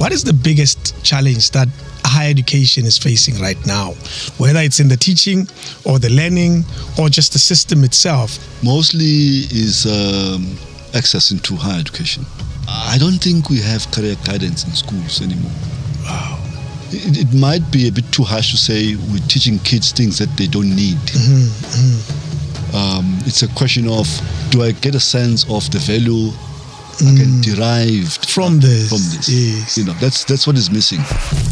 What is the biggest challenge that higher education is facing right now, whether it's in the teaching or the learning or just the system itself? Mostly is access into higher education. I don't think we have career guidance in schools anymore. Wow. It might be a bit too harsh to say we're teaching kids things that they don't need. It's a question of, do I get a sense of the value I can derive from this? Yes. You know, that's what is missing.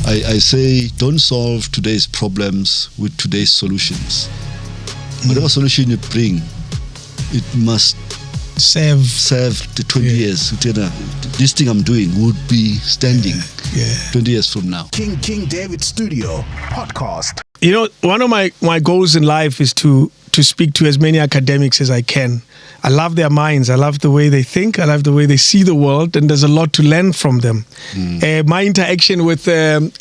I say, don't solve today's problems with today's solutions. Whatever solution you bring, it must serve the 20 years. This thing I'm doing would be standing 20 years from now. King David Studio Podcast. You know, one of my goals in life is to speak to as many academics as I can. I love their minds. I love the way they think. I love the way they see the world, and there's a lot to learn from them. My interaction with a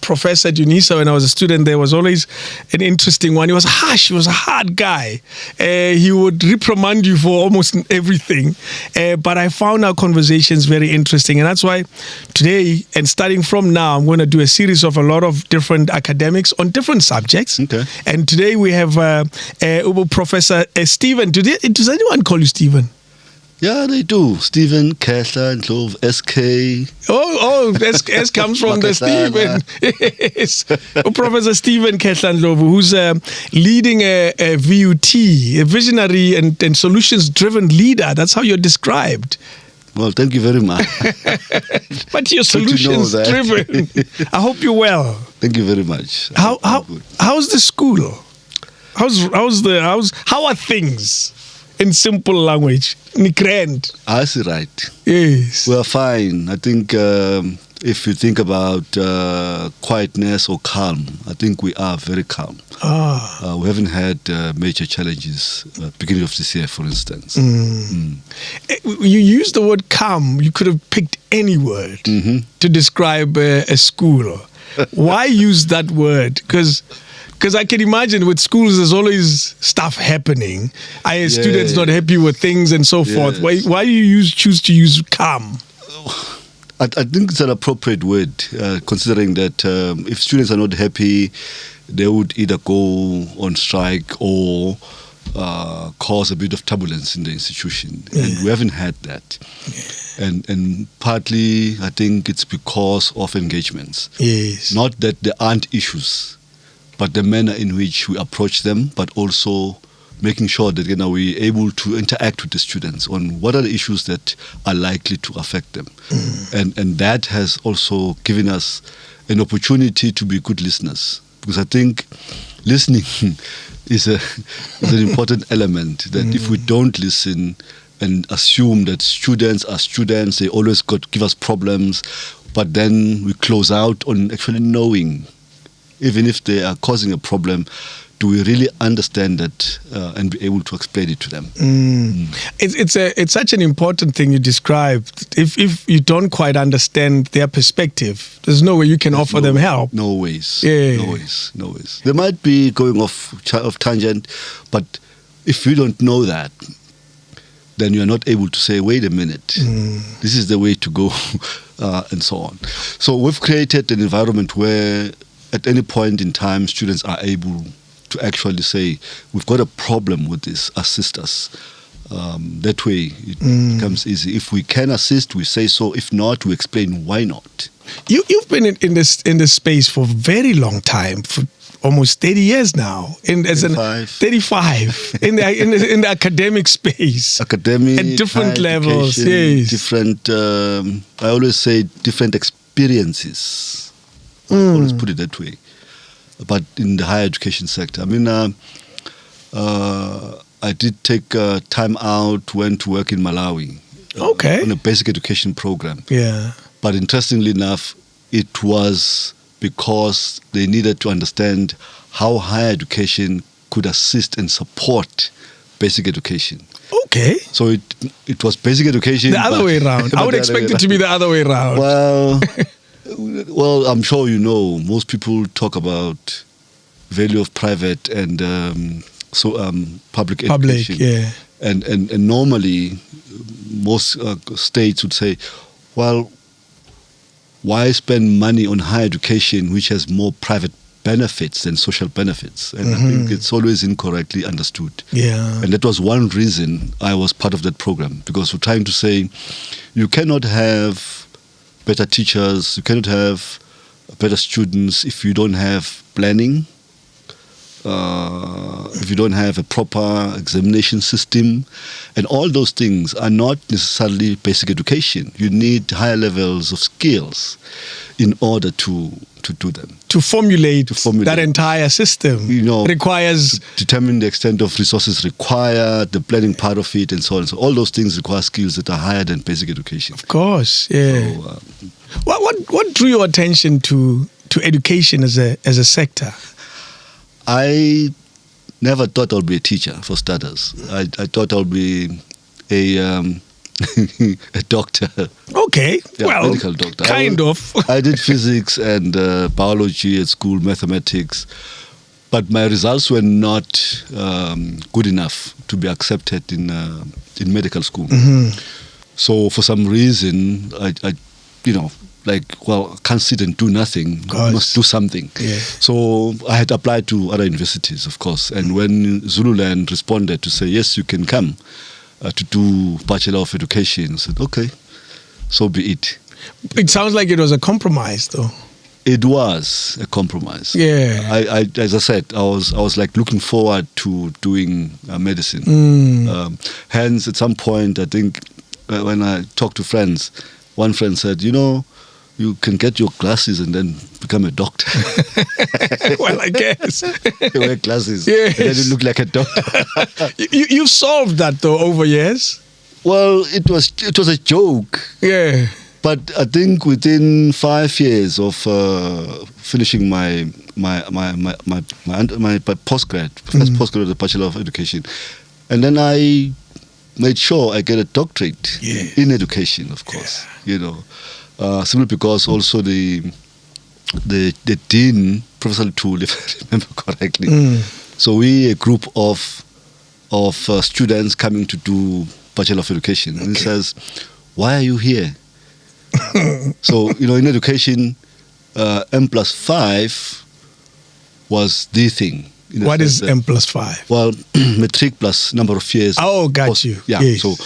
professor at UNISA when I was a student there was always an interesting one. He was harsh. He was a hard guy. He would reprimand you for almost everything. But I found our conversations very interesting, and that's why today, and starting from now, I'm going to do a series of a lot of different academics on different subjects. Okay. And today we have Professor Stephen. Does anyone call you Stephen? Yeah, they do. Stephen, Kesler, NDLOVU, SK. Oh, S comes from the Stephen. Yes. Professor Stephen Kesler NDLOVU, who's leading a VUT, a visionary and solutions-driven leader. That's how you're described. Well, thank you very much. But you're solutions-driven. I hope you're well. Thank you very much. How's the school? How are things? In simple language, Nikrand. I see right. Yes. We are fine. I think if you think about quietness or calm, I think we are very calm. We haven't had major challenges beginning of this year, for instance. You used the word calm. You could have picked any word to describe a school. Why use that word? Because I can imagine with schools, there's always stuff happening. Students not happy with things and so forth. Why do you choose to use calm? I think it's an appropriate word, considering that if students are not happy, they would either go on strike or cause a bit of turbulence in the institution. And we haven't had that. And partly, I think it's because of engagements. Yes. Not that there aren't issues, but the manner in which we approach them, but also making sure that we're able to interact with the students on what are the issues that are likely to affect them. And that has also given us an opportunity to be good listeners. Because I think listening is an important element, that if we don't listen and assume that students are students, they always got to give us problems, but then we close out on actually knowing, even if they are causing a problem, do we really understand that and be able to explain it to them? It's such an important thing you described. If you don't quite understand their perspective, there's no way you can offer them help. No ways. Yeah. No ways. They might be going off tangent, but if you don't know that, then you are not able to say, wait a minute, this is the way to go, and so on. So we've created an environment where at any point in time, students are able to actually say, we've got a problem with this, assist us. That way, it becomes easy. If we can assist, we say so. If not, we explain why not. You've been in this space for a very long time, for almost 30 years now. 35 in the academic space. Academic, at different levels. Yes. Different. I always say different experiences. I always put it that way. But in the higher education sector, I mean, I did take time out, went to work in Malawi. On a basic education program. Yeah. But interestingly enough, it was because they needed to understand how higher education could assist and support basic education. Okay. So it was basic education. The other way around. I would expect it to be the other way around. Well, I'm sure you know, most people talk about value of private and public education. Yeah. And normally, most states would say, well, why spend money on higher education, which has more private benefits than social benefits? And I think it's always incorrectly understood. Yeah. And that was one reason I was part of that program, because we're trying to say you cannot have better teachers, you cannot have better students if you don't have planning, if you don't have a proper examination system. And all those things are not necessarily basic education. You need higher levels of skills in order to do them. To formulate that entire system, requires... To determine the extent of resources required, the planning part of it, and so on. So all those things require skills that are higher than basic education. Of course, yeah. So, what drew your attention to education as a sector? I never thought I'd be a teacher, for starters. I thought I'd be a doctor. Okay, well, medical doctor. Kind of. I did physics and biology at school, mathematics, but my results were not good enough to be accepted in medical school. So for some reason, I can't sit and do nothing. Must do something. Yeah. So I had applied to other universities, of course. And when Zululand responded to say, yes, you can come to do Bachelor of Education, I said, okay, so be it. It sounds like it was a compromise, though. It was a compromise. Yeah. I as I said, I was like looking forward to doing medicine. Hence, at some point, I think when I talked to friends, one friend said, you can get your glasses and then become a doctor. Well, I guess. You wear glasses. Yes. And then you look like a doctor. You've solved that, though, over years? Well, it was a joke. Yeah. But I think within 5 years of finishing my postgrad, first postgrad, the Bachelor of Education, and then I made sure I get a doctorate in education, of course. Simply because also the dean, Professor Tool, if I remember correctly. So we a group of students coming to do Bachelor of Education, and he says, "Why are you here?" So in education, M+5 was the thing. What is M+5? Well, matric plus number of years. Oh, got you. Yeah. Yes. So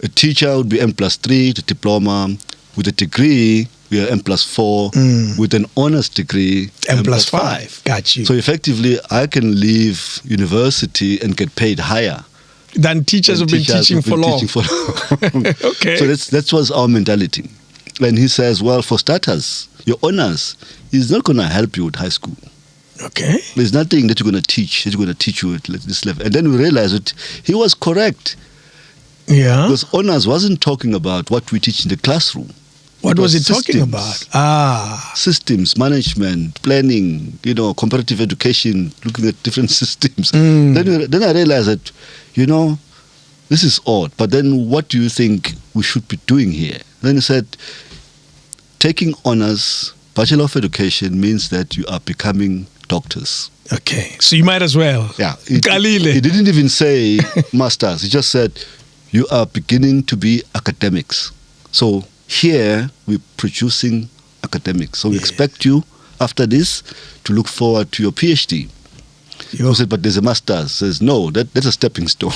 a teacher would be M+3, the diploma. With a degree, we are M+4. With an honors degree, M+5. Got you. So effectively, I can leave university and get paid higher than teachers who've been teaching for long. Okay. So that was our mentality. And he says, well, for starters, your honors is not going to help you with high school. Okay. There's nothing that you're going to teach you at this level. And then we realized that he was correct. Yeah. Because honors wasn't talking about what we teach in the classroom. What was it talking about? Systems, management, planning, comparative education, looking at different systems. Then I realized that, this is odd. But then what do you think we should be doing here? Then he said, taking honors, Bachelor of Education means that you are becoming doctors. Okay. So you might as well. Yeah. He didn't even say masters. He just said, you are beginning to be academics. So here we're producing academics. So we expect you, after this, to look forward to your PhD. You said, but there's a master's. Says, no, that's a stepping stone.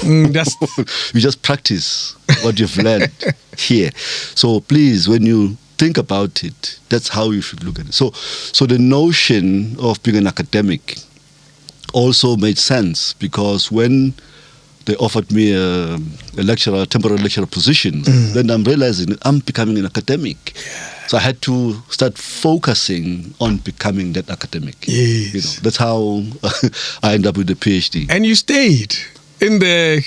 You just practice what you've learned here. So please, when you think about it, that's how you should look at it. So the notion of being an academic also made sense, because when they offered me a temporary lecturer position, then I'm realizing that I'm becoming an academic. Yeah. So I had to start focusing on becoming that academic. Yes. That's how I ended up with the PhD. And you stayed in the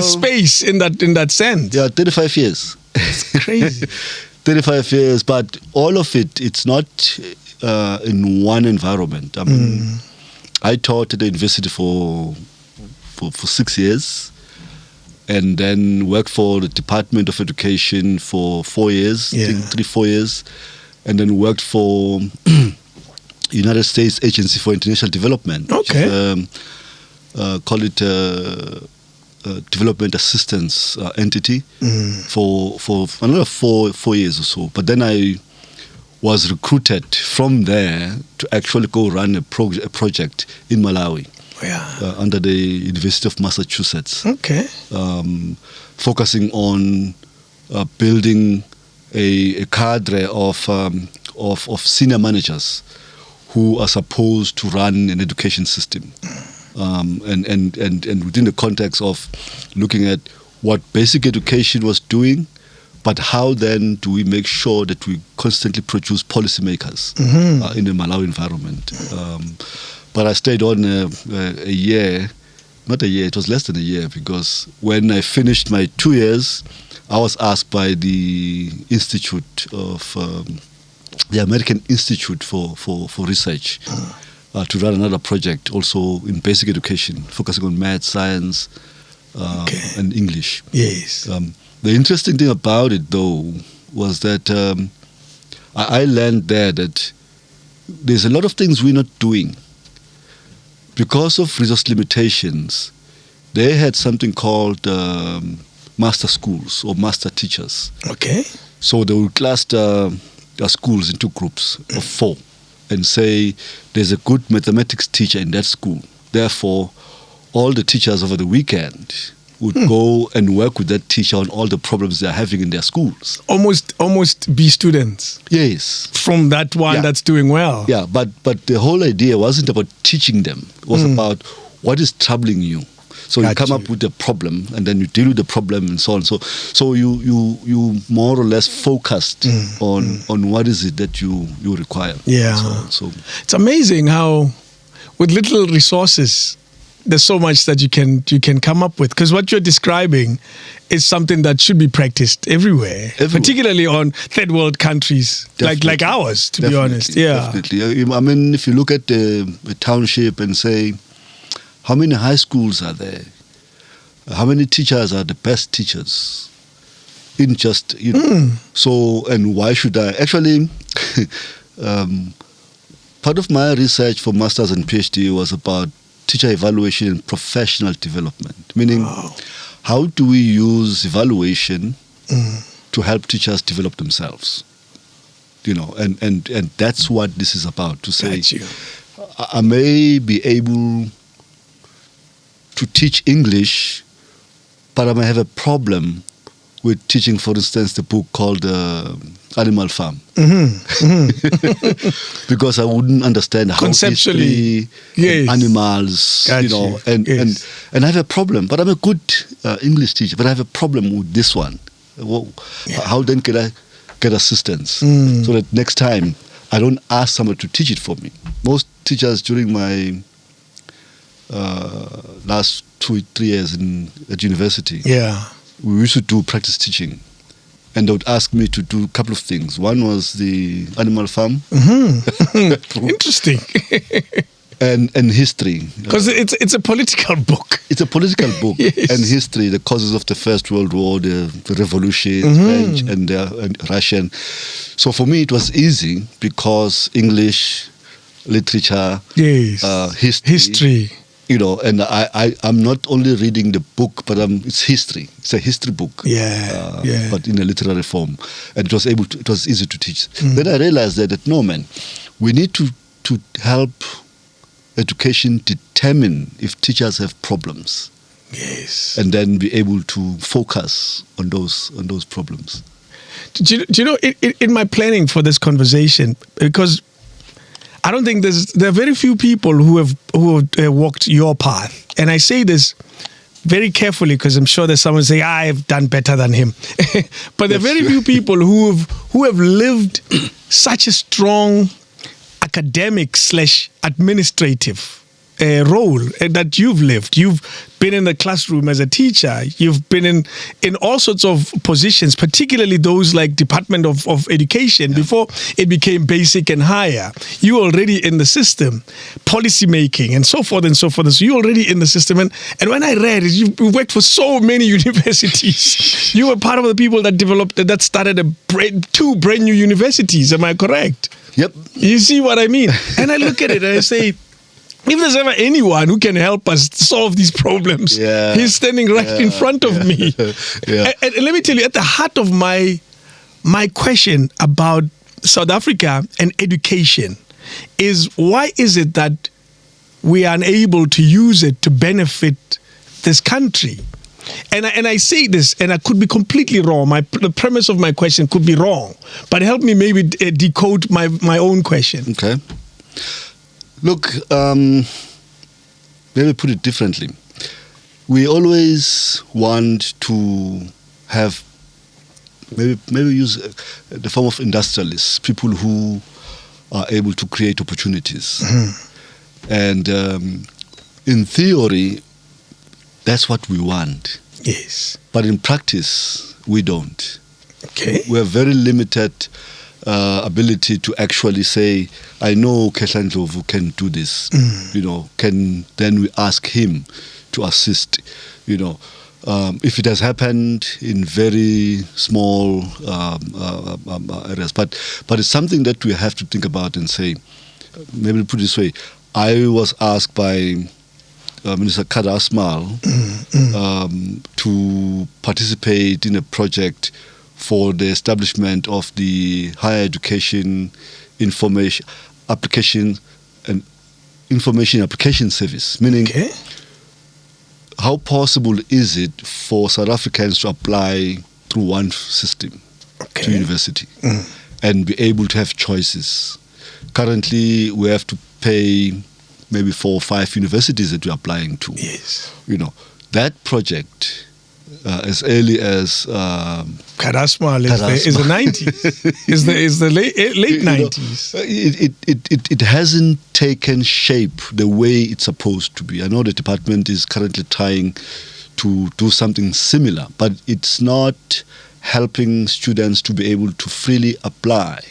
space in that sense. Yeah, 35 years. It's crazy. 35 years, but all of it's not in one environment. I mean, I taught at the university for 6 years, and then worked for the Department of Education for 4 years, I think 3-4 years, and then worked for United States Agency for International Development. Okay. Call it development assistance entity for another 4 years or so. But then I was recruited from there to actually go run a project in Malawi. Under the University of Massachusetts. Okay. Focusing on building a cadre of senior managers who are supposed to run an education system, and within the context of looking at what basic education was doing, but how then do we make sure that we constantly produce policymakers in the Malawi environment? But I stayed on a year, not a year, it was less than a year, because when I finished my 2 years, I was asked by the Institute of, the American Institute for Research to run another project also in basic education, focusing on math, science, and English. Yes. The interesting thing about it, though, was that I learned there that there's a lot of things we're not doing. Because of resource limitations, they had something called master schools or master teachers. Okay. So they would cluster their schools into groups of 4 and say there's a good mathematics teacher in that school. Therefore, all the teachers over the weekend would go and work with that teacher on all the problems they're having in their schools. Almost be students. Yes. From that one that's doing well. Yeah, but the whole idea wasn't about teaching them. It was about what is troubling you. So you come up with a problem, and then you deal with the problem, and so on. So you more or less focused on what is it that you require. Yeah. So it's amazing how, with little resources, there's so much that you can come up with, because what you're describing is something that should be practiced everywhere. Particularly on third world countries like ours, to be honest. Yeah, definitely. I mean, if you look at a township and say, how many high schools are there? How many teachers are the best teachers? In just So, and why should I actually? Part of my research for masters and PhD was about teacher evaluation and professional development, meaning how do we use evaluation to help teachers develop themselves? And that's what this is about, to say I may be able to teach English, but I may have a problem with teaching, for instance, the book called Animal Farm. Because I wouldn't understand how conceptually animals, and I have a problem. But I'm a good English teacher, but I have a problem with this one. How then can I get assistance so that next time I don't ask someone to teach it for me? Most teachers during my last 2-3 years at university, we used to do practice teaching, and they would ask me to do a couple of things. One was the Animal Farm. Interesting. and history, because it's a political book. It's a political book. Yes. And history, the causes of the First World War, the revolution, French and Russian. So for me it was easy, because English, literature, history, and I'm not only reading the book, but it's history. It's a history book, but in a literary form, and it was easy to teach. Then I realized that no, man, we need to help education determine if teachers have problems, and then be able to focus on those problems. Do you know, in my planning for this conversation, because I don't think there are very few people who have walked your path, and I say this very carefully because I'm sure there's someone saying I've done better than him, but there are very few people who have lived such a strong academic/administrative role that you've lived. You've been in the classroom as a teacher. You've been in all sorts of positions, particularly those like Department of Education, before it became basic and higher. You were already in the system, policy making and so forth and so forth. So you're already in the system. And when I read it, you worked for so many universities. You were part of the people that started two brand new universities. Am I correct? Yep. You see what I mean? And I look at it and I say, if there's ever anyone who can help us solve these problems, he's standing right in front of me. And let me tell you, at the heart of my question about South Africa and education is, why is it that we are unable to use it to benefit this country? And I say this, and I could be completely wrong. The premise of my question could be wrong, but help me maybe decode my own question. Okay. Look, maybe put it differently. We always want to have, maybe use the form of industrialists, people who are able to create opportunities. Mm-hmm. And in theory, that's what we want. Yes. But in practice, we don't. Okay. We have very limited ability to actually say, I know Kesler NDLOVU can do this. Then we ask him to assist, if it has happened in very small areas. But it's something that we have to think about and say, maybe put it this way, I was asked by Minister Kada Asmal to participate in a project for the establishment of the higher education information application service, meaning how possible is it for South Africans to apply through one system to university and be able to have choices. Currently, we have to pay maybe 4 or 5 universities that we're applying to. Yes. That project, as early as Karasmal is the 90s, is the late 90s. It hasn't taken shape the way it's supposed to be. I know the department is currently trying to do something similar, but it's not helping students to be able to freely apply.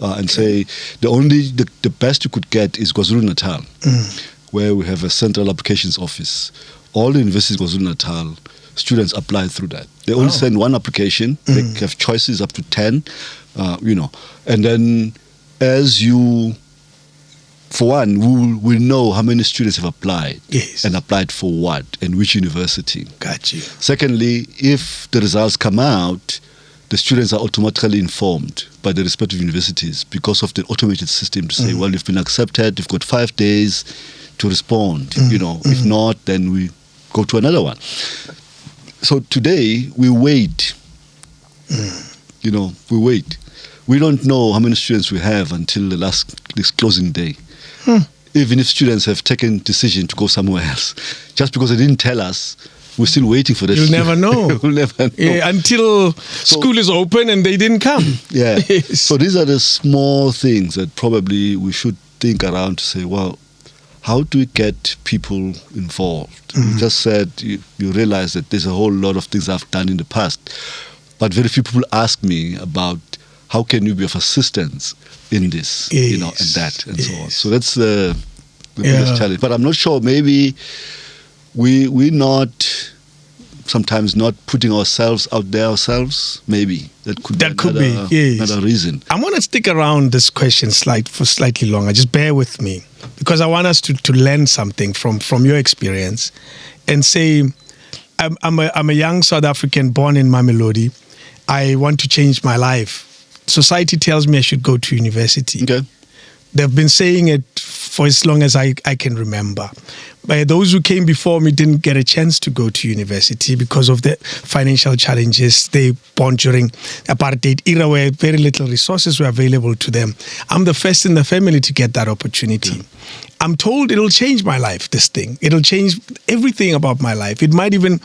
And say the best you could get is KwaZulu-Natal, where we have a central applications office. All the universities in KwaZulu-Natal, students apply through that. They only send one application. They have choices up to 10, And then as you, for one, we know how many students have applied and applied for what and which university. Got you. Secondly, if the results come out, the students are automatically informed by the respective universities because of the automated system to say, well, you've been accepted, you've got 5 days to respond. If not, then we go to another one. So today, we wait. We wait. We don't know how many students we have until this closing day. Even if students have taken decision to go somewhere else, just because they didn't tell us, we're still waiting for that. You'll never know. We'll never know. Yeah, until school is open and they didn't come. Yeah. Yes. So these are the small things that probably we should think around to say, well, how do we get people involved? You just said you realize that there's a whole lot of things I've done in the past, but very few people ask me about how can you be of assistance in this, and that, and so on. So that's the biggest challenge. But I'm not sure, maybe we're not sometimes not putting ourselves out there ourselves. Maybe that could be another reason. I want to stick around this question for slightly longer. Just bear with me, because I want us to learn something from your experience and say, I'm a young South African born in Mamelodi. I want to change my life. Society tells me I should go to university. Okay. They've been saying it for as long as I can remember. But those who came before me didn't get a chance to go to university because of the financial challenges they born during apartheid era, where very little resources were available to them. I'm the first in the family to get that opportunity. Yeah. I'm told it'll change my life, this thing. It'll change everything about my life. It might even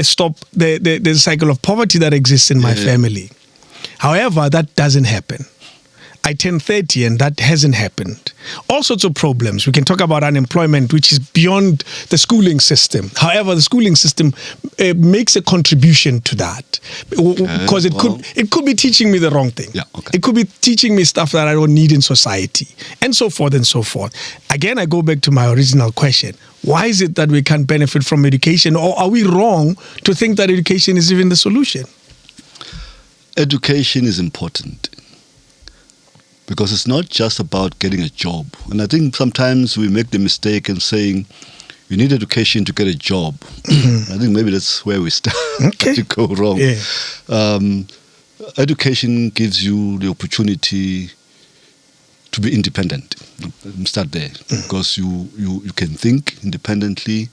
stop the cycle of poverty that exists in my family. However, that doesn't happen. I turned 30 and that hasn't happened. All sorts of problems. We can talk about unemployment, which is beyond the schooling system. However, the schooling system makes a contribution to that, because it could be teaching me the wrong thing. Yeah, okay. It could be teaching me stuff that I don't need in society, and so forth and so forth. Again, I go back to my original question. Why is it that we can't benefit from education, or are we wrong to think that education is even the solution? Education is important, because it's not just about getting a job. And I think sometimes we make the mistake in saying you need education to get a job. I think maybe that's where we start to go wrong. Yeah. education gives you the opportunity to be independent. Start there, because you can think independently.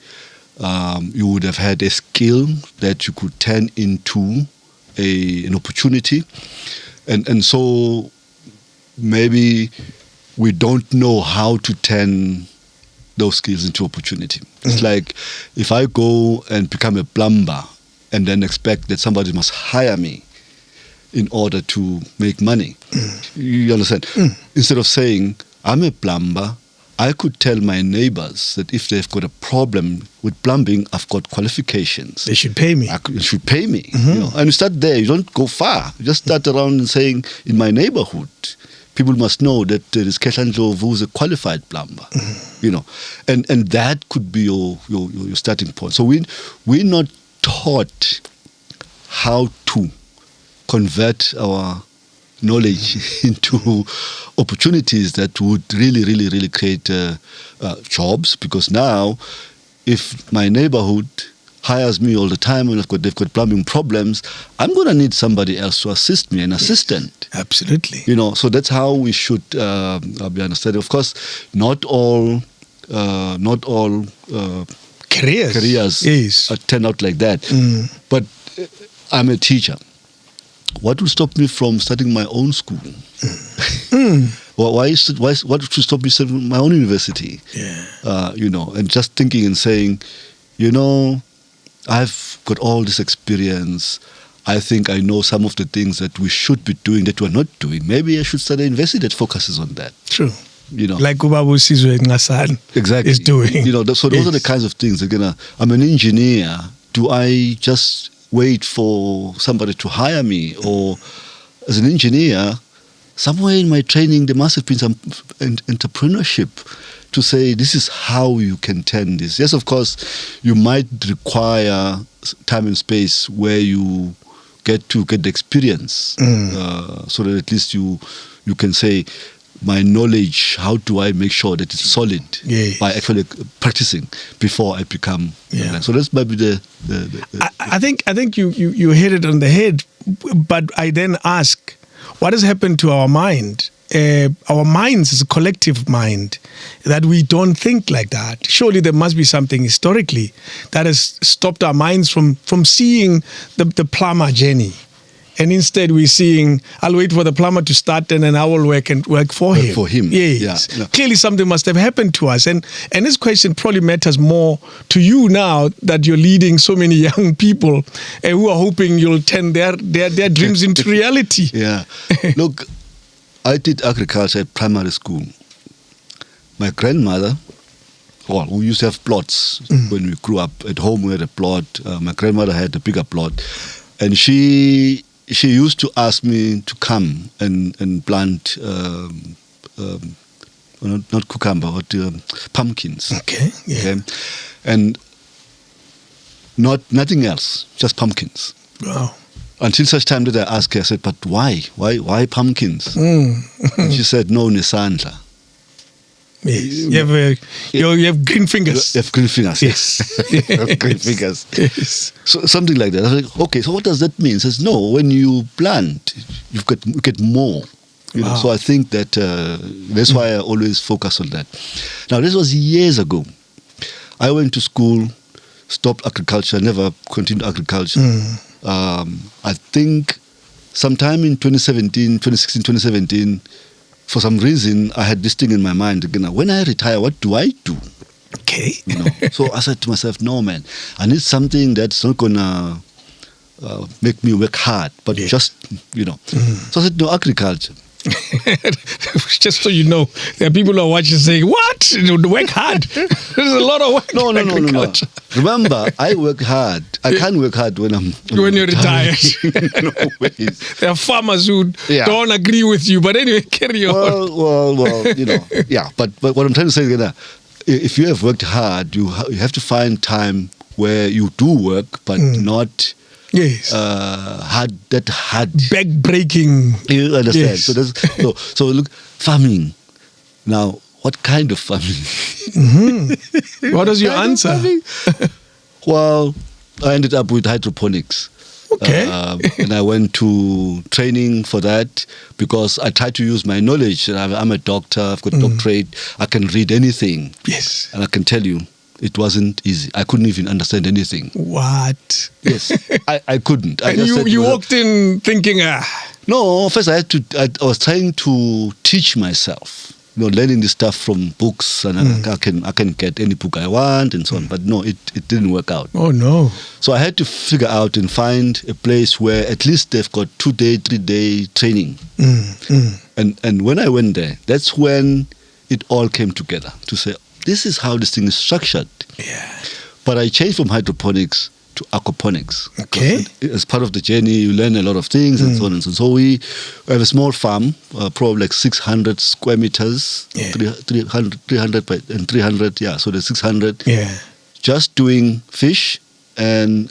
You would have had a skill that you could turn into an opportunity, and so maybe we don't know how to turn those skills into opportunity. It's like if I go and become a plumber and then expect that somebody must hire me in order to make money. You understand? Instead of saying, I'm a plumber, I could tell my neighbors that if they've got a problem with plumbing, I've got qualifications. They should pay me. They should pay me. You know? And you start there. You don't go far. You just start around and saying, in my neighborhood, people must know that this Kesler NDLOVU is a qualified plumber. You know, and that could be your starting point. So we're not taught how to convert our knowledge into opportunities that would really create jobs. Because now, if my neighborhood hires me all the time and they've got plumbing problems, I'm going to need somebody else to assist me, an assistant. Absolutely. You know, so that's how we should be understood. Of course, not all careers turn out like that. But I'm a teacher. What will stop me from starting my own school? What should stop me starting my own university? You know, and just thinking and saying, you know, I've got all this experience. I think I know some of the things that we should be doing that we're not doing. Maybe I should start a university that focuses on that. True. You know, like Ubabu Sizwe Ngasan exactly is doing. You know, so those are the kinds of things. I'm an engineer. Do I just wait for somebody to hire me? Or as an engineer, somewhere in my training there must have been some entrepreneurship to say this is how you can turn this. Yes, of course, you might require time and space where you get the experience, so that at least you can say, my knowledge, how do I make sure that it's solid by actually practicing before I become. So that's maybe the I think you hit it on the head, but I then ask, what has happened to our mind? Our minds is a collective mind that we don't think like that. Surely there must be something historically that has stopped our minds from seeing the plumber journey. And instead we're seeing, I'll wait for the plumber to start and then I will work for him. For him. Yes. Yeah. Clearly something must have happened to us. And this question probably matters more to you now that you're leading so many young people who are hoping you'll turn their dreams into reality. Yeah. Look, I did agriculture at primary school. My grandmother, we used to have plots when we grew up. At home we had a plot. My grandmother had a bigger plot. And she used to ask me to come and plant, not cucumber, but pumpkins. Okay, yeah. Okay? And nothing else, just pumpkins. Wow. Until such time that I asked her, I said, but why? Why pumpkins? And she said, no, nesandla. Yes. You have green fingers. You have green fingers, yes. You have green fingers. Yes. So something like that. I was like, okay, so what does that mean? She says, no, when you plant, you get more. You know? So I think that that's why I always focus on that. Now, this was years ago. I went to school, stopped agriculture, never continued agriculture. I think sometime in 2016, 2017, for some reason, I had this thing in my mind. When I retire, what do I do? Okay. You know? So I said to myself, no, man, I need something that's not going to make me work hard, but just, you know. So I said, no, agriculture. Just so you know, there are people who are watching saying, what? Work hard. There's a lot of work. No. Remember, I work hard. I can't work hard when you're retired. No ways. There are farmers who don't agree with you, but anyway, carry on. Well, you know, yeah. But what I'm trying to say is, if you have worked hard, you have to find time where you do work, but not. Yes. Hard. Back breaking. You understand? Yes. So look, farming. Now, what kind of farming? What was your answer? Well, I ended up with hydroponics. Okay. And I went to training for that because I tried to use my knowledge. I'm a doctor, I've got a doctorate, I can read anything. Yes. And I can tell you, it wasn't easy. I couldn't even understand anything. What? Yes, I couldn't. And you walked in thinking, No, first I was trying to teach myself. Learning this stuff from books, and I can get any book I want and so on. But no, it didn't work out. Oh no! So I had to figure out and find a place where at least they've got 2-day, 3-day training. And when I went there, that's when it all came together to say, this is how this thing is structured. Yeah. But I changed from hydroponics to aquaponics. Okay. As part of the journey, you learn a lot of things and so on and so on. So we have a small farm, probably like 600 square meters, 300 by, and 300, yeah. So there's 600. Yeah. Just doing fish and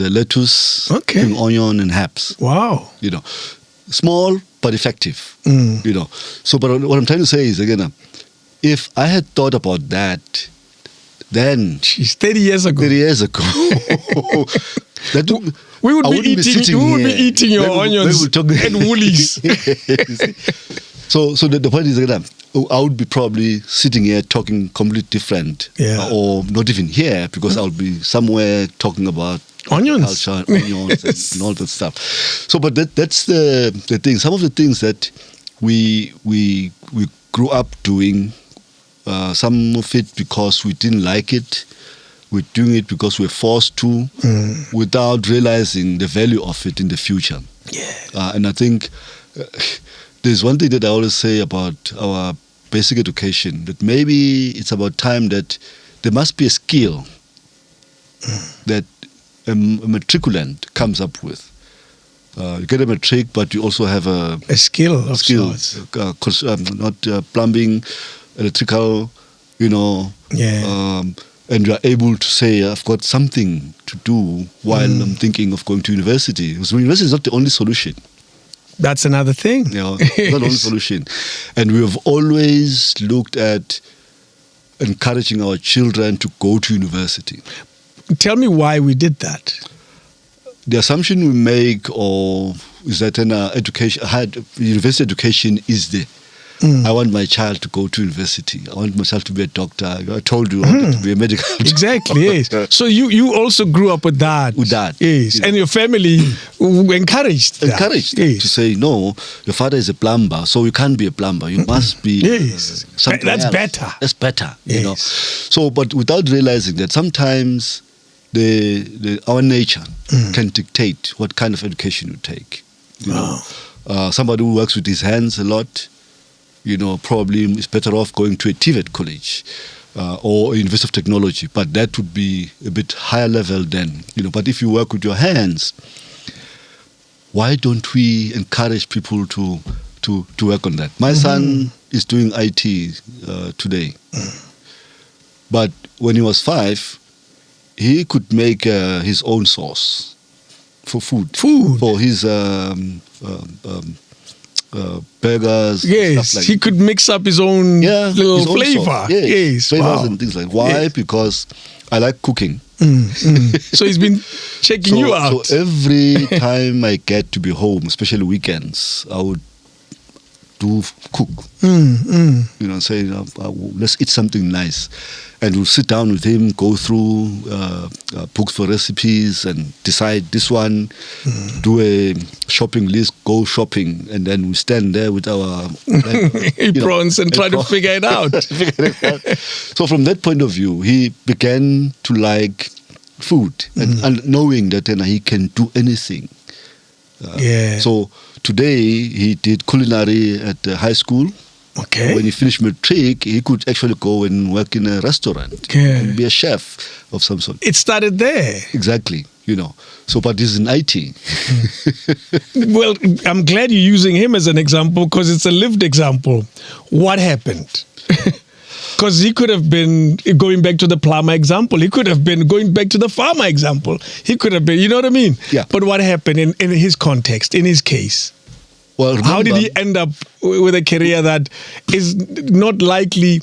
lettuce, okay, onion and herbs. Wow. Small but effective. So, but what I'm trying to say is, again, if I had thought about that, then 30 years ago. We would be eating your onions and woolies. So the point is that I would be probably sitting here talking completely different, or not even here, because I would be somewhere talking about onions, culture, onions, and all that stuff. So, but that's the thing. Some of the things that we grew up doing. Some of it because we didn't like it. We're doing it because we're forced to, without realizing the value of it in the future. Yeah. And I think there's one thing that I always say about our basic education, that maybe it's about time that there must be a skill that a matriculant comes up with. You get a matric, but you also have a skill of sorts. Not plumbing, electrical, and you are able to say, I've got something to do while I'm thinking of going to university. Because university is not the only solution. That's another thing. It's not the only solution. And we have always looked at encouraging our children to go to university. Tell me why we did that. The assumption we make is that university education is the I want my child to go to university. I want my child to be a doctor. I told you I wanted to be a medical doctor. Exactly, yes. So you also grew up with that. With that. Yes. And your family encouraged that. To say, no, your father is a plumber, so you can't be a plumber. You must be something That's else. better. That's better, yes. So, but without realizing that sometimes our nature can dictate what kind of education you take. Somebody who works with his hands a lot, probably is better off going to a TVET college or a University of Technology, but that would be a bit higher level then. But if you work with your hands, why don't we encourage people to work on that? My son is doing IT today, but when he was 5, he could make his own sauce for food. For his burgers. Yes, stuff like he could mix up his own little his own flavor. sauce. Yes, flavors and things like that. Why? Yes. Because I like cooking. So he's been checking you out. So every time I get to be home, especially weekends, I would cook. Say, let's eat something nice. And we'll sit down with him, go through books for recipes and decide this one, do a shopping list, go shopping, and then we stand there with our aprons and try to figure it out. So from that point of view, he began to like food and knowing that he can do anything. So today he did culinary at the high school. Okay. When he finished matric, he could actually go and work in a restaurant and be a chef of some sort. It started there. Exactly, So, but he's in IT. Well, I'm glad you're using him as an example because it's a lived example. What happened? Because he could have been going back to the plumber example. He could have been going back to the farmer example. He could have been, you know what I mean? Yeah. But what happened in his context, in his case? Well, how did he end up with a career that is not likely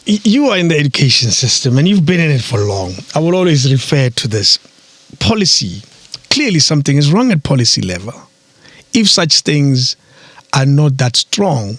You are in the education system and you've been in it for long. I will always refer to this. Policy. Clearly something is wrong at policy level. If such things are not that strong,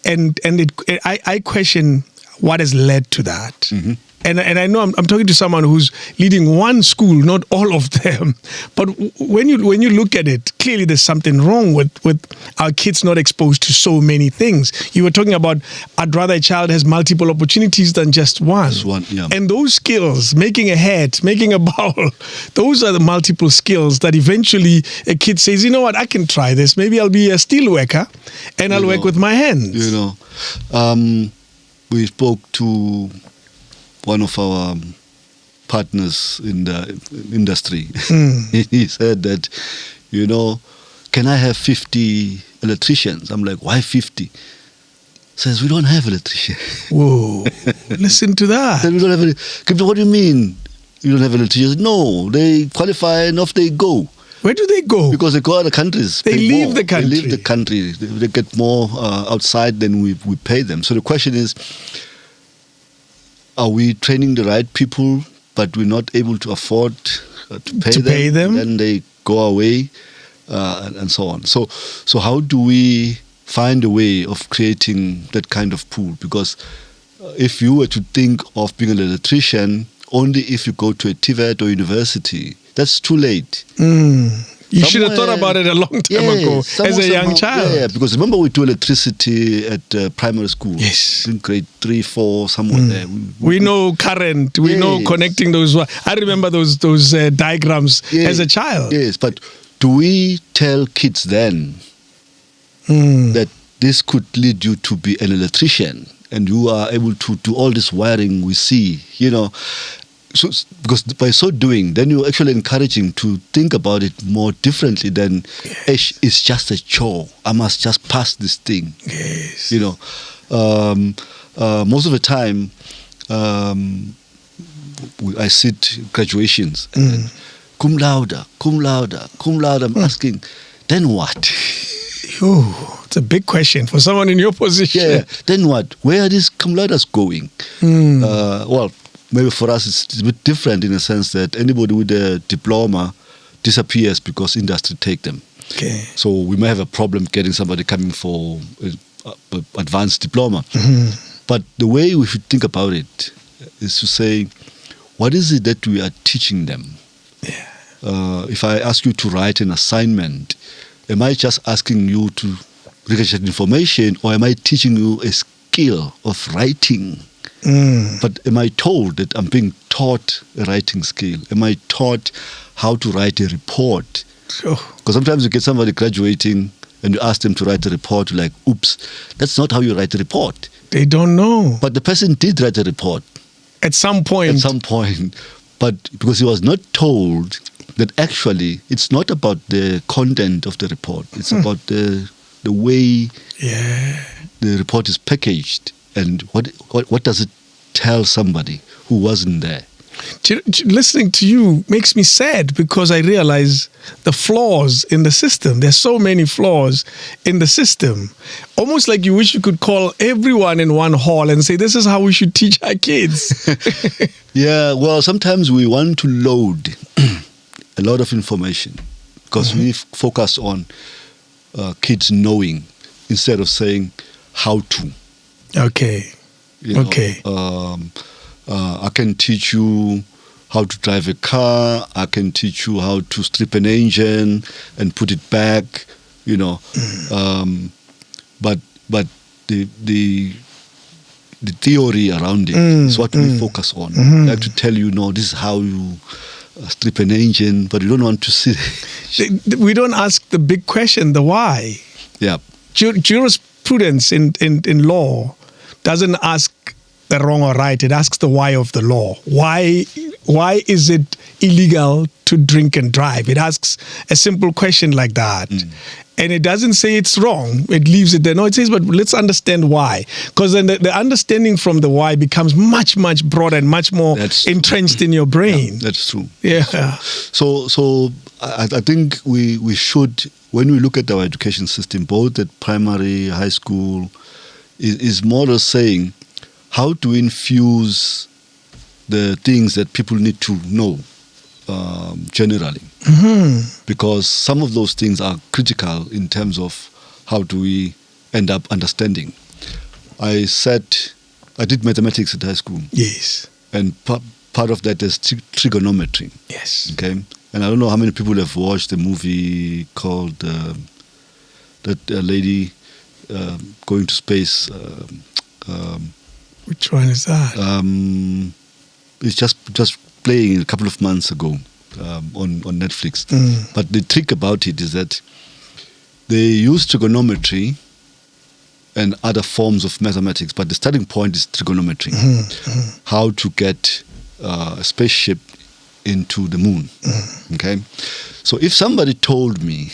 I question what has led to that. Mm-hmm. And I know I'm talking to someone who's leading one school, not all of them. But when you look at it, clearly there's something wrong with our kids not exposed to so many things. You were talking about I'd rather a child has multiple opportunities than just one. Just one, yeah. And those skills, making a hat, making a bowl, those are the multiple skills that eventually a kid says, you know what, I can try this. Maybe I'll be a steel worker and I'll work with my hands. We spoke to one of our partners in the industry. He said that, can I have 50 electricians? I'm like, why 50? Says, we don't have electricians. Whoa, listen to that. Said, we don't have what do you mean you don't have electricians? No, they qualify and off they go. Where do they go? Because they go other countries. They leave the country. They leave the country. They get more outside than we pay them. So the question is, are we training the right people, but we're not able to afford to pay them? Then they go away, and so on. So how do we find a way of creating that kind of pool? Because if you were to think of being an electrician, only if you go to a TVET or university, that's too late. You should have thought about it a long time ago as a young child. Yeah, because remember we do electricity at primary school. Yes. In grade 3, 4, somewhere there. We know current. We know connecting those. I remember those diagrams as a child. Yes, but do we tell kids then that this could lead you to be an electrician and you are able to do all this wiring we see, So, because by so doing, then you're actually encouraging to think about it more differently than it's just a chore. I must just pass this thing. Yes. Most of the time, I sit graduations and cum laude. I'm asking, then what? Oh, it's a big question for someone in your position. Yeah. Then what? Where are these cum laudes going? Maybe for us it's a bit different in the sense that anybody with a diploma disappears because industry take them. Okay. So we may have a problem getting somebody coming for advanced diploma. But the way we should think about it is to say, what is it that we are teaching them? Yeah. If I ask you to write an assignment, am I just asking you to register information, or am I teaching you a skill of writing? But am I told that I'm being taught a writing skill? Am I taught how to write a report? Because sometimes you get somebody graduating and you ask them to write a report, you're like, oops, that's not how you write a report. They don't know. But the person did write a report. At some point. But because he was not told that actually it's not about the content of the report. It's about the way the report is packaged. And what does it tell somebody who wasn't there? Listening to you makes me sad because I realize the flaws in the system. There's so many flaws in the system. Almost like you wish you could call everyone in one hall and say, this is how we should teach our kids. Yeah, well, sometimes we want to load a lot of information because we focus on kids knowing instead of saying how to. Okay. I can teach you how to drive a car. I can teach you how to strip an engine and put it back. But the theory around it is what we focus on. I like to tell you, no, this is how you strip an engine, but you don't want to see. We don't ask the big question, the why. Yeah. Jurisprudence in law doesn't ask the wrong or right. It asks the why of the law. Why is it illegal to drink and drive? It asks a simple question like that. And it doesn't say it's wrong. It leaves it there. No, it says, but let's understand why. Because then the understanding from the why becomes much, much broader and much more entrenched in your brain. Yeah, that's true. Yeah. So I think we should, when we look at our education system, both at primary, high school, is more of saying, how to infuse the things that people need to know generally. Because some of those things are critical in terms of how do we end up understanding. I did mathematics at high school. Yes. And part of that is trigonometry. Yes. Okay. And I don't know how many people have watched the movie called that lady going to space. Which one is that? It's just playing a couple of months ago on Netflix. But the trick about it is that they use trigonometry and other forms of mathematics, but the starting point is trigonometry. How to get a spaceship into the moon. Okay, so if somebody told me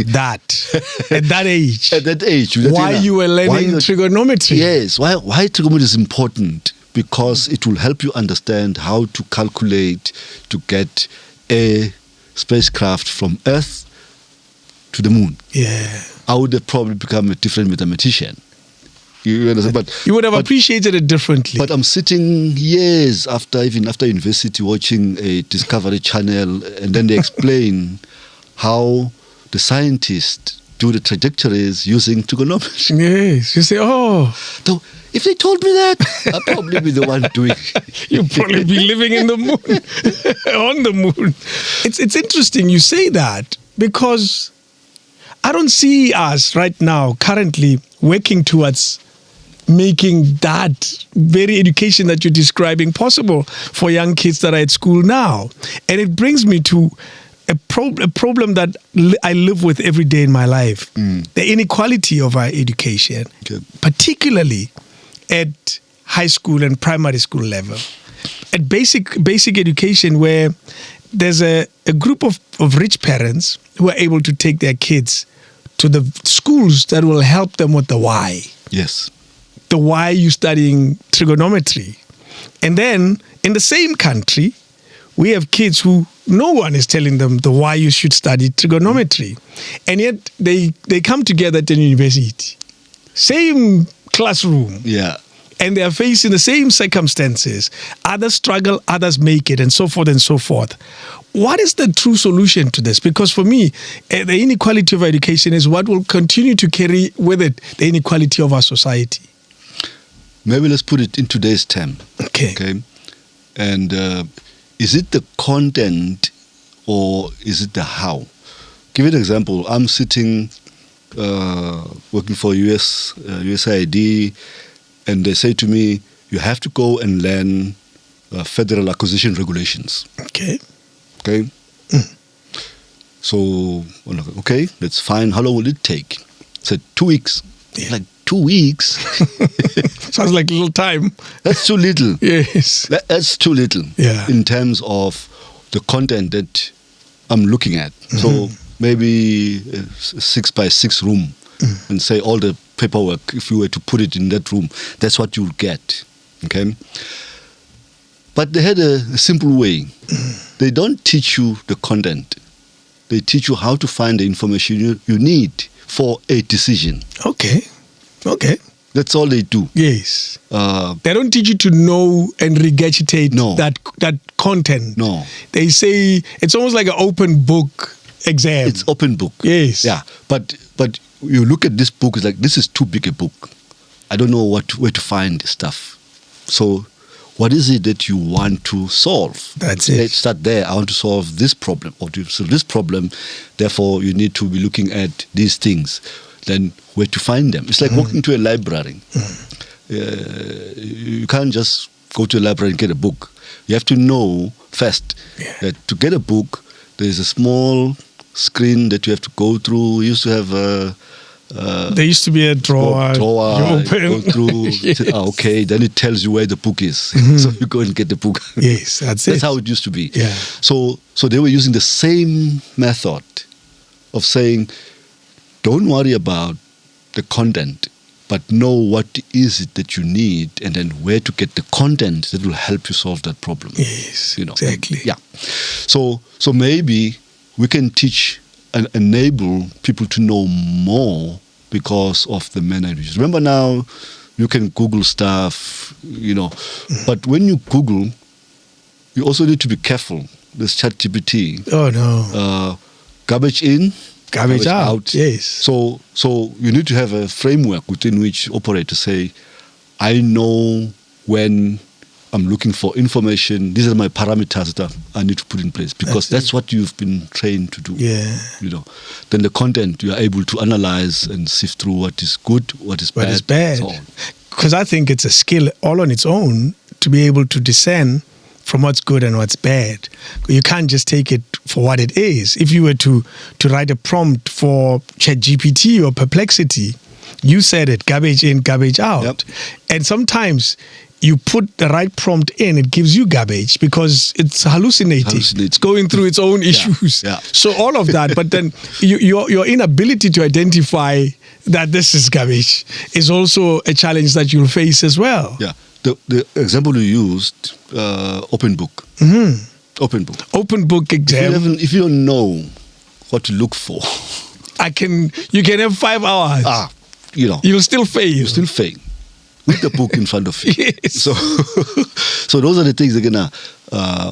that at that age, why you were learning trigonometry? Yes, why trigonometry is important, because it will help you understand how to calculate to get a spacecraft from Earth to the moon. Yeah, I would have probably become a different mathematician. You understand? But you would have appreciated it differently. But I'm sitting years after university watching a Discovery Channel, and then they explain how the scientists do the trajectories using trigonometry. Yes, you say, oh. So if they told me that, I'd probably be the one doing it. You'd probably be living in the moon, on the moon. It's interesting you say that, because I don't see us right now currently working towards making that very education that you're describing possible for young kids that are at school now. And it brings me to a problem that I live with every day in my life. The inequality of our education, particularly at high school and primary school level. At basic education, where there's a group of rich parents who are able to take their kids to the schools that will help them with the why. Yes. The why you're studying trigonometry. And then in the same country, we have kids who no one is telling them the why you should study trigonometry. And yet they come together at the university. Same classroom. Yeah. And they are facing the same circumstances. Others struggle, others make it, and so forth and so forth. What is the true solution to this? Because for me, the inequality of education is what will continue to carry with it the inequality of our society. Maybe let's put it in today's term. Okay. And is it the content or is it the how? Give you an example. I'm sitting working for USAID, and they say to me, you have to go and learn federal acquisition regulations. Okay. So, okay, that's fine. How long will it take? I said 2 weeks. Yeah. Like 2 weeks? Sounds like a little time. That's too little. Yes. That's too little. Yeah. In terms of the content that I'm looking at. So maybe a 6x6 room, and say all the paperwork, if you were to put it in that room, that's what you'll get. Okay. But they had a simple way. They don't teach you the content. They teach you how to find the information you need for a decision. Okay. That's all they do. Yes. They don't teach you to know and regurgitate that content. No. They say it's almost like an open book exam. It's open book. Yes. Yeah. But you look at this book, it's like, this is too big a book. I don't know where to find stuff. So what is it that you want to solve? That's it. Let's start there. I want to solve this problem, or to solve this problem. Therefore, you need to be looking at these things. Then where to find them? It's like walking to a library. You can't just go to a library and get a book. You have to know first that to get a book, there is a small screen that you have to go through. We used to have there used to be a drawer. You open. Go through. Yes. Okay, then it tells you where the book is. So you go and get the book. Yes, that's it. That's how it used to be. Yeah. So they were using the same method of saying, don't worry about the content, but know what is it that you need, and then where to get the content that will help you solve that problem. Yes, exactly. Yeah. So maybe we can teach and enable people to know more because of the manner. Remember now, You can Google stuff, But when you Google, you also need to be careful. This ChatGPT. Oh no. Garbage in, garbage out. Yes. So you need to have a framework within which operate to say, I know when I'm looking for information, these are my parameters that I need to put in place, because that's what you've been trained to do. Yeah. Then the content, you are able to analyze and sift through what is good, what is bad. So on. Because I think it's a skill all on its own to be able to discern from what's good and what's bad. You can't just take it for what it is. If you were to write a prompt for ChatGPT or Perplexity, you said it, garbage in, garbage out. Yep. And sometimes you put the right prompt in, it gives you garbage because it's hallucinating. It's going through its own issues. Yeah. So all of that, but then your inability to identify that this is garbage is also a challenge that you'll face as well. Yeah. The example you used, open book. Mm-hmm. Open book. Open book exam. If you don't know what to look for, you can have 5 hours. You'll still fail. You still fail with the book in front of you. Yes. So those are the things again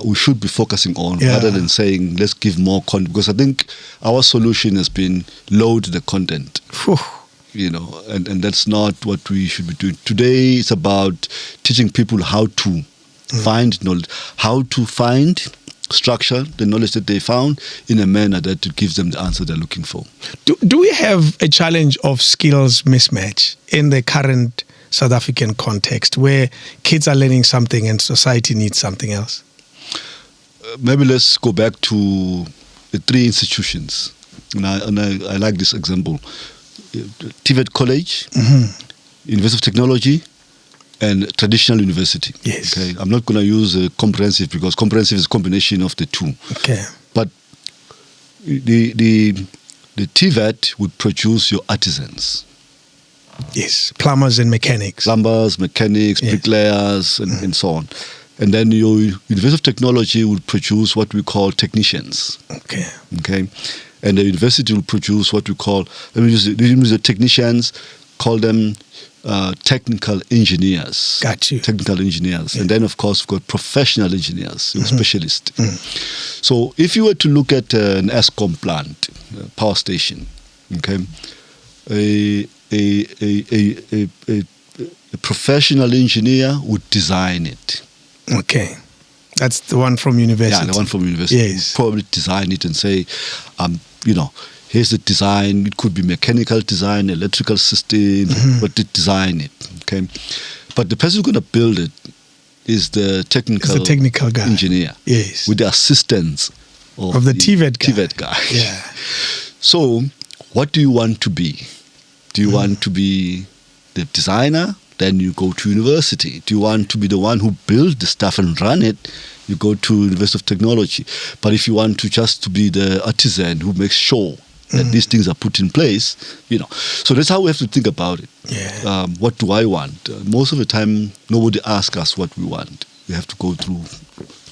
we should be focusing on, rather than saying let's give more content. Because I think our solution has been load the content. Whew. And that's not what we should be doing. Today it's about teaching people how to find knowledge, how to find structure the knowledge that they found in a manner that gives them the answer they're looking for. Do we have a challenge of skills mismatch in the current South African context where kids are learning something and society needs something else? Maybe let's go back to the 3 institutions. And I like this example. TVET College, University of Technology, and traditional university. Yes. Okay. I'm not going to use comprehensive, because comprehensive is a combination of the two. Okay. But the TVET would produce your artisans. Yes. Plumbers and mechanics. Plumbers, mechanics, bricklayers, and so on. And then your University of Technology would produce what we call technicians. Okay. Okay. And the university will produce what we call, use the technicians, call them technical engineers. Got you. Technical engineers. And then, of course, we've got professional engineers, specialists. So if you were to look at an ESCOM plant, power station, okay, a professional engineer would design it. Okay. That's the one from university. Yeah, the one from university. Yes. We'll probably design it and say, here's the design. It could be mechanical design, electrical system, but they design it. Okay. But the person who's going to build it is the technical guy. Engineer. Yes. With the assistance of the TVET guy. Yeah. So, what do you want to be? Do you want to be the designer? Then you go to university. Do you want to be the one who builds the stuff and run it? You go to University of Technology. But if you want to be the artisan who makes sure that these things are put in place, So that's how we have to think about it. Yeah. What do I want? Most of the time, nobody asks us what we want. We have to go through.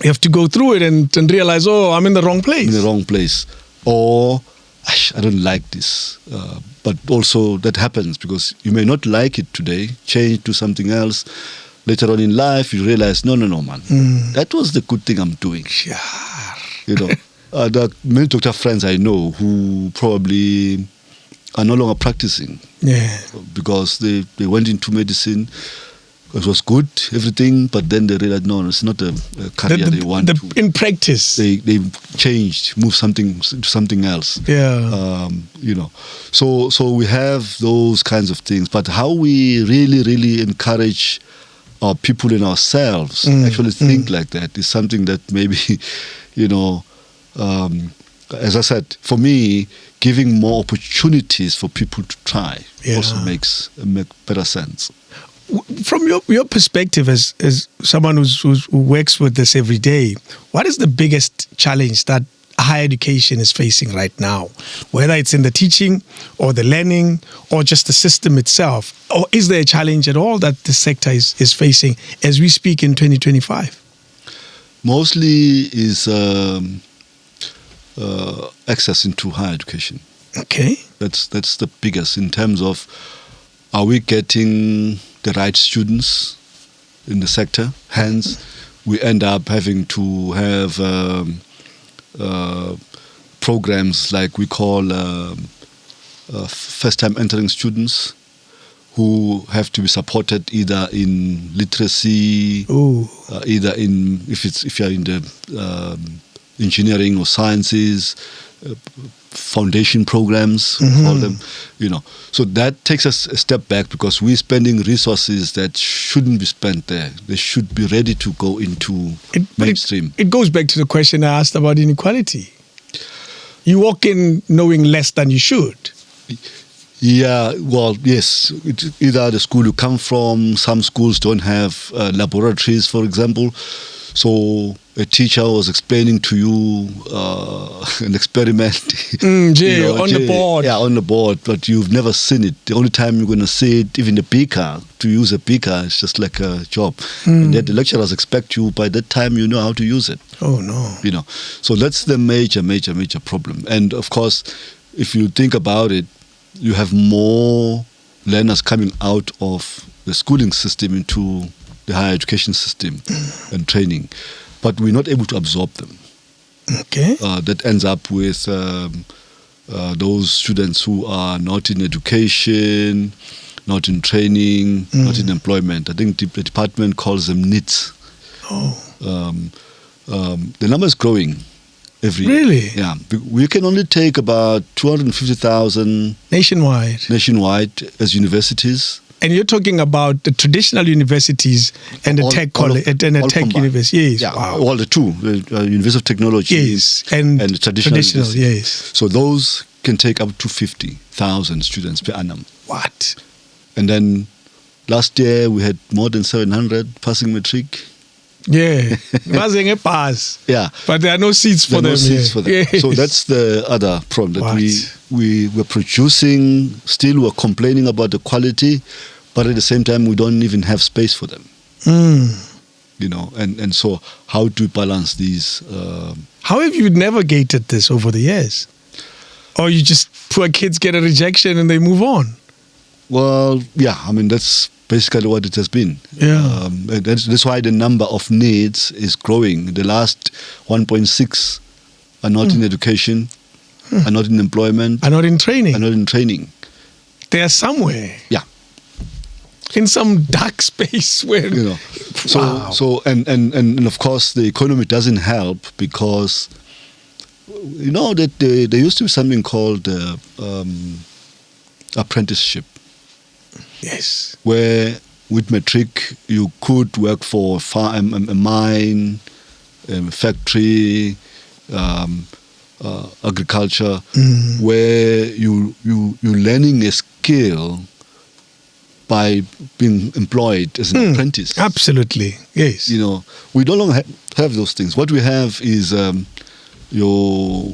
You have to go through it and realize, I'm in the wrong place. In the wrong place. Or, I don't like this. But also that happens because you may not like it today, change to something else. Later on in life, you realize, no, man. That was the good thing I'm doing. Yeah. There are many doctor friends I know who probably are no longer practicing. Yeah. Because they went into medicine. It was good, everything, but then they realized, no, it's not a career they want to. In practice. They changed, moved to something else. Yeah. So we have those kinds of things. But how we really, really encourage our people and ourselves actually think like that is something that maybe, as I said, for me, giving more opportunities for people to try also makes better sense. From your perspective as someone who works with this every day, what is the biggest challenge that higher education is facing right now? Whether it's in the teaching or the learning or just the system itself? Or is there a challenge at all that the sector is facing as we speak in 2025? Mostly is access into higher education. Okay. That's the biggest in terms of, are we getting the right students in the sector. Hence, we end up having to have programs like we call first-time entering students, who have to be supported either in literacy, either in if you're in the engineering or sciences, foundation programs, we call them, So that takes us a step back, because we're spending resources that shouldn't be spent there. They should be ready to go into mainstream. It goes back to the question I asked about inequality. You walk in knowing less than you should. Yeah, well, yes. Either the school you come from, some schools don't have laboratories, for example. So a teacher was explaining to you an experiment. On the board. Yeah, on the board, but you've never seen it. The only time you're going to see it, even the beaker, to use a beaker, is just like a job. And yet the lecturers expect you, by that time, you know how to use it. Oh, no. So that's the major problem. And of course, if you think about it, you have more learners coming out of the schooling system into the higher education system and training, but we're not able to absorb them. Okay. That ends up with those students who are not in education, not in training, not in employment. I think the department calls them NEETs. The number is growing every year. Really? Yeah. We can only take about 250,000 nationwide as universities. And you're talking about the traditional universities and the tech college and the tech university. Yes. Yeah, wow. all the two, the University of Technology, yes, and the traditional yes. So those can take up to 50,000 students per annum. What? And then last year we had more than 700 passing matric. Yeah, passing a pass. Yeah, but there are no seats for them. Yes. So that's the other problem, that we were producing. Still, we're complaining about the quality, but at the same time, we don't even have space for them. And so how do we balance these? How have you navigated this over the years? Or you just poor kids get a rejection and they move on? Well, yeah, I mean, that's basically what it has been. Yeah. That's why the number of needs is growing. The last 1.6 are not in education, are not in employment, are not in training. They are somewhere. Yeah. In some dark space where So and of course the economy doesn't help, because that there used to be something called apprenticeship. Yes. Where with matric you could work for a mine, factory, agriculture, where you're learning a skill by being employed as an apprentice. Absolutely, yes. We no longer have those things. What we have is your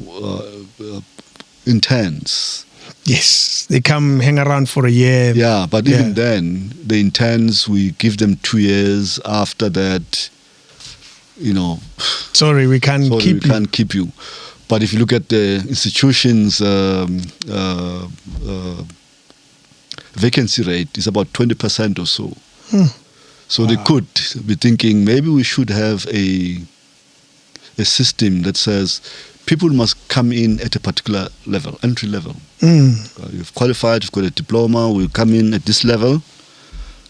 interns. Yes, they come hang around for a year. Yeah, but even then, the interns, we give them 2 years. After that, sorry, we can't keep you. But if you look at the institutions' vacancy rate, is about 20% or so. So they could be thinking, maybe we should have a system that says people must come in at a particular level, entry level. You've qualified, you've got a diploma, we'll come in at this level,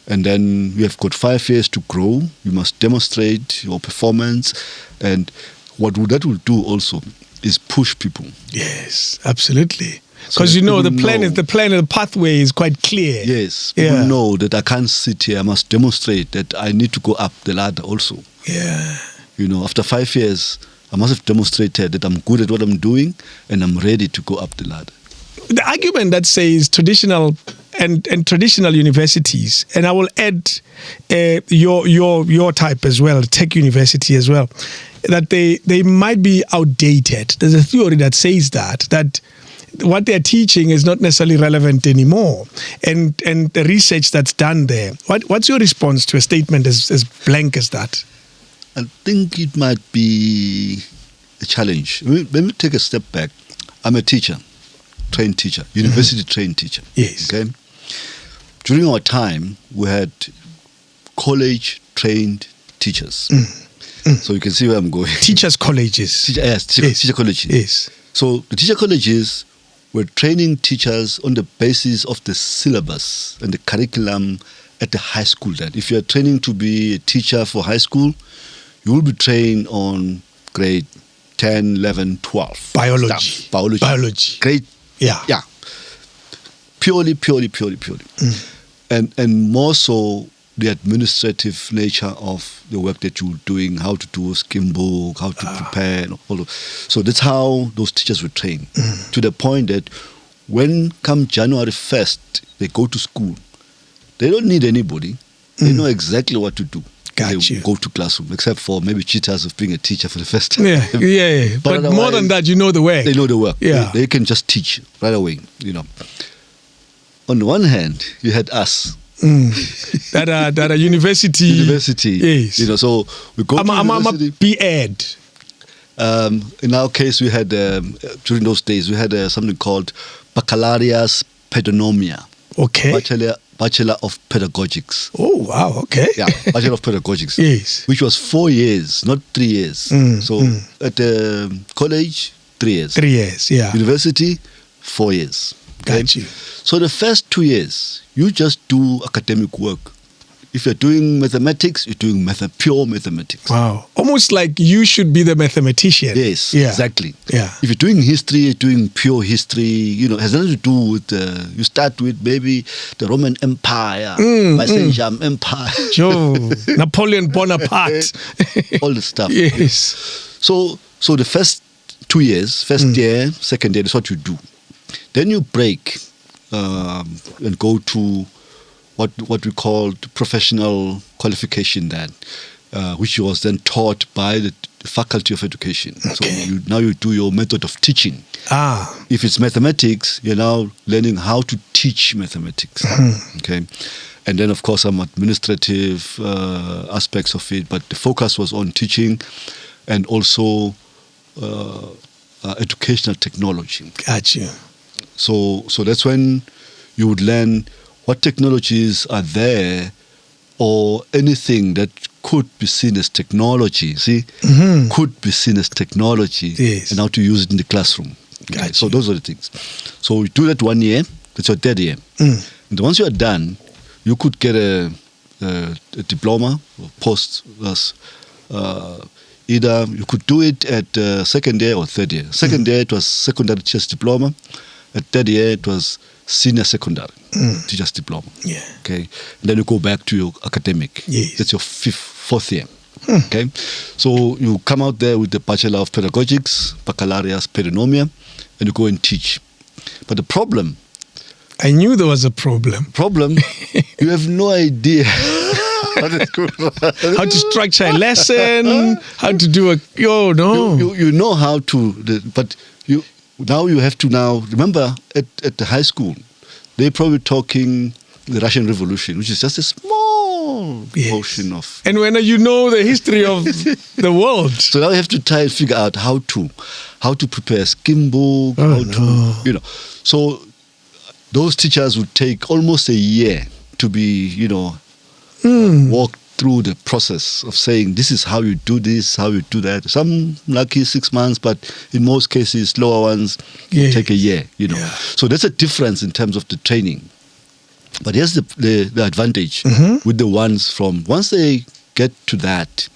and then we have got 5 years to grow. You must demonstrate your performance, and what that will do also is push people. Yes, absolutely. Because the pathway is quite clear. Yes, people know that I can't sit here, I must demonstrate that I need to go up the ladder also. Yeah. After 5 years, I must have demonstrated that I'm good at what I'm doing and I'm ready to go up the ladder. The argument that says traditional universities, and I will add your type as well, tech university as well, that they might be outdated. There's a theory that says that what they're teaching is not necessarily relevant anymore, and the research that's done there. What's your response to a statement as blank as that? I think it might be a challenge. Let me take a step back. I'm a teacher, trained teacher, university trained teacher. Yes. Okay. during our time, we had college-trained teachers. So you can see where I'm going. Teachers' colleges. Teacher colleges. Yes. So the teacher colleges were training teachers on the basis of the syllabus and the curriculum at the high school. That if you are training to be a teacher for high school, you will be trained on grade 10, 11, 12. Biology. Biology. Grade. Yeah. Yeah. Purely. And more so the administrative nature of the work that you're doing, how to do a scheme book, how to prepare, and all of. So that's how those teachers were trained, to the point that when come January 1st, they go to school. They don't need anybody. They know exactly what to do. They go to classroom, except for maybe cheaters of being a teacher for the first time. Yeah. But more than that, you know the work. They know the work. Yeah. They can just teach right away, On the one hand, you had us. That are university. Yes. So we go to university. I'm a B.Ed. In our case, we had, during those days, we had something called Baccalaureus Pedagogia. Okay. Bachelor of Pedagogics. Oh, wow, okay. Yeah, Bachelor of Pedagogics. Yes. Which was 4 years, not 3 years. So at the college, 3 years. 3 years, yeah. University, 4 years. Okay? Got you. So the first 2 years, you just do academic work. If you're doing mathematics, you're doing pure mathematics. Wow. Almost like you should be the mathematician. Yes, yeah. exactly. Yeah. If you're doing history, you're doing pure history, it has nothing to do with, you start with maybe the Roman Empire, Byzantium Empire. Joe, Napoleon Bonaparte. All the stuff. Yes. So the first 2 years, first year, second year, that's what you do. Then you break and go to what we called professional qualification then, which was then taught by the Faculty of Education. Okay. So now you do your method of teaching. If it's mathematics, you're now learning how to teach mathematics. Okay. And then, of course, some administrative aspects of it, but the focus was on teaching and also educational technology. Gotcha. So that's when you would learn what technologies are there or anything that could be seen as technology, could be seen as technology, yes. and how to use it in the classroom. Okay? Gotcha. So those are the things. So you do that 1 year, that's your third year. And once you are done, you could get a diploma or post. Either you could do it at second year or third year. Second year, it was secondary teacher's diploma. At third year, it was senior secondary teacher's diploma. Yeah. Okay. And then you go back to your academic. Yes. That's your fourth year. Okay. So you come out there with the Bachelor of Pedagogics, Baccalaureus Pedagogia, and you go and teach. But the problem, I knew there was a problem. You have no idea how to structure a lesson, how to do you know how to, but you have to remember at the high school, they're probably talking the Russian Revolution, which is just a small portion of. And when you know the history of the world, so now you have to try and figure out how to prepare a scheme book, So those teachers would take almost a year to be, walk through the process of saying this is how you do this, how you do that. Some lucky 6 months, but in most cases, slower ones take a year. So there's a difference in terms of the training. But here's the advantage with the ones from once they get to that,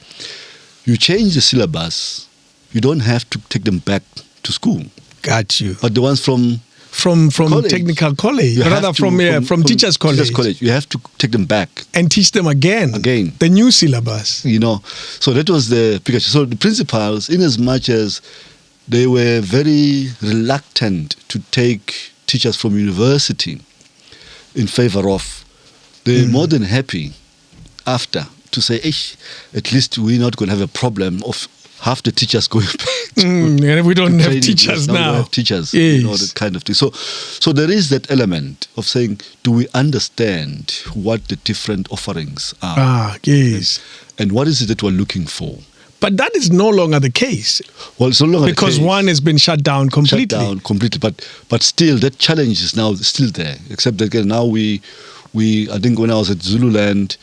you change the syllabus. You don't have to take them back to school. Got you. But the ones from college, technical college, rather from teachers' college. Teachers' college, you have to take them back and teach them again. The new syllabus. So that was the picture. So the principals, in as much as they were very reluctant to take teachers from university in favor of, they're more than happy after to say, at least we're not going to have a problem of half the teachers going back. And we don't have teachers now. We have teachers, yes. That kind of thing. So there is that element of saying, do we understand what the different offerings are? Yes. And what is it that we're looking for? But that is no longer the case. Well, it's no longer the case. Because one has been shut down completely. But still, that challenge is now still there. Except that again, now we I think when I was at Zululand,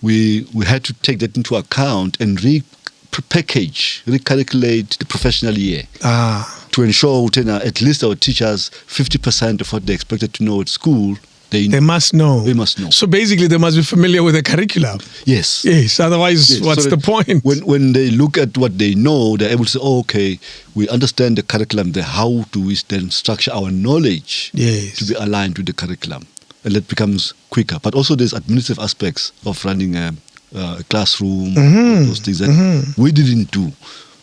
we had to take that into account and recalculate the professional year to ensure at least our teachers, 50% of what they expected to know at school, they must know. They must know. So basically, they must be familiar with the curriculum. Yes. Yes. Otherwise, what's the point? When they look at what they know, they're able to say, "Oh, okay, we understand the curriculum. How do we then structure our knowledge to be aligned with the curriculum?" And that becomes quicker. But also, there's administrative aspects of running a classroom, those things that we didn't do,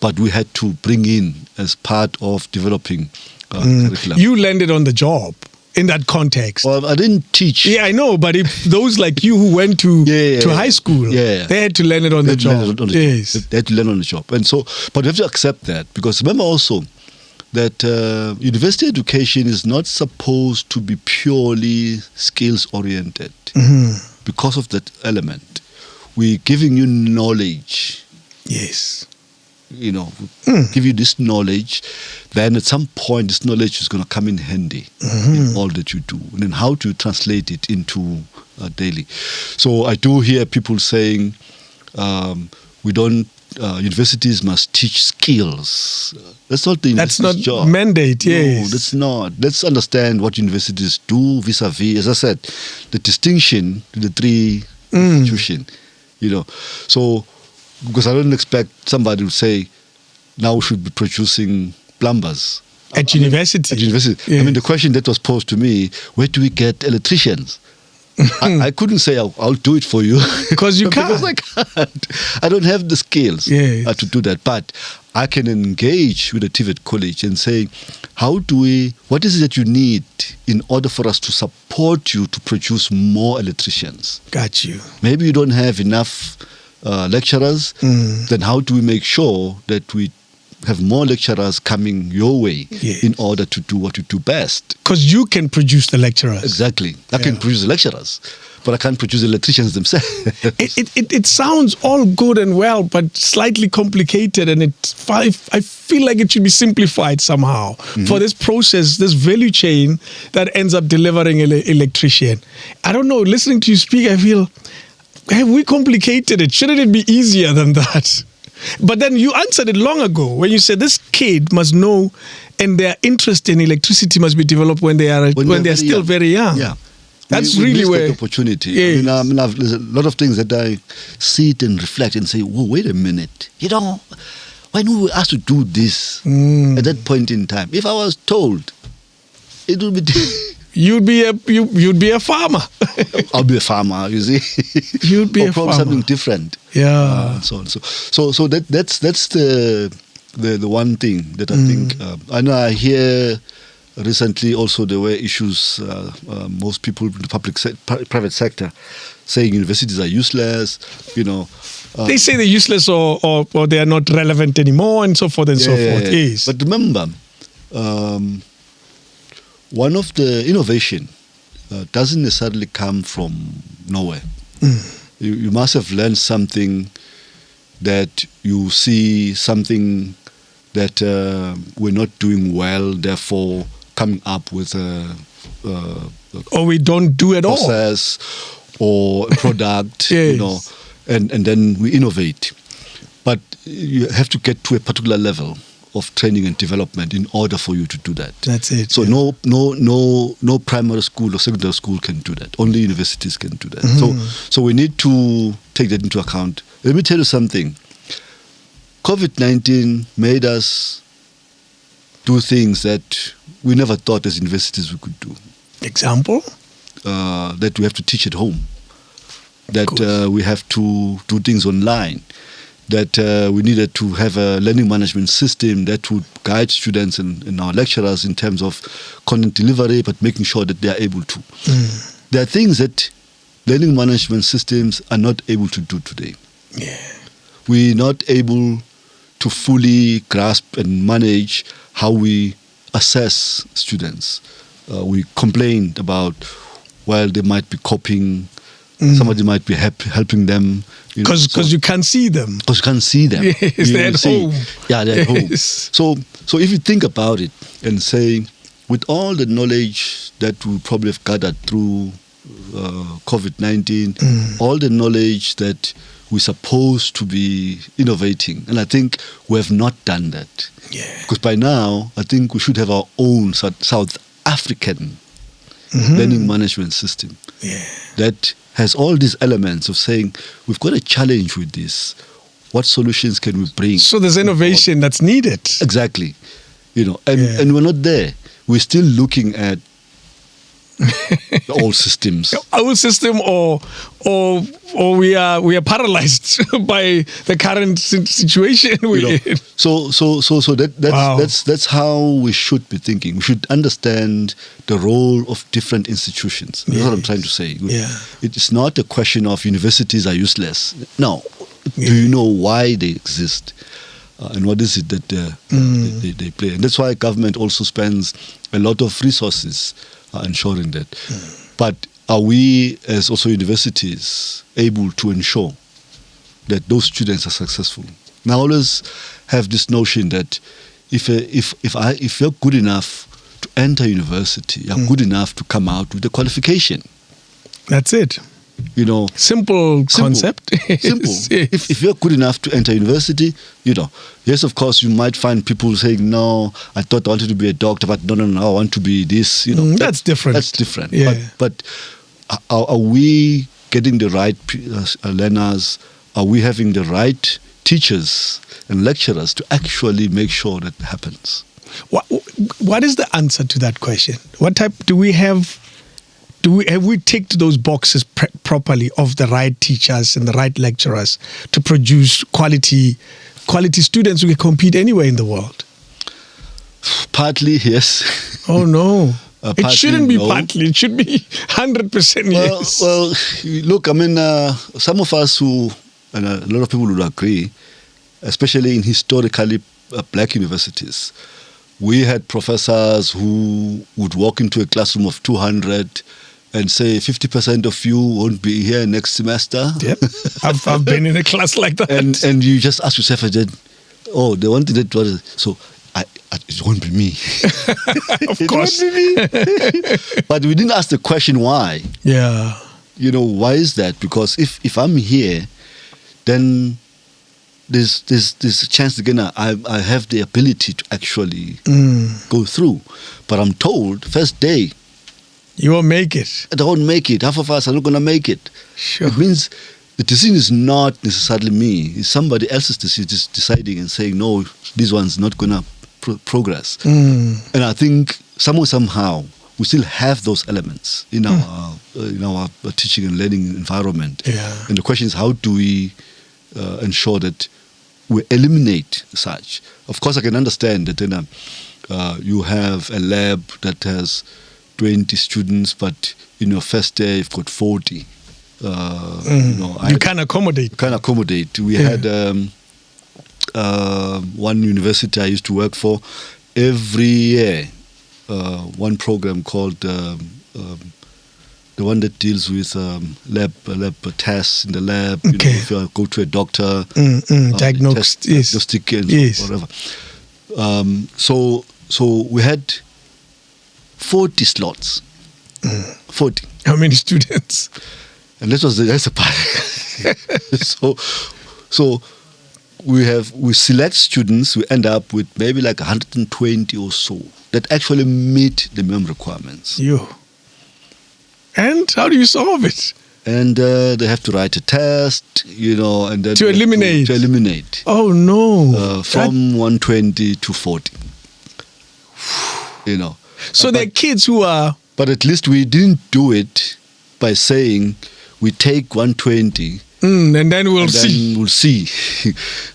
but we had to bring in as part of developing curriculum. You landed on the job in that context. Well, I didn't teach. Yeah, I know, but if those like you who went to high school, they had to learn it on the job. Yes. They had to learn on the job. And so, but we have to accept that, because remember also that university education is not supposed to be purely skills oriented. Because of that element, we're giving you knowledge. Yes. Give you this knowledge, then at some point this knowledge is going to come in handy in all that you do. And then how to translate it into daily. So I do hear people saying, universities must teach skills. That's not the university's job. Mandate, yes. No, that's not. Let's understand what universities do vis-a-vis, as I said, the distinction to the three institutions. So, because I don't expect somebody to say, now we should be producing plumbers. At university. At university. Yes. I mean, the question that was posed to me, where do we get electricians? I couldn't say, I'll do it for you. Because you can't. Because I can't. I don't have the skills to do that. But I can engage with the TVET college and say, what is it that you need in order for us to support you to produce more electricians? Got you. Maybe you don't have enough lecturers, then how do we make sure that we have more lecturers coming your way in order to do what you do best? Because you can produce the lecturers. Exactly. I can produce the lecturers, but I can't produce the electricians themselves. It sounds all good and well, but slightly complicated, and I feel like it should be simplified somehow for this process, this value chain that ends up delivering an electrician. I don't know, listening to you speak, I feel, have we complicated it? Shouldn't it be easier than that? But then you answered it long ago when you said this kid must know, and their interest in electricity must be developed when they're still very young. Yeah, that's we really missed where the opportunity. Yes. There's a lot of things that I sit and reflect and say, "Whoa, wait a minute! When we were asked to do this at that point in time, if I was told, it would be." You'd be a farmer. I'll be a farmer, you see. You'd be a farmer. Something different. Yeah. And so on. So that's the one thing that I think. I know I hear recently also there were issues. Most people in the private sector saying universities are useless. They say they're useless or they are not relevant anymore, and so forth and so forth. Yeah. Yes. But remember. One of the innovation doesn't necessarily come from nowhere. You must have learned something, that you see something that we're not doing well, therefore coming up with a or we don't do at process or a product, yes. and then we innovate. But you have to get to a particular level of training and development in order for you to do that. That's it. So no primary school or secondary school can do that. Only universities can do that. So we need to take that into account. Let me tell you something. COVID-19 made us do things that we never thought as universities we could do. Example? That we have to teach at home. That we have to do things online. That we needed to have a learning management system that would guide students and our lecturers in terms of content delivery, but making sure that they are able to. There are things that learning management systems are not able to do today. Yeah. We're not able to fully grasp and manage how we assess students. We complained about, they might be copying, somebody might be helping them. Because you can't see them. Because you can't see them. Yes, they're at home. Yeah, they're at home. So if you think about it and say, with all the knowledge that we probably have gathered through COVID-19, all the knowledge that we're supposed to be innovating. And I think we have not done that. Yeah. Because by now, I think we should have our own South African learning management system that has all these elements of saying, we've got a challenge with this. What solutions can we bring? So there's innovation that's needed. Exactly. And we're not there. We're still looking at the old systems. Our system, or we are paralyzed by the current situation we're in. So that's how we should be thinking. We should understand the role of different institutions. That's what I'm trying to say. It's not a question of universities are useless. No. Do you know why they exist? And what is it that they play? And that's why government also spends a lot of resources ensuring that. But are we, as also universities, able to ensure that those students are successful? Now, I always have this notion that if you're good enough to enter university, you're good enough to come out with a qualification. That's it. Simple concept. Simple. Yes. If you're good enough to enter university, yes, of course, you might find people saying, no, I thought I wanted to be a doctor, but no, I want to be this. That's different. That's different. Yeah. But are we getting the right learners? Are we having the right teachers and lecturers to actually make sure that happens? What is the answer to that question? What type do we have? Have we ticked those boxes properly of the right teachers and the right lecturers to produce quality students who can compete anywhere in the world? Partly, yes. Oh, no. It shouldn't be no. partly. It should be 100% yes. Well, look, some of us who, and a lot of people would agree, especially in historically black universities, we had professors who would walk into a classroom of 200 and say 50% of you won't be here next semester. Yep, I've been in a class like that. And you just ask yourself, they wanted it, so it won't be me. Of course. It won't be me. But we didn't ask the question why. Yeah. Why is that? Because if I'm here, then there's a chance again I have the ability to actually go through. But I'm told, first day, you won't make it. I won't make it. Half of us are not going to make it. Sure. It means the decision is not necessarily me. It's somebody else's decision, just deciding and saying, no, this one's not going to progress. And I think somehow we still have those elements in our teaching and learning environment. Yeah. And the question is, how do we ensure that we eliminate such? Of course, I can understand that you have a lab that has 20 students, but in your first day you've got 40. You can accommodate. We had one university I used to work for. Every year, one program called the one that deals with lab tests in the lab. Okay. If you go to a doctor, diagnostic, and whatever. So we had 40 slots. 40. How many students? And that's the part. So we select students. We end up with maybe like 120 or so that actually meet the minimum requirements. And how do you solve it? And they have to write a test, and then to eliminate. Oh no! From 120 to 40. So there are kids who are. But at least we didn't do it by saying we take 120. And then we'll see. We'll see.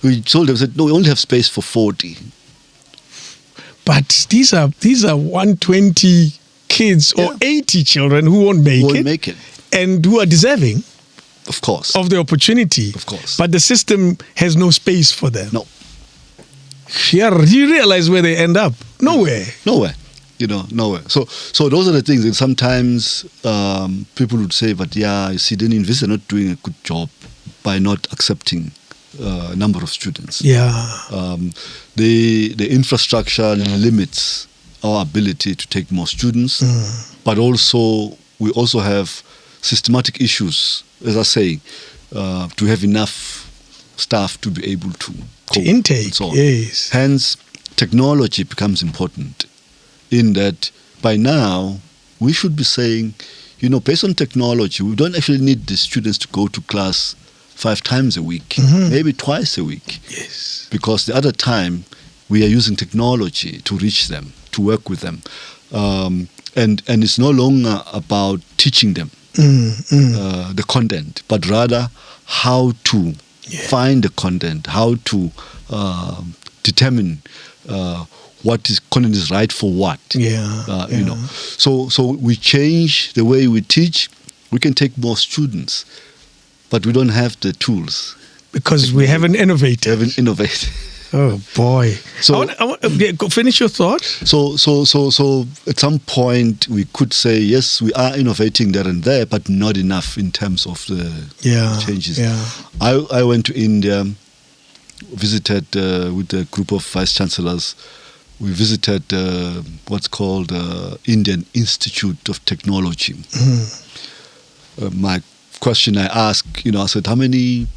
We told them, no, we only have space for 40. But these are 120 kids or 80 children who won't make it. And who are deserving. Of course. Of the opportunity. Of course. But the system has no space for them. No. Yeah, do you realize where they end up? Nowhere. Nowhere. So those are the things. And sometimes people would say, but you see, the universities are not doing a good job by not accepting a number of students. Yeah. The infrastructure limits our ability to take more students, but also we also have systematic issues, as I say, to have enough staff to be able to cope intake, and so on. yes. Hence, technology becomes important in that by now we should be saying, based on technology, we don't actually need the students to go to class 5 times a week, maybe twice a week. Yes. Because the other time we are using technology to reach them, to work with them. And it's no longer about teaching them the content, but rather how to find the content, how to determine what content is right for what. So we change the way we teach. We can take more students, but we don't have the tools because we haven't innovated. Oh boy! So finish your thought. So at some point we could say yes, we are innovating there and there, but not enough in terms of the changes. I went to India, visited with a group of vice chancellors. We visited what's called Indian Institute of Technology. My question I asked, I said, how many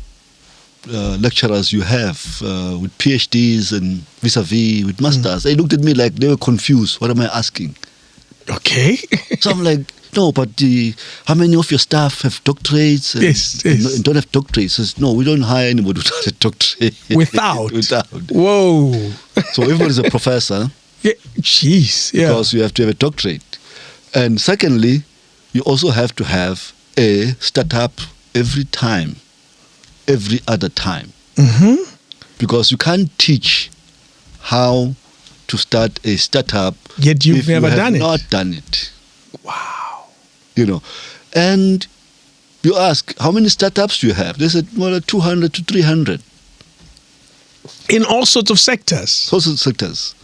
lecturers you have with PhDs and vis-a-vis with masters? They looked at me like they were confused. What am I asking? Okay. So I'm like, no, but how many of your staff have doctorates and don't have doctorates? Says, no, we don't hire anybody without a doctorate. Without? Whoa. So everybody's a professor. Jeez. Because you have to have a doctorate. And secondly, you also have to have a startup every other time. Because you can't teach how to start a startup yet you've never done it. Not done it. Wow. And you ask, how many startups do you have? They said, well, 200 to 300. In all sorts of sectors. All sorts of sectors.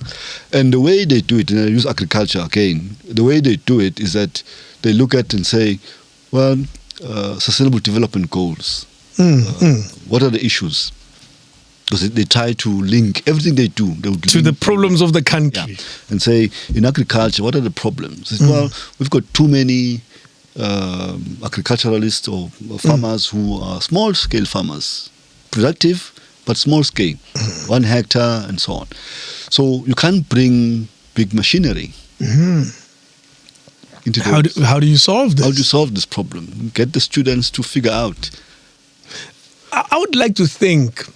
And the way they do it, and I use agriculture again, the way they do it is that they look at and say, well, sustainable development goals. What are the issues? Because they try to link everything they do to the problems of the country. And say, in agriculture, what are the problems? Well, we've got too many agriculturalists or farmers who are small-scale farmers, productive but small-scale, 1 hectare and so on. So you can't bring big machinery. Into how do you solve this? How do you solve this problem? Get the students to figure out. I would like to think,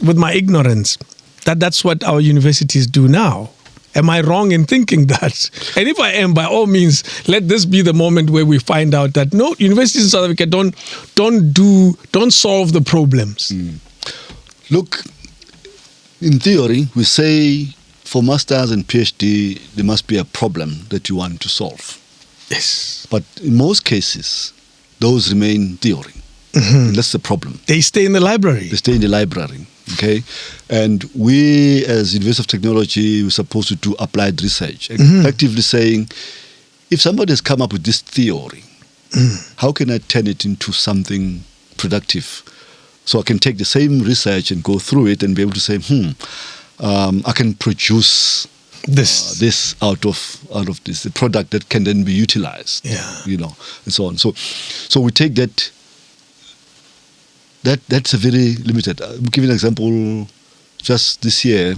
with my ignorance, that that's what our universities do now. Am I wrong in thinking that? And if I am, by all means, let this be the moment where we find out that no, universities in South Africa don't solve the problems. Look, in theory, we say for masters and PhD, there must be a problem that you want to solve. Yes. But in most cases, those remain theory. That's the problem. They stay in the library. They stay in the library. Okay, and we as University of Technology, we're supposed to do applied research, effectively saying, if somebody has come up with this theory, how can I turn it into something productive? So I can take the same research and go through it and be able to say, I can produce this out of this, a product that can then be utilized. And so on. So we take that. That's a very limited. I'll give you an example. Just this year,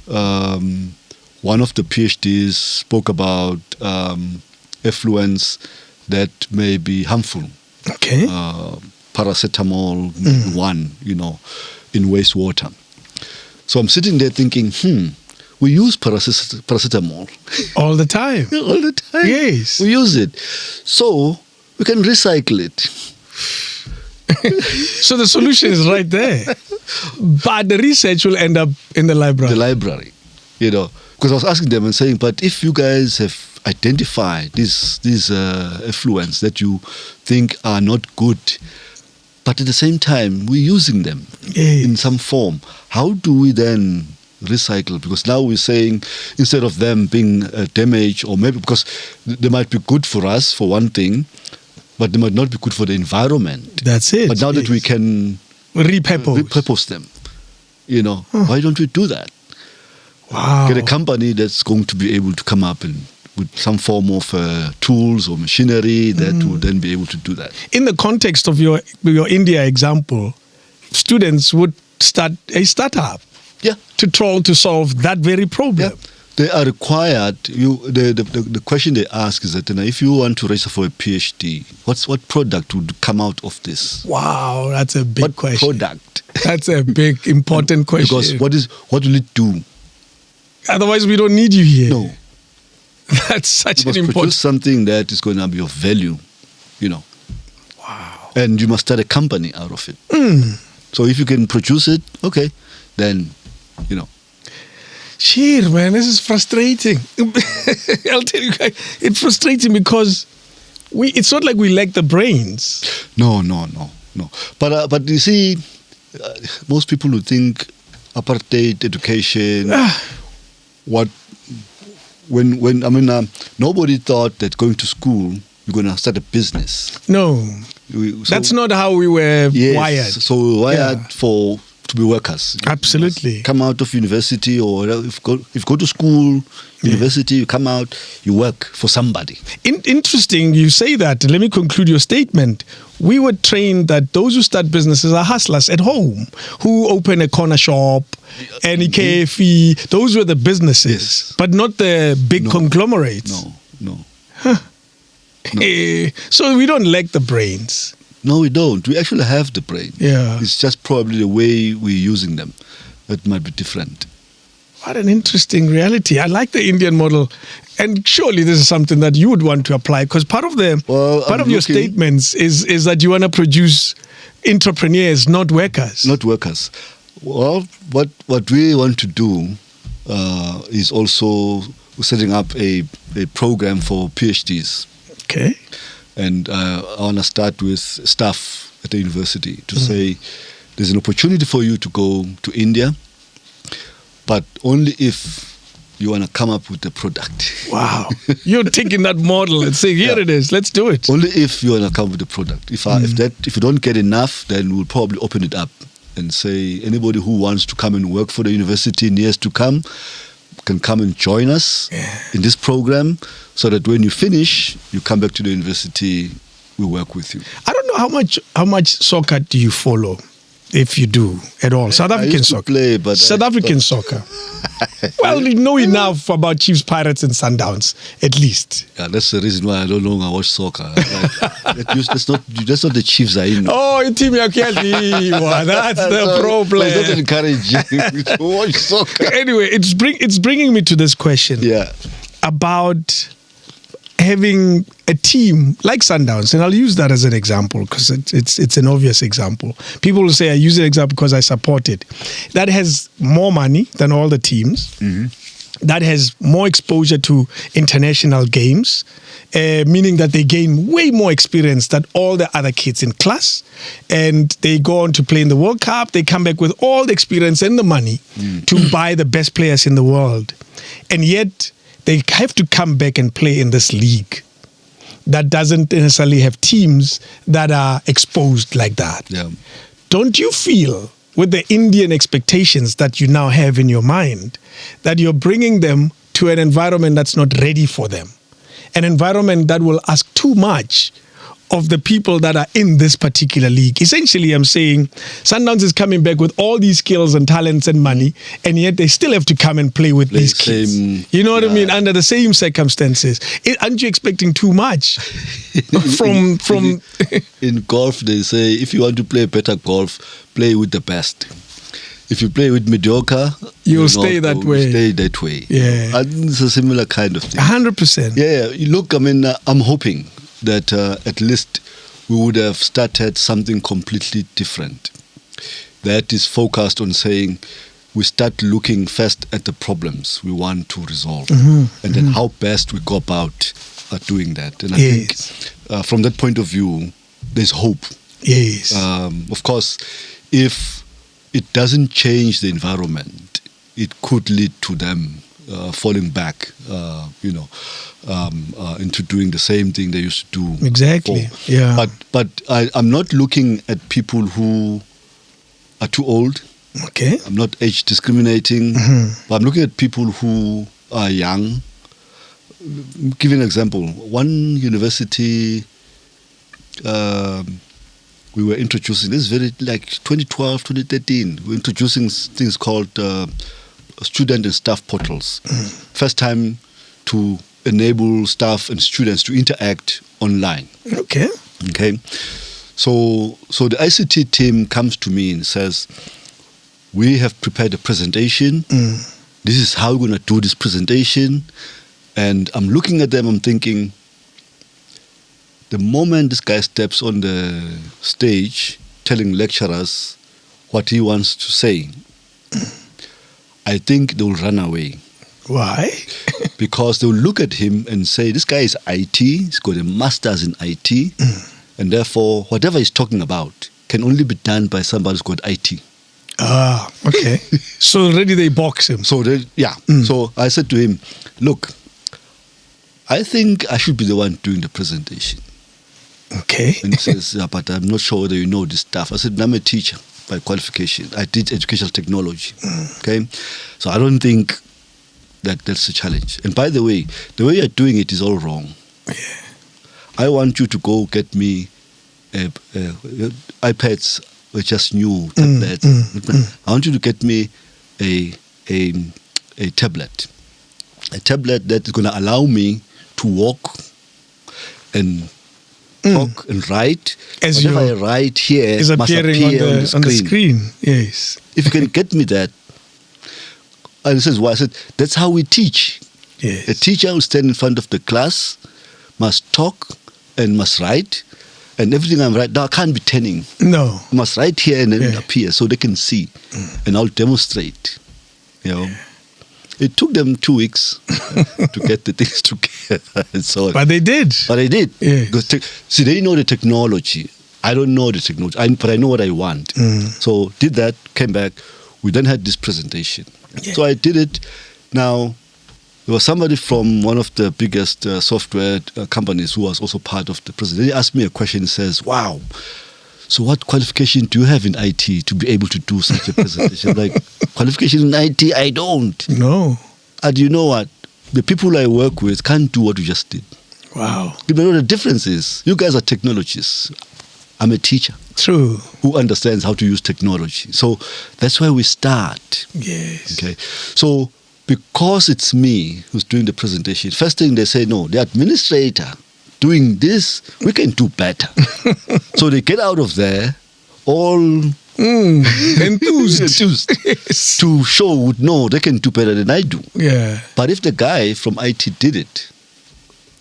one of the PhDs spoke about effluents that may be harmful. Okay. Paracetamol, in wastewater. So I'm sitting there thinking, we use paracetamol. All the time. All the time. Yes. We use it. So we can recycle it. So the solution is right there. But the research will end up in the library. The library, Because I was asking them and saying, but if you guys have identified these effluents that you think are not good, but at the same time we're using them in some form, how do we then recycle? Because now we're saying, instead of them being damaged, or maybe because they might be good for us for one thing, but they might not be good for the environment. That's it. But now that we can repurpose them, why don't we do that? Wow. Get a company that's going to be able to come up and with some form of tools or machinery that will then be able to do that. In the context of your India example, students would start a startup to solve that very problem. Yeah. They are required. The question they ask is that if you want to register for a PhD, what product would come out of this? Wow, that's a big question. What product? That's a big, important question. Because what will it do? Otherwise, we don't need you here. No. That's such you an must important... produce something that is going to be of value, Wow. And you must start a company out of it. So if you can produce it, okay, then, Sheer, man, this is frustrating. I'll tell you guys, it's frustrating because it's not like we lack the brains. No. But you see, most people would think apartheid education, nobody thought that going to school, you're going to start a business. No, that's not how we were wired. So we were wired to be workers. Absolutely. Come out of university, or if you go to school, university, you come out, you work for somebody. Interesting you say that. Let me conclude your statement. We were trained that those who start businesses are hustlers at home, who open a corner shop, any cafe. Those were the businesses, but not the big conglomerates. No. Huh. No. So we don't lack the brains. No, we don't. We actually have the brain. Yeah. It's just probably the way we're using them that might be different. What an interesting reality. I like the Indian model. And surely this is something that you would want to apply, because part of your statements is that you want to produce entrepreneurs, not workers. Not workers. Well, what we want to do is also setting up a program for PhDs. Okay. And I want to start with staff at the university to say there's an opportunity for you to go to India, but only if you want to come up with a product. Wow. You're taking that model and saying, here it is, let's do it. Only if you want to come up with a product. If you don't get enough, then we'll probably open it up and say anybody who wants to come and work for the university in years to come can come and join us in this program, so that when you finish, you come back to the university, we work with you. I don't know how much soccer do you follow, if you do at all. South African soccer. South African soccer. Well, you know enough about Chiefs, Pirates, and Sundowns, at least. Yeah, that's the reason why I don't longer watch soccer. That's not the Chiefs are in. Oh, team that's the problem. It's not encouraging to watch soccer. Anyway, it's bringing me to this question. Yeah. About having a team like Sundowns, and I'll use that as an example because it's an obvious example. People will say I use an example because I support it. That has more money than all the teams. That has more exposure to international games, meaning that they gain way more experience than all the other kids in class. And they go on to play in the World Cup. They come back with all the experience and the money to buy the best players in the world. And yet they have to come back and play in this league that doesn't necessarily have teams that are exposed like that. Yeah. Don't you feel, with the Indian expectations that you now have in your mind, that you're bringing them to an environment that's not ready for them? An environment that will ask too much of the people that are in this particular league. Essentially, I'm saying Sundowns is coming back with all these skills and talents and money, and yet they still have to come and play with these kids. You know what I mean? Under the same circumstances. Aren't you expecting too much from... In golf, they say, if you want to play better golf, play with the best. If you play with mediocre, you'll stay that way. Stay that way. Yeah. And it's a similar kind of thing. 100%. Yeah. Look, I'm hoping that at least we would have started something completely different that is focused on saying we start looking first at the problems we want to resolve and then how best we go about doing that. And I think from that point of view, there's hope. Yes. Of course, if it doesn't change the environment, it could lead to them falling back, into doing the same thing they used to do. Exactly. Before. Yeah. But I'm not looking at people who are too old. Okay. I'm not age discriminating, but I'm looking at people who are young, give you an example. One university, we were introducing, this is very like 2012, 2013, we're introducing things called student and staff portals. First time to enable staff and students to interact online. Okay. So the ICT team comes to me and says, we have prepared a presentation. This is how we're going to do this presentation. And I'm looking at them, I'm thinking, the moment this guy steps on the stage telling lecturers what he wants to say, I think they'll run away. Why? Because they'll look at him and say, this guy is IT, he's got a master's in IT, and therefore whatever he's talking about can only be done by somebody who's got IT. Ah, okay. So already they box him. So So I said to him, look, I think I should be the one doing the presentation. Okay. And he says, yeah, but I'm not sure whether you know this stuff. I said, I'm a teacher by qualification. I teach educational technology. Okay? So I don't think that's a challenge. And by the way you're doing it is all wrong. Yeah. I want you to go get me iPads, which just new tablets. I want you to get me a tablet. A tablet that is going to allow me to walk and talk and write. As whatever I write here is must appearing appear on the screen. Yes. If you can get me that. And this is why I said, that's how we teach. Yes. A teacher who stands in front of the class must talk and must write. And everything I'm writing, now I can't be turning. No. I must write here and then appear so they can see. And I'll demonstrate. You know. It took them 2 weeks to get the things together and so on. But they did. Yeah. Because see, they know the technology. I don't know the technology, but I know what I want. So did that, came back. We then had this presentation. Yeah. So I did it. Now, there was somebody from one of the biggest software companies who was also part of the presentation. He asked me a question. He says, wow, so what qualification do you have in IT to be able to do such a presentation? Like, qualification in IT, I don't. No. And you know what? The people I work with can't do what you just did. Wow. You know the difference is, you guys are technologists. I'm a teacher. True. Who understands how to use technology. So that's where we start. Yes. Okay. So because it's me who's doing the presentation, first thing they say, no, the administrator doing this, we can do better. So they get out of there all enthused Yes. to show, no, they can do better than I do. Yeah. But if the guy from IT did it,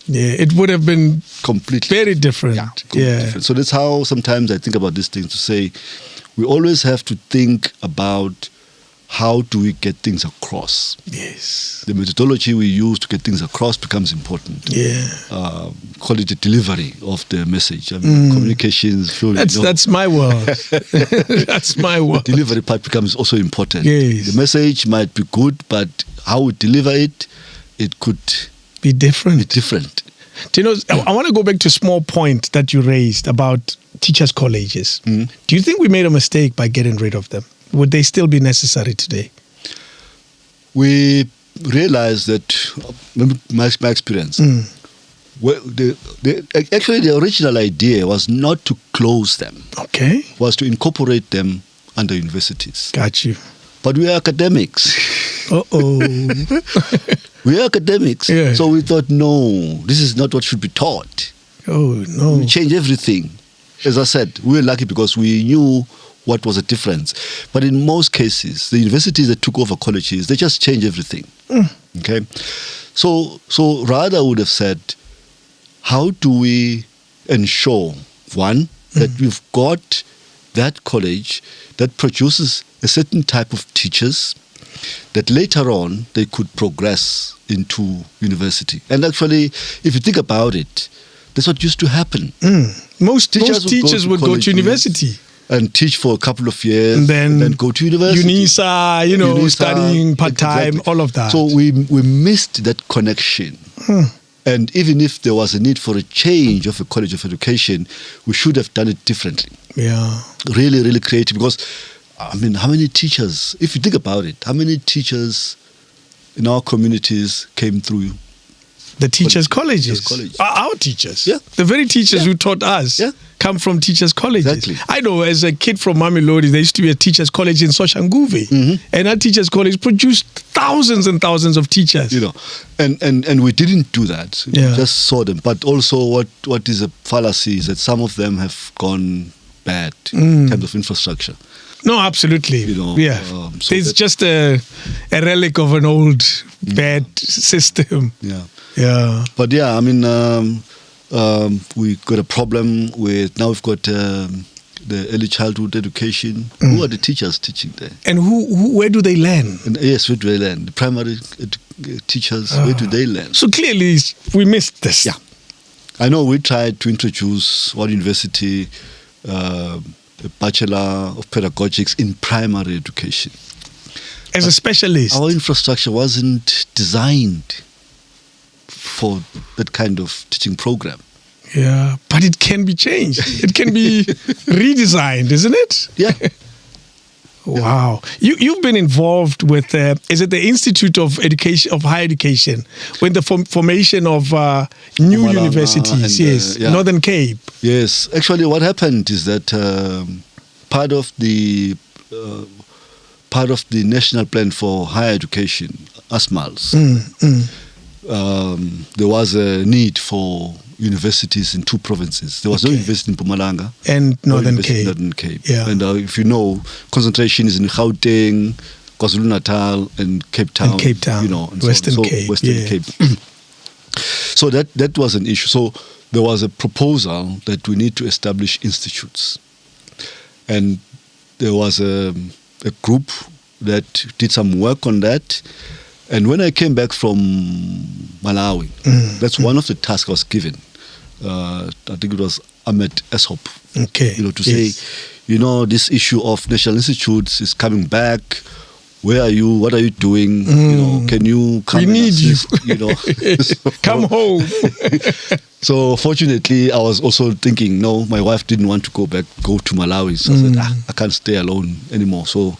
it would have been completely very different. Different. So that's how sometimes I think about these things, to say we always have to think about how do we get things across. Yes. The methodology we use to get things across becomes important. Yeah. Call it the delivery of the message. I mean, communications. That's my world. That's my world. The delivery part becomes also important. Yes. The message might be good, but how we deliver it, it could be different. Do you know, I want to go back to a small point that you raised about teachers' colleges. Do you think we made a mistake by getting rid of them? Would they still be necessary today? We realized that, my experience, actually the original idea was not to close them. Okay. Was to incorporate them under universities. Got you. But we are academics. Uh-oh. We are academics. Yeah. So we thought, no, this is not what should be taught. Oh, no. We changed everything. As I said, we were lucky because we knew what was the difference. But in most cases, the universities that took over colleges, they just changed everything. Okay? So rather I would have said, how do we ensure, one, that we've got that college that produces a certain type of teachers that later on they could progress into university. And actually, if you think about it, that's what used to happen. Most teachers would go to university and teach for a couple of years and then go to university. UNISA, studying part-time, all of that. So we missed that connection. And even if there was a need for a change of a college of education, we should have done it differently. Yeah. Really, really creative. Because, I mean, how many teachers, if you think about it, how many teachers in our communities came through The teachers' colleges. Teachers' college. Our teachers. Yeah. The very teachers who taught us come from teachers' colleges. Exactly. I know as a kid from Mamelodi, there used to be a teachers' college in Soshanguve. And that teachers' college produced thousands and thousands of teachers. You know, and we didn't do that. We just saw them. But also what is a fallacy is that some of them have gone bad in terms of infrastructure. No, absolutely. You know, so it's just a relic of an old bad system. Yeah. But I mean, we got a problem with, now we've got the early childhood education. Who are the teachers teaching there? And where do they learn? Yes, where do they learn? The primary teachers, where do they learn? So clearly we missed this. Yeah. I know we tried to introduce one university, a Bachelor of Pedagogics in primary education. As a specialist? Our infrastructure wasn't designed for that kind of teaching program. Yeah, but it can be changed. It can be redesigned, isn't it? Yeah. Wow. You've been involved with, is it the Institute of Education, of Higher Education, with the formation of new Mpumalanga universities, and, yes, Northern Cape. Yes. Actually, what happened is that part of the National Plan for Higher Education, ASMALS, there was a need for universities in two provinces. There was no university in Mpumalanga and Northern Cape. Yeah. And if you know, concentration is in Gauteng, KwaZulu-Natal, and Cape Town. You know, and Western Cape. Western Cape. So that was an issue. So there was a proposal that we need to establish institutes, and there was a group that did some work on that. And when I came back from Malawi, that's one of the tasks I was given. I think it was Ahmed Esop. You know, to say, you know, this issue of national institutes is coming back. Where are you? What are you doing? You know, can you come? We need assist? you. You know, come home. So fortunately, I was also thinking, no, my wife didn't want to go to Malawi. So I said, I can't stay alone anymore. So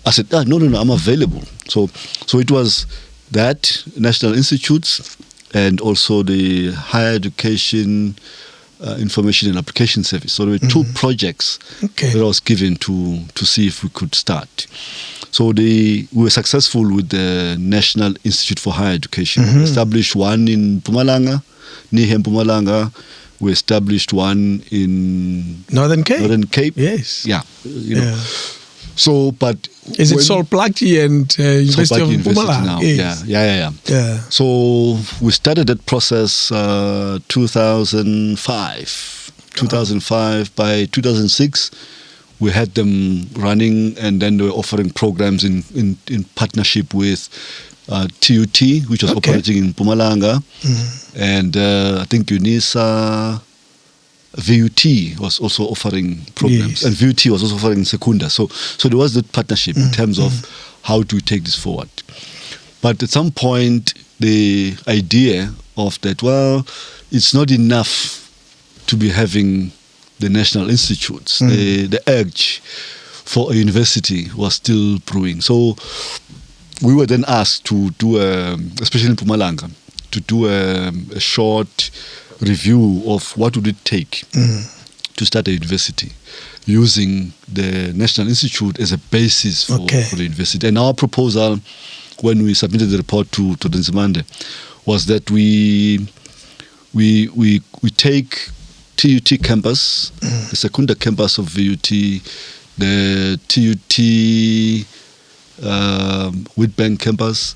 I said, no, I'm available. So it was that, National Institutes, and also the Higher Education Information and Application Service. So there were two projects that I was given to see if we could start. So we were successful with the National Institute for Higher Education. We established one in Mpumalanga, near Mpumalanga. We established one in Northern Cape. Yes. Yeah. You know. So, but is it Sol Plaatje and University of Mpumalanga now? Yes. Yeah. So we started that process 2005. 2005. By 2006, we had them running, and then they were offering programs in partnership with TUT, which was operating in Mpumalanga, and I think UNISA. VUT was also offering programs, and VUT was also offering Secunda. So there was that partnership in terms of how to take this forward. But at some point, the idea of that, well, it's not enough to be having the national institutes. The urge for a university was still brewing. So we were then asked to do, especially in Mpumalanga, to do a short review of what would it take to start a university, using the National Institute as a basis for the university. And our proposal, when we submitted the report to Nzimande, was that we take TUT campus, the Secunda campus of VUT, the TUT Witbank campus,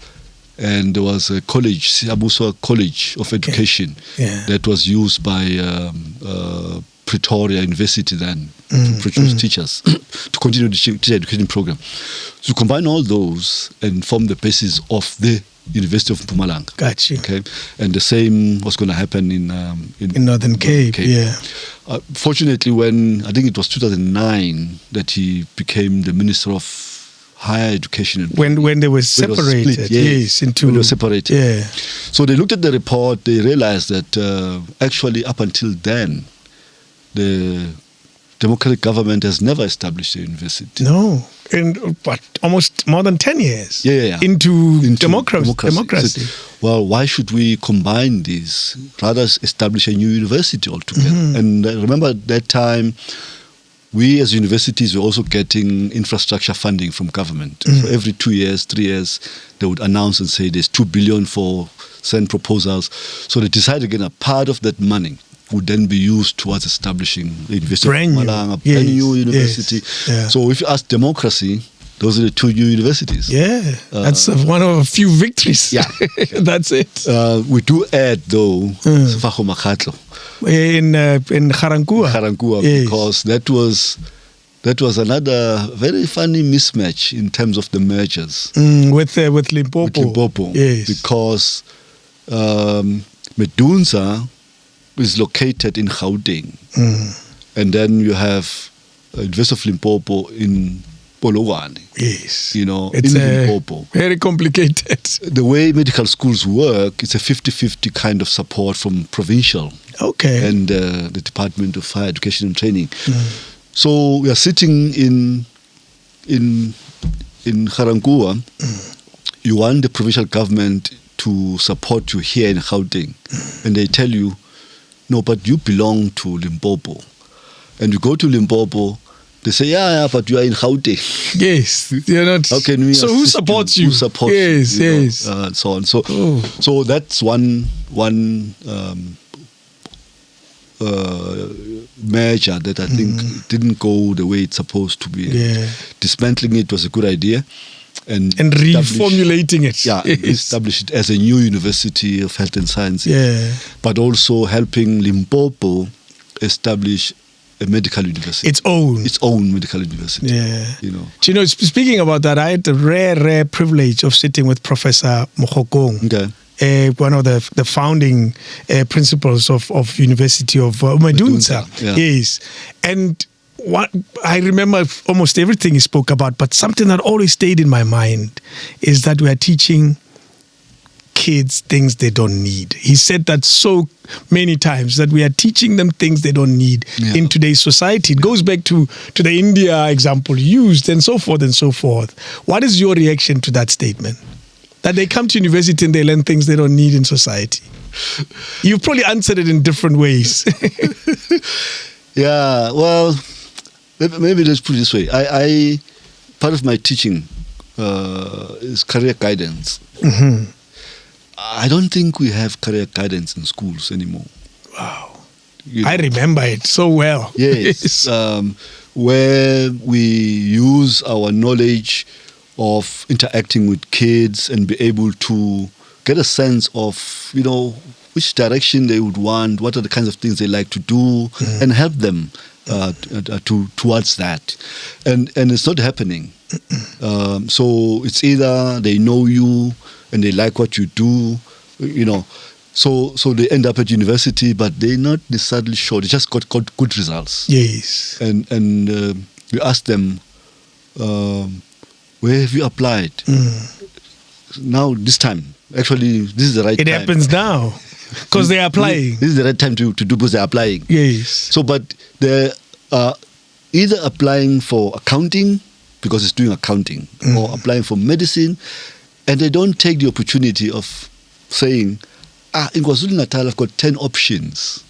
and there was a college, Siabuso College of Education, that was used by Pretoria University then to produce teachers, to continue the teacher education program. So combine all those and form the basis of the University of Mpumalanga. Gotcha. Okay, and the same was going to happen in Northern Cape. Fortunately, when I think it was 2009 that he became the Minister of Higher Education. When they were separated, when they were separated. So they looked at the report, they realized that actually up until then, the democratic government has never established a university. No. In what, almost more than 10 years into democracy. Well, why should we combine these? Rather establish a new university altogether. And remember at that time, we as universities were also getting infrastructure funding from government. So every 2 years, 3 years, they would announce and say there's 2 billion for send proposals. So they decided again a part of that money would then be used towards establishing the University of Mpumalanga, a brand new university. Yes. Yeah. So if you ask democracy, those are the 2 new universities. Yeah, that's one of a few victories. Yeah. That's it. We do add though, in Garankuwa, because that was another very funny mismatch in terms of the mergers with Limpopo. Yes, because Medunsa is located in Gauteng, and then you have University of Limpopo in Polokwane. Yes, it's in Limpopo. Very complicated. The way medical schools work, it's a 50-50 kind of support from provincial and the Department of Higher Education and Training. So we are sitting in Garankuwa. You want the provincial government to support you here in Gauteng, and they tell you, no, but you belong to Limpopo. And you go to Limpopo, they say, yeah, but you are in Gauteng. Yes, you're not. How can we so who supports you? Who supports you? Yes. And so on. So that's one measure that I think didn't go the way it's supposed to be. Yeah. Dismantling it was a good idea. And reformulating it. Yeah, establish it as a new university of health and sciences. Yeah. But also helping Limpopo establish a medical university. Its own medical university. Yeah. Speaking about that, I had the rare privilege of sitting with Professor Mokgokong. Okay. One of the founding principals of University of Medunsa. Yeah. Yes. And what I remember almost everything he spoke about, but something that always stayed in my mind is that we are teaching kids things they don't need. He said that so many times, that we are teaching them things they don't need in today's society. It goes back to the India example used and so forth and so forth. What is your reaction to that statement? That they come to university and they learn things they don't need in society. You've probably answered it in different ways. Yeah, well, maybe let's put it this way. I part of my teaching is career guidance. I don't think we have career guidance in schools anymore. Wow. I remember it so well. Yes. Where we use our knowledge of interacting with kids and be able to get a sense of, which direction they would want, what are the kinds of things they like to do, and help them towards that. And it's not happening. So it's either they know you and they like what you do, so they end up at university, but they're not necessarily sure. They just got good results. Yes. And we ask them, where have you applied? Now, this time, actually, this is the right time. It happens now, because they are applying. This is the right time to do, because they're applying. Yes. So, but they're either applying for accounting, because it's doing accounting, or applying for medicine, and they don't take the opportunity of saying, in KwaZulu-Natal, I've got 10 options.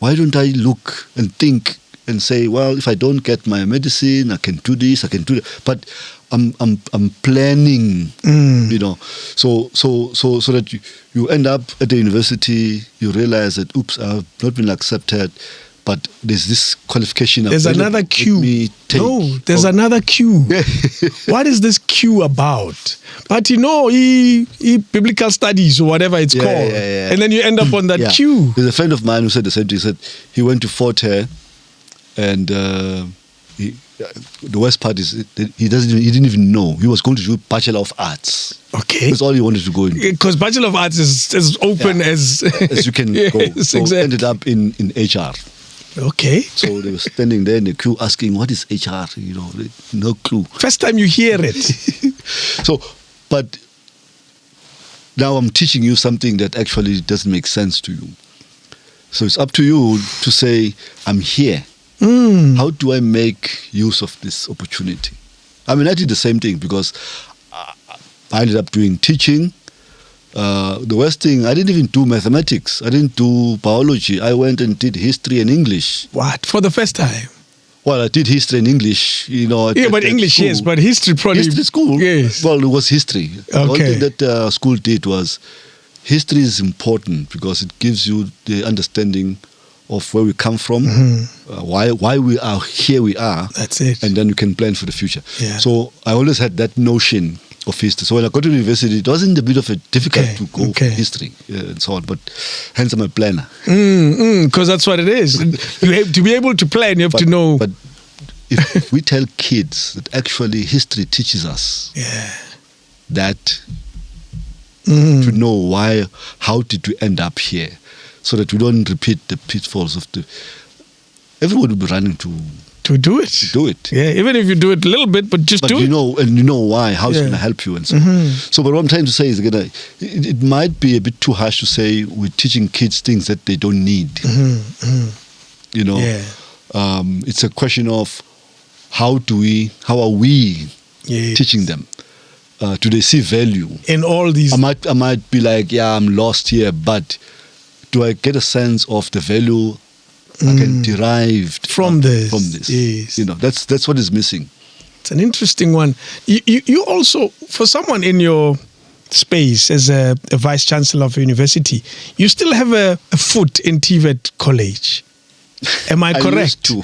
Why don't I look and think and say, well, if I don't get my medicine, I can do this, I can do that. But I'm planning, so that you end up at the university, you realize that, oops, I've not been accepted, but there's this qualification. There's another queue. There's another queue. What is this queue about? But he biblical studies or whatever it's called. Yeah. And then you end up on that queue. There's a friend of mine who said the same thing. He said he went to Fort Hare, and the worst part is he didn't even know he was going to do Bachelor of Arts. Okay, that's all he wanted to go into. Because Bachelor of Arts is as open as you can go. So exactly. Ended up in HR. Okay. So they were standing there in the queue asking, "What is HR?" No clue. First time you hear it. So, but now I'm teaching you something that actually doesn't make sense to you. So it's up to you to say, "I'm here How do I make use of this opportunity? I mean, I did the same thing because I ended up doing teaching. The worst thing, I didn't even do mathematics. I didn't do biology. I went and did history and English. What? For the first time? Well, I did history and English, but English, school. yes, but history probably... History school? Yes. Well, it was history. Okay. The only thing that school did was, history is important because it gives you the understanding of where we come from, why we are here we are. That's it. And then you can plan for the future. Yeah. So I always had that notion of history. So when I got to university, it wasn't a bit of a difficult to go for history and so on, but hence I'm a planner. Because that's what it is. You have to be able to plan, you have to know. But if we tell kids that actually history teaches us that to know how did we end up here, so that we don't repeat the pitfalls of everyone will be running to do it. Yeah, even if you do it a little bit, but do it. You know why, how it's going to help you and so on. So, but what I'm trying to say is, again, it might be a bit too harsh to say we're teaching kids things that they don't need. It's a question of how are we teaching them? Do they see value in all these? I might be like, I'm lost here, but do I get a sense of the value I can derive from this? Yes. That's what is missing. It's an interesting one. You also, for someone in your space as a vice chancellor of a university, you still have a foot in TVET College. Am I correct? I used to.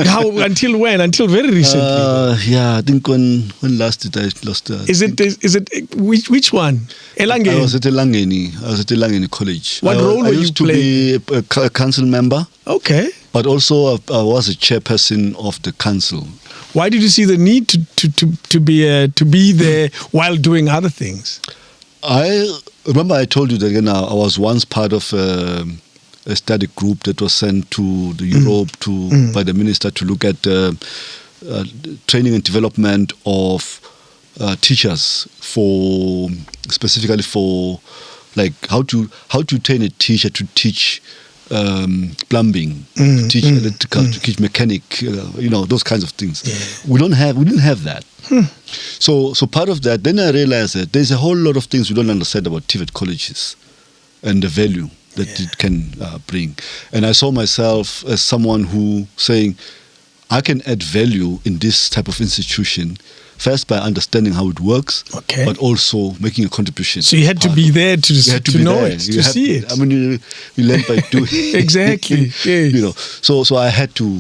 How? Until when? Until very recently? I think when last did I lost? Is it which one? Elangeni? I was at Elangeni College. What role were you playing? I used to be a council member. Okay. But also I was a chairperson of the council. Why did you see the need to be there while doing other things? I remember I told you that I was once part of a study group that was sent to the Europe by the minister to look at training and development of teachers specifically for like how to train a teacher to teach plumbing, to teach electrical, to teach mechanic, those kinds of things. Yeah. We didn't have that. So part of that, then I realized that there's a whole lot of things we don't understand about TVET colleges and the value that it can bring. And I saw myself as someone who saying, I can add value in this type of institution, first by understanding how it works, but also making a contribution. So you had to be there to know it, to see it. I mean, you learn by doing. Exactly. Yes. So I had to.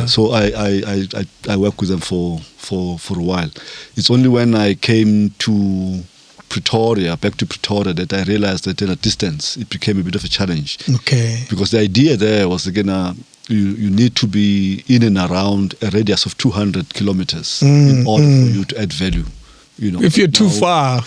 So I worked with them for a while. It's only when I came to back to Pretoria, that I realized that at a distance it became a bit of a challenge. Okay. Because the idea there was again, you need to be in and around a radius of 200 kilometers in order for you to add value. If you're too far,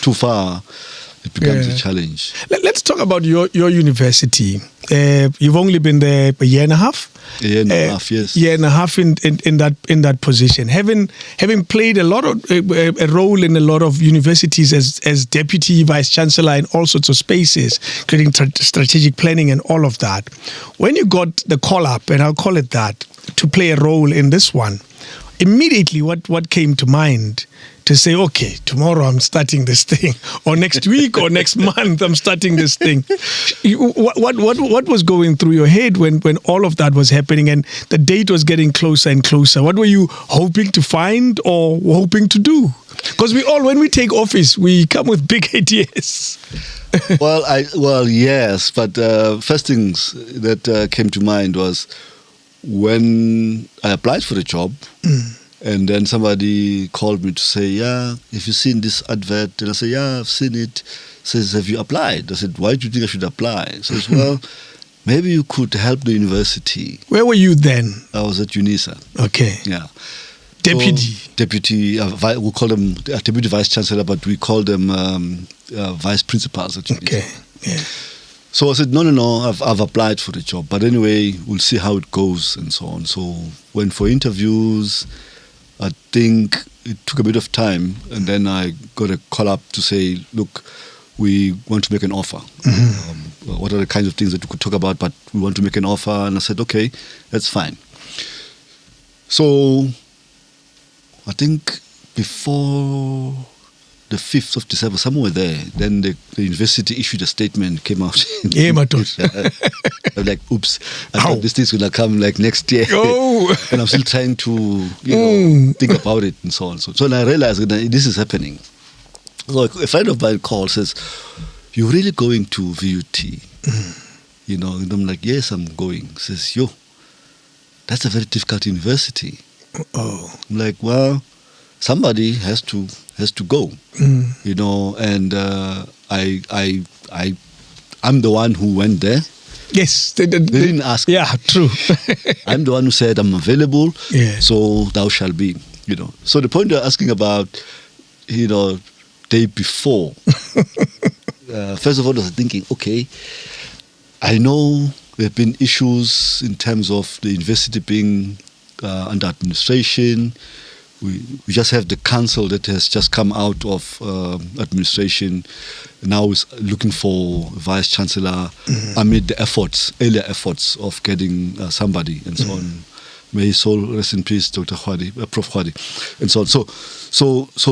it becomes a challenge. Let's talk about your university. You've only been there a year and a half. A year and a half, yes. Year and a half in that position. Having played a role in a lot of universities as deputy vice chancellor in all sorts of spaces, including strategic planning and all of that. When you got the call up, and I'll call it that, to play a role in this one, immediately what came to mind to say, okay, tomorrow I'm starting this thing, or next week or next month I'm starting this thing. What was going through your head when all of that was happening and the date was getting closer and closer? What were you hoping to find or hoping to do? Because when we take office, we come with big ideas. Yes, but first things that came to mind was when I applied for the job. And then somebody called me to say, if you've seen this advert. And I said, I've seen it. Says, have you applied? I said, why do you think I should apply? Says, well, maybe you could help the university. Where were you then? I was at UNISA. Okay. Yeah. Deputy. We call them deputy vice chancellor, but we call them vice principals at UNISA. Okay. Yeah. So I said, no, I've applied for the job. But anyway, we'll see how it goes and so on. So went for interviews. I think it took a bit of time, and then I got a call up to say, look, we want to make an offer. What are the kinds of things that we could talk about, but we want to make an offer. And I said, okay, that's fine. So, I think before the 5th of December, somewhere there, then the university issued a statement, came out. Yeah, Matos. I'm like, oops, I thought this thing's going to come like next year. Oh. And I'm still trying to, think about it and so on. So I realized that this is happening. So a friend of mine calls, says, "You're really going to VUT?" And I'm like, "Yes, I'm going." He says, "Yo, that's a very difficult university." Oh. I'm like, "Well, somebody has to go." And I'm the one who went there. Yes, they didn't ask. Yeah, true. I'm the one who said I'm available. Yeah. So thou shall be. So the point you're asking about, day before. First of all, I was thinking, okay, I know there have been issues in terms of the university being under administration. We just have the council that has just come out of administration. Now is looking for vice chancellor amid the earlier efforts of getting somebody and so on. May his soul rest in peace, Dr. Khwadi, Prof. Khwadi, and so on. So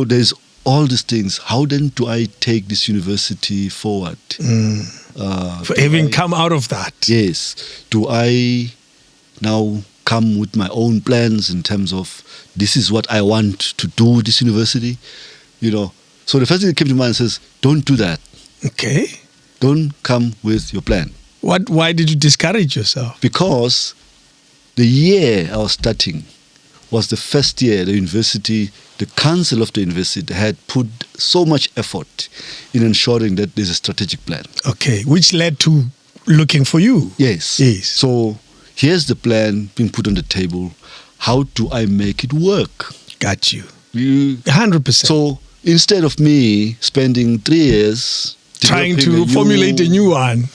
there's all these things. How then do I take this university forward? For having come out of that. Yes. Do I now come with my own plans in terms of this is what I want to do with this university? So the first thing that came to mind says, don't do that. Okay. Don't come with your plan. Why did you discourage yourself? Because the year I was starting was the first year the council of the university had put so much effort in ensuring that there's a strategic plan. Okay, which led to looking for you. Yes. So here's the plan being put on the table. How do I make it work? Got you. 100%. So instead of me spending 3 years trying to formulate a new one,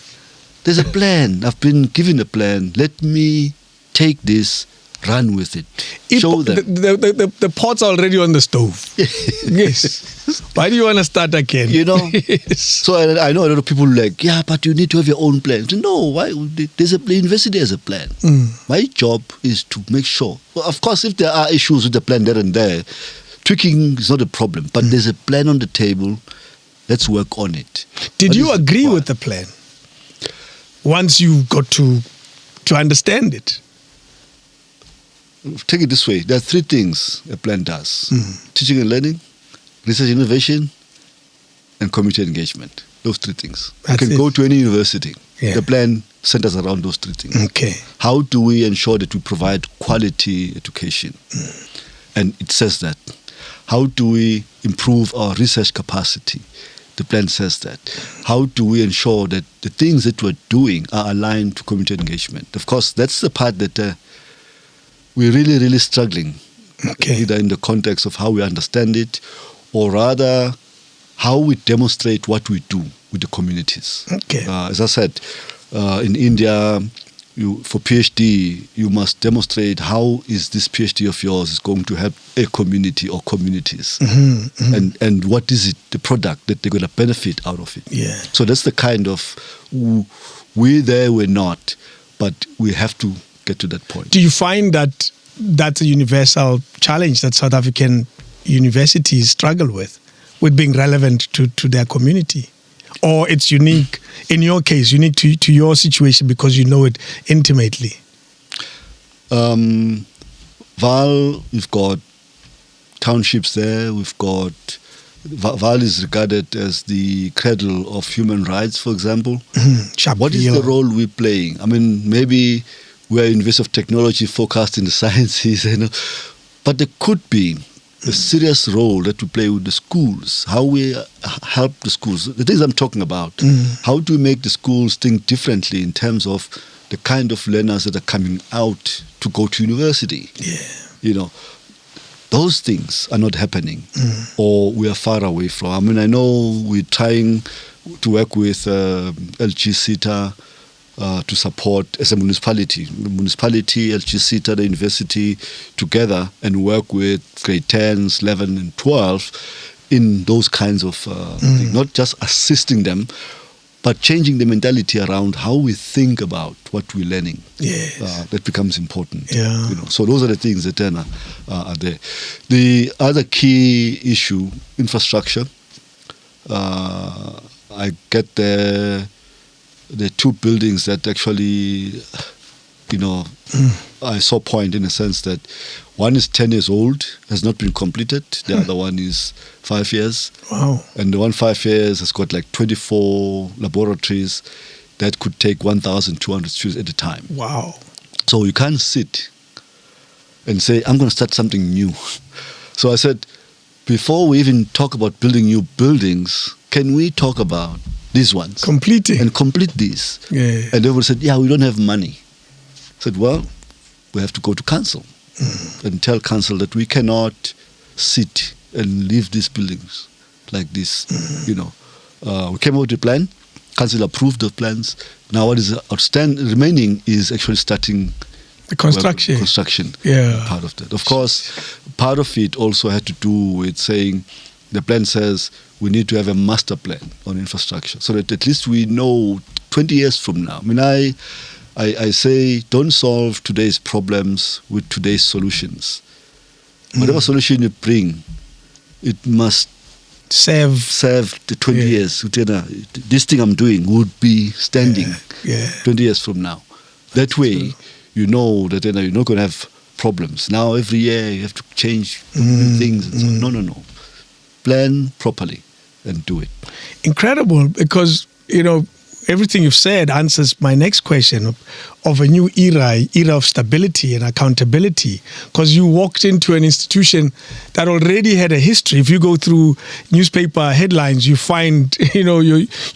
there's a plan. I've been given a plan. Let me take this, run with it. Show them. The pot's already on the stove. Yes. Why do you want to start again? Yes. So I know a lot of people like, yeah, but you need to have your own plan. No, why? The university has a plan. My job is to make sure. Well, of course, if there are issues with the plan there and there, tweaking is not a problem. But there's a plan on the table. Let's work on it. Did you agree with the plan once you got to understand it? Take it this way. There are 3 things a plan does. Teaching and learning, research and innovation, and community engagement. Those 3 things. You can go to any university. Yeah. The plan centers around those 3 things. Okay. How do we ensure that we provide quality education? And it says that. How do we improve our research capacity? The plan says that. How do we ensure that the things that we're doing are aligned to community engagement? Of course, that's the part that we're really, really struggling, either in the context of how we understand it, or rather how we demonstrate what we do with the communities. Okay. As I said, in India, for PhD, you must demonstrate how is this PhD of yours is going to help a community or communities, and what is it, the product that they're going to benefit out of it. Yeah. So that's the kind of we're not, but we have to get to that point. Do you find that that's a universal challenge that South African universities struggle with being relevant to their community? Or it's unique, in your case, unique to your situation because you know it intimately? Val, we've got townships there. Val is regarded as the cradle of human rights, for example. What is the role we're playing? I mean, maybe we're University of Technology focused in the sciences, but there could be a serious role that we play with the schools, how we help the schools. The things I'm talking about, how do we make the schools think differently in terms of the kind of learners that are coming out to go to university? Yeah. Those things are not happening, or we are far away from. I mean, I know we're trying to work with LG CETA to support as a municipality. The municipality, LG CETA, the university together and work with grade 10s, 11 and 12 in those kinds of things. Not just assisting them, but changing the mentality around how we think about what we're learning. Yes. That becomes important. Yeah. So those are the things that are there. The other key issue, infrastructure. I get the two buildings that actually, I saw point in a sense that one is 10 years old, has not been completed. The other one is 5 years. Wow. And the one 5 years has got like 24 laboratories that could take 1,200 students at a time. Wow. So you can't sit and say, I'm going to start something new. So I said, before we even talk about building new buildings, can we talk about these ones? Completing. And complete these. Yeah. And everyone said, we don't have money. I said, well, we have to go to council and tell council that we cannot sit and leave these buildings like this. We came out with a plan. Council approved the plans. Now what is remaining is actually starting the construction. Part of that. Of course, part of it also had to do with saying the plan says we need to have a master plan on infrastructure so that at least we know 20 years from now. I mean, I say don't solve today's problems with today's solutions. Whatever solution you bring, it must serve the 20 years. This thing I'm doing would be standing 20 years from now. That way, you know that you're not going to have problems. Now, every year, you have to change things. And so, no. Plan properly and do it. Incredible, because, everything you've said answers my next question of a new era of stability and accountability, because you walked into an institution that already had a history. If you go through newspaper headlines, you find, your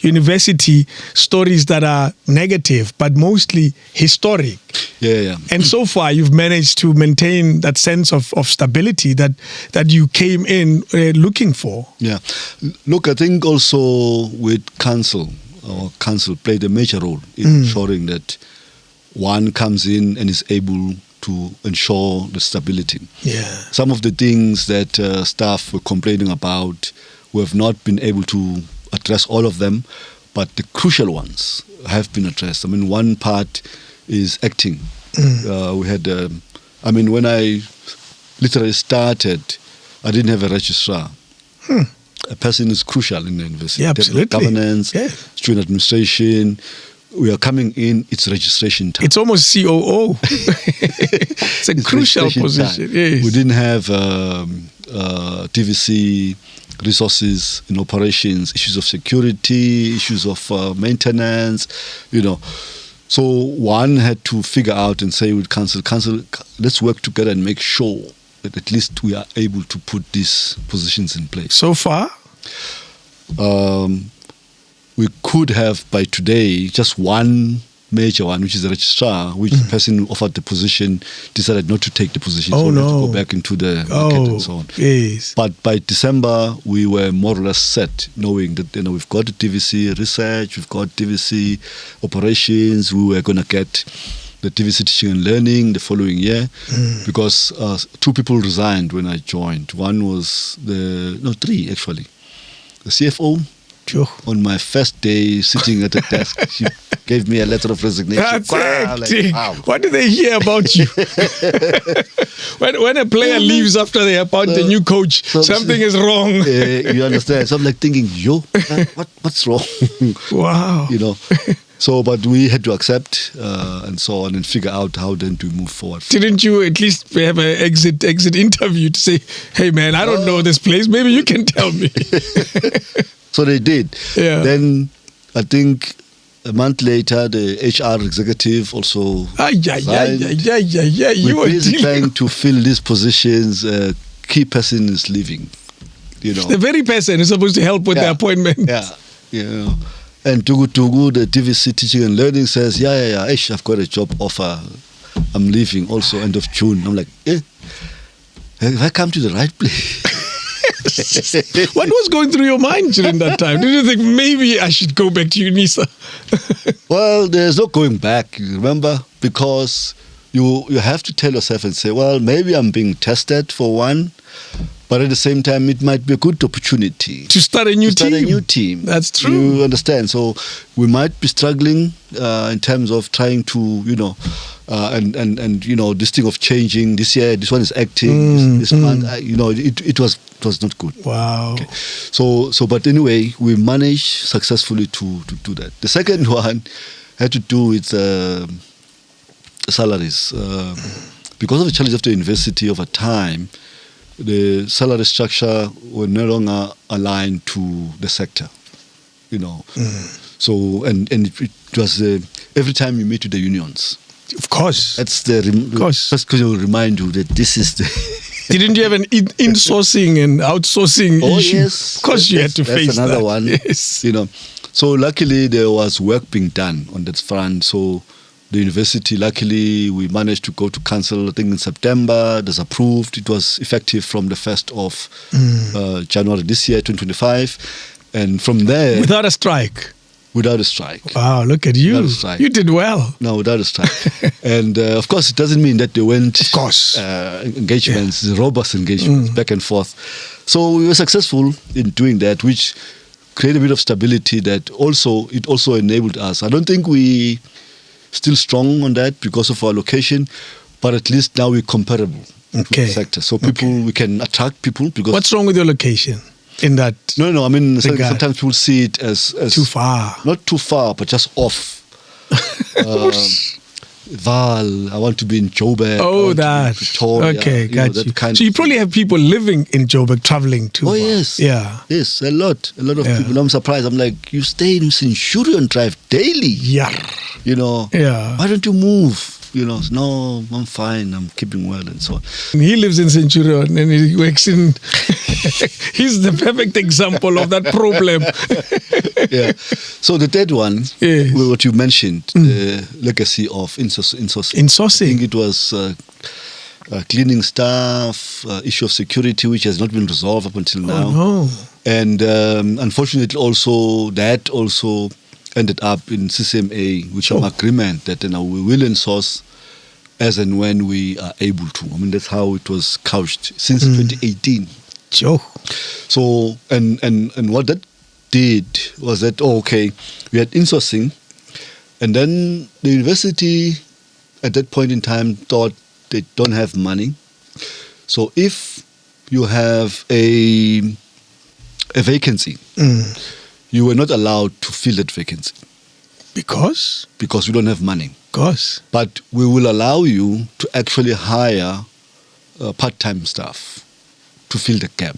university stories that are negative, but mostly historic. Yeah. And so far, you've managed to maintain that sense of stability that you came in looking for. Yeah. Look, I think also with council played a major role in ensuring that one comes in and is able to ensure the stability. Yeah. Some of the things that staff were complaining about, we have not been able to address all of them, but the crucial ones have been addressed. I mean, one part is acting. We had, when I literally started, I didn't have a registrar. A person is crucial in the university. Yeah, absolutely. Governance, student administration. We are coming in, it's registration time. It's almost COO. It's a crucial position. Yes. We didn't have TVC resources in operations, issues of security, issues of maintenance, So one had to figure out and say with council, let's work together and make sure that at least we are able to put these positions in place. So far? We could have by today just one major one, which is the registrar, which the person who offered the position decided not to take the position. So we have to go back into the market and so on. Yes. But by December, we were more or less set, knowing that we've got the TVC research, we've got TVC operations, we were going to get the TVC teaching and learning the following year, because two people resigned when I joined. One was three actually. The CFO, on my first day sitting at the desk, she gave me a letter of resignation. That's wow. What do they hear about you? when a player leaves after they appoint a new coach, something is wrong. You understand? So I'm like thinking, what's wrong? Wow. So, but we had to accept and so on and figure out how then to move forward. Didn't you at least have an exit interview to say, hey man, I don't know this place, maybe you can tell me? So they did. Yeah. Then I think a month later, the HR executive also resigned. You were busy trying to fill these positions. Key person is leaving. The very person is supposed to help with the appointment. Yeah. And Tugu, the TVC teaching and learning says, I've got a job offer. I'm leaving also end of June. I'm like, have I come to the right place? What was going through your mind during that time? Did you think maybe I should go back to UNISA? Well, there's no going back, remember? Because you have to tell yourself and say, well, maybe I'm being tested for one. But at the same time, it might be a good opportunity to start a new team. That's true. You understand? So we might be struggling in terms of trying to, and this thing of changing. This year, this one is acting. This month, it was not good. Wow. Okay. So, but anyway, we managed successfully to do that. The second one had to do with salaries. Because of the challenge of the university over time, the salary structure were no longer aligned to the sector, So, and it was every time you meet with the unions. Of course. That's first question will remind you that this is the... Didn't you have an insourcing and outsourcing issue? Yes. Of course you had to face that. That's another one. Yes. So luckily there was work being done on that front. So the university, luckily, we managed to go to council, I think in September. It was approved. It was effective from the 1st of January this year, 2025. And from there... Without a strike? Without a strike. Wow, look at you. You did well. No, without a strike. And of course, it doesn't mean that they weren't engagements, robust engagements, back and forth. So we were successful in doing that, which created a bit of stability that also enabled us. I don't think we... still strong on that because of our location, but at least now we're comparable to the sector. So we can attract people. Because what's wrong with your location in that? No. I mean, sometimes people see it as too far. Not too far, but just off. Val, I want to be in Joburg. Oh, that. Okay, got you. So you probably have people living in Joburg traveling too. Oh, yes. Yeah. Yes, a lot of people. I'm surprised. I'm like, you stay in Centurion Drive daily. Yeah. Why don't you move? No, I'm fine. I'm keeping well and so on. He lives in Centurion and he works in... He's the perfect example of that problem. Yeah. So the third one, what you mentioned, the legacy of insourcing. Insourcing. I think it was cleaning staff, issue of security, which has not been resolved up until now. Oh, no. And unfortunately that also ended up in CCMA with some agreement that we will insource as and when we are able to. I mean, that's how it was couched since 2018. Sure. So, and what that did was that, we had insourcing, and then the university at that point in time thought they don't have money. So if you have a vacancy, you were not allowed to fill that vacancy. Because? Because we don't have money. Because? But we will allow you to actually hire part-time staff to fill the gap.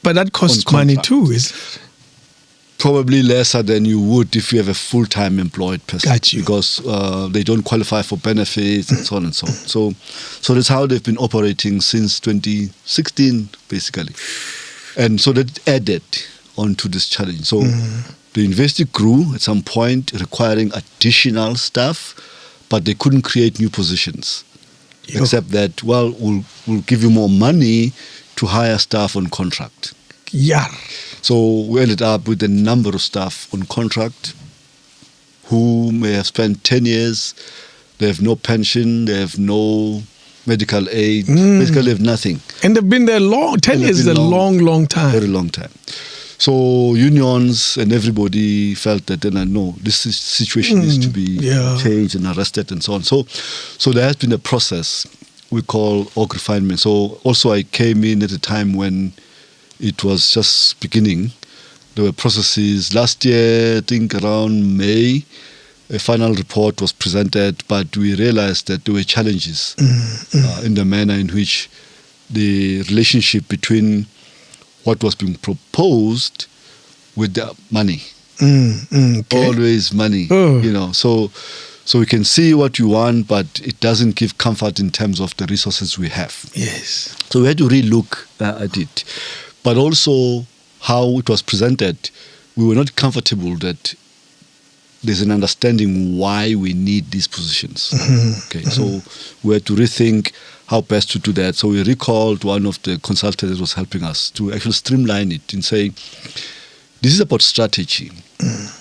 But that costs money too, is it? Probably lesser than you would if you have a full-time employed person. Got you. Because they don't qualify for benefits and so on and so on. So that's how they've been operating since 2016, basically. And so that added onto this challenge. So the university grew at some point, requiring additional staff, but they couldn't create new positions. Except that, we'll give you more money to hire staff on contract. Yeah. So we ended up with a number of staff on contract who may have spent 10 years, they have no pension, they have no medical aid, basically they have nothing. And they've been there 10 years is a long time. Very long time. So unions and everybody felt that this situation needs to be changed and arrested and so on. So there has been a process we call org refinement. So also I came in at a time when it was just beginning. There were processes. Last year, I think around May, a final report was presented, but we realized that there were challenges in the manner in which the relationship between what was being proposed with the money. Always money, So we can see what you want, but it doesn't give comfort in terms of the resources we have. Yes. So we had to relook at it. But also how it was presented, we were not comfortable that there's an understanding why we need these positions. So we had to rethink how best to do that. So we recalled one of the consultants that was helping us to actually streamline it and say, this is about strategy.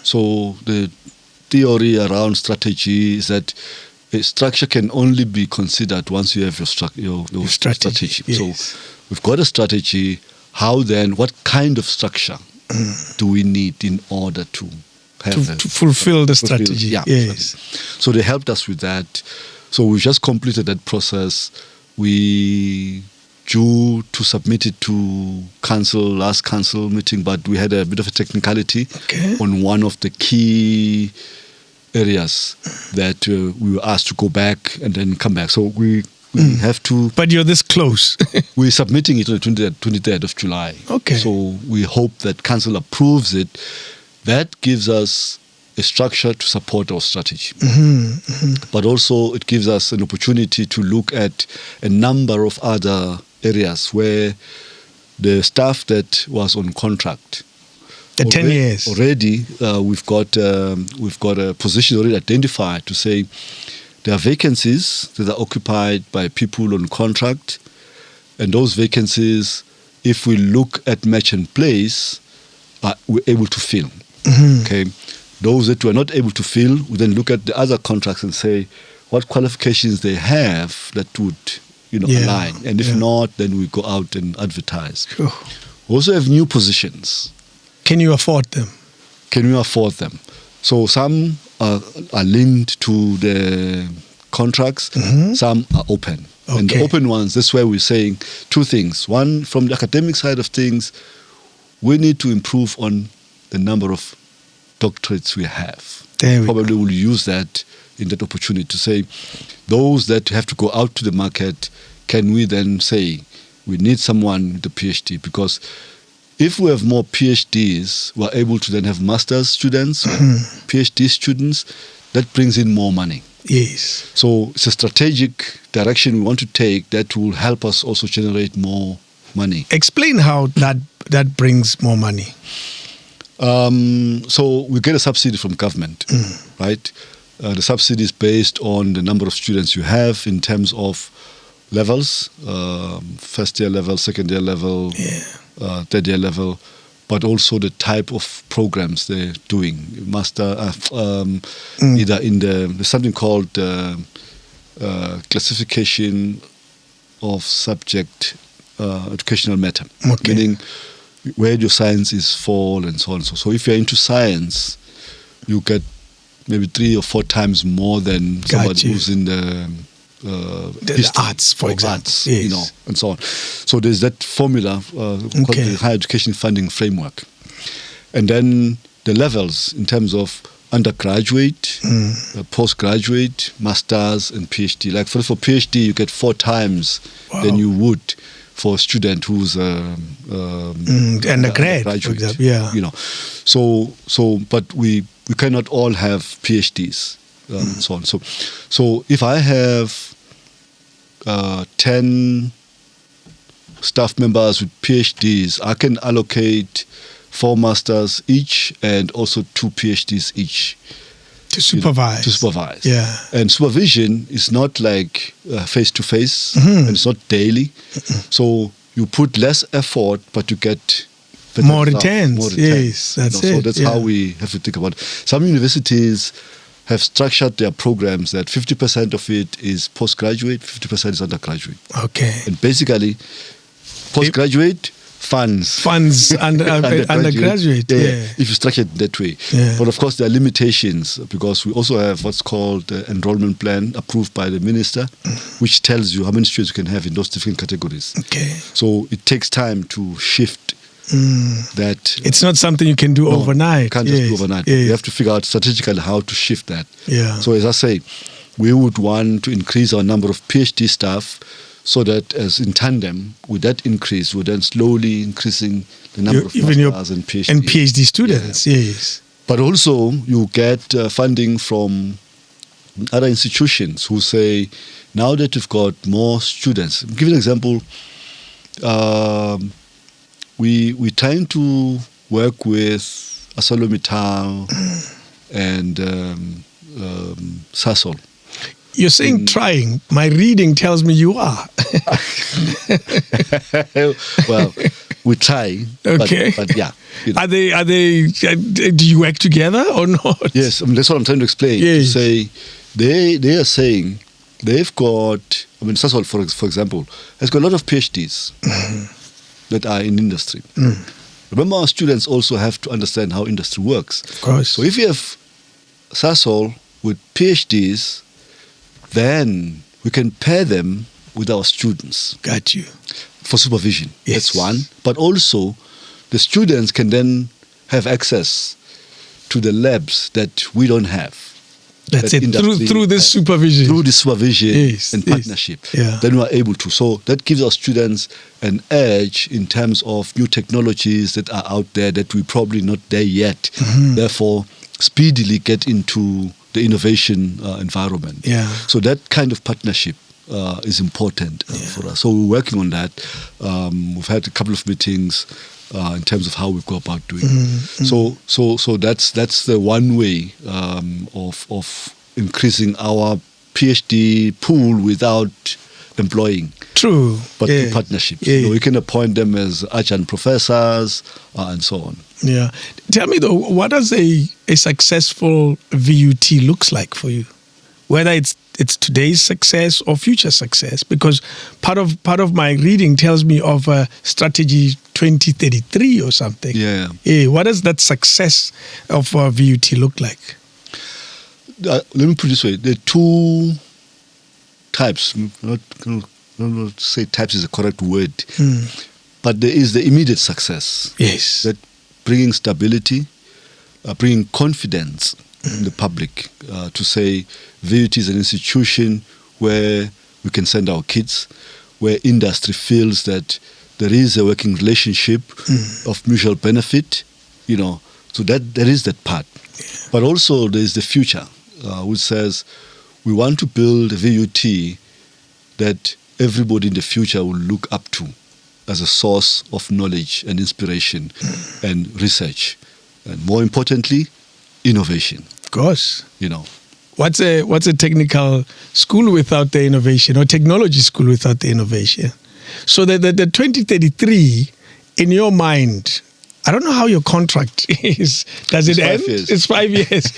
So the theory around strategy is that a structure can only be considered once you have your strategy. Yes. So we've got a strategy. How then, what kind of structure do we need in order to have to fulfill the strategy? Yeah. Yes. So they helped us with that. So we just completed that process. We due to submit it to last council meeting, but we had a bit of a technicality on one of the key areas that we were asked to go back and then come back. So we have to. But you're this close. We're submitting it on the 23rd of July. Okay. So we hope that council approves it. That gives us a structure to support our strategy. But also it gives us an opportunity to look at a number of other areas where the staff that was on contract. The 10 years. Already, we've got a position already identified to say there are vacancies that are occupied by people on contract, and those vacancies, if we look at match and place, we're able to fill. Okay, those that we're not able to fill, we then look at the other contracts and say what qualifications they have that would align, and if not, then we go out and advertise. Sure. We also have new positions. Can you afford them? Can we afford them? So some are linked to the contracts, some are open. Okay. And the open ones, that's where we're saying two things. One, from the academic side of things, we need to improve on the number of doctorates we have. Probably we'll use that in that opportunity to say those that have to go out to the market, can we then say we need someone with a PhD? Because if we have more PhDs, we're able to then have master's students, PhD students, that brings in more money. Yes. So it's a strategic direction we want to take that will help us also generate more money. Explain how that brings more money. So we get a subsidy from government, right? The subsidy is based on the number of students you have in terms of levels, first year level, second year level, third year level, but also the type of programs they're doing. Master, either in there's something called classification of subject educational matter, meaning where your science is fall and so on. So if you're into science, you get maybe 3 or 4 times more than somebody who's in the arts, for example, arts, and so on. So there's that formula called the Higher Education Funding Framework. And then the levels in terms of undergraduate, postgraduate, masters, and PhD. Like for PhD, you get 4 times than you would for a student who's undergraduate, for example. So but we cannot all have PhDs and so on. So if I have 10 staff members with PhDs, I can allocate 4 masters each and also 2 PhDs each. To supervise. Yeah. And supervision is not like face-to-face, and it's not daily. So you put less effort, but you get more returns. Yes, that's it. So that's how we have to think about it. Some universities have structured their programs that 50% of it is postgraduate, 50% is undergraduate. Okay. And basically, postgraduate funds undergraduate. If you structure it that way. Yeah. But of course, there are limitations because we also have what's called the enrollment plan approved by the minister, which tells you how many students you can have in those different categories. Okay. So it takes time to shift that. It's not something you can do overnight. You can't just do overnight. You have to figure out strategically how to shift that. Yeah. So as I say, we would want to increase our number of PhD staff so that as in tandem with that increase, we're then slowly increasing the number of masters and PhD students. Yes. But also you get funding from other institutions who say, now that you've got more students, I'll give you an example. We're trying to work with ArcelorMittal and Sasol. You're saying trying. My reading tells me you are. Well, we try. Okay. But yeah. Are they? Do you work together or not? Yes, that's what I'm trying to explain. Yes. To say they are saying they've got, I mean, Sasol, for example, has got a lot of PhDs that are in industry. Remember, our students also have to understand how industry works. Of course. So if you have Sasol with PhDs, then we can pair them with our students. Got you. For supervision. Yes. That's one. But also, the students can then have access to the labs that we don't have. That's it. Through this supervision. Through this supervision Yes, and yes. partnership. Yeah. Then we are able to. So that gives our students an edge in terms of new technologies that are out there that we're probably not there yet. Therefore, speedily get into the innovation environment. Yeah. So that kind of partnership is important for us. So we're working on that. We've had a couple of meetings in terms of how we go about doing it. So that's the one way of increasing our PhD pool without employing. True. But through partnership. Yeah. We can appoint them as adjunct professors and so on. Yeah. Tell me though, what does a successful VUT looks like for you? Whether it's today's success or future success, because part of my reading tells me of a strategy 2033 or something. Yeah. What does that success of a VUT look like? Let me put it this way: there are two types. Not say types is the correct word, but there is the immediate success. Yes. That bringing stability, bringing confidence in the public to say VUT is an institution where we can send our kids, where industry feels that there is a working relationship of mutual benefit, so that there is that part. Yeah. But also there is the future, which says we want to build a VUT that everybody in the future will look up to as a source of knowledge and inspiration and research. And more importantly, innovation. Of course. What's What's a technical school without the innovation, or technology school without the innovation? So the 2033, in your mind, I don't know how your contract is. Does it end? 5 years. It's 5 years.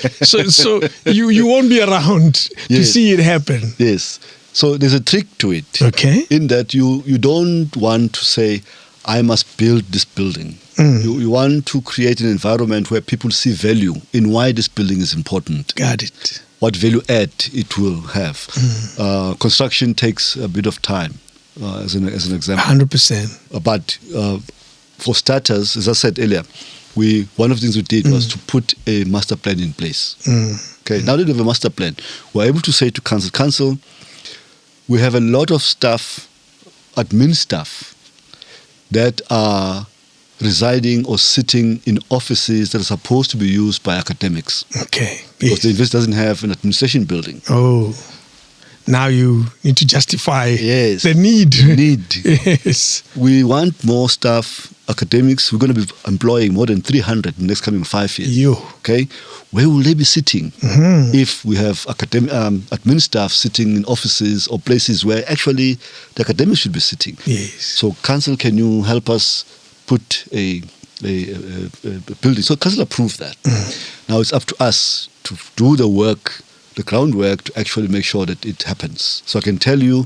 So you won't be around to see it happen. Yes. So there's a trick to it. Okay. In that you don't want to say, I must build this building. You want to create an environment where people see value in why this building is important. Got it. What value add it will have. Construction takes a bit of time, as an example. 100%. But for starters, as I said earlier, one of the things we did was to put a master plan in place. Okay. Now that we have a master plan, we're able to say to council, we have a lot of staff, admin staff, that are residing or sitting in offices that are supposed to be used by academics. Okay. Because the university doesn't have an administration building. Oh. Now you need to justify the need. Yes. We want more staff, academics. We're going to be employing more than 300 in the next coming 5 years. Okay? Where will they be sitting if we have admin staff sitting in offices or places where actually the academics should be sitting? Yes. So, council, can you help us put a building? So, council approved that. Now it's up to us to do the work, the groundwork, to actually make sure that it happens. So I can tell you,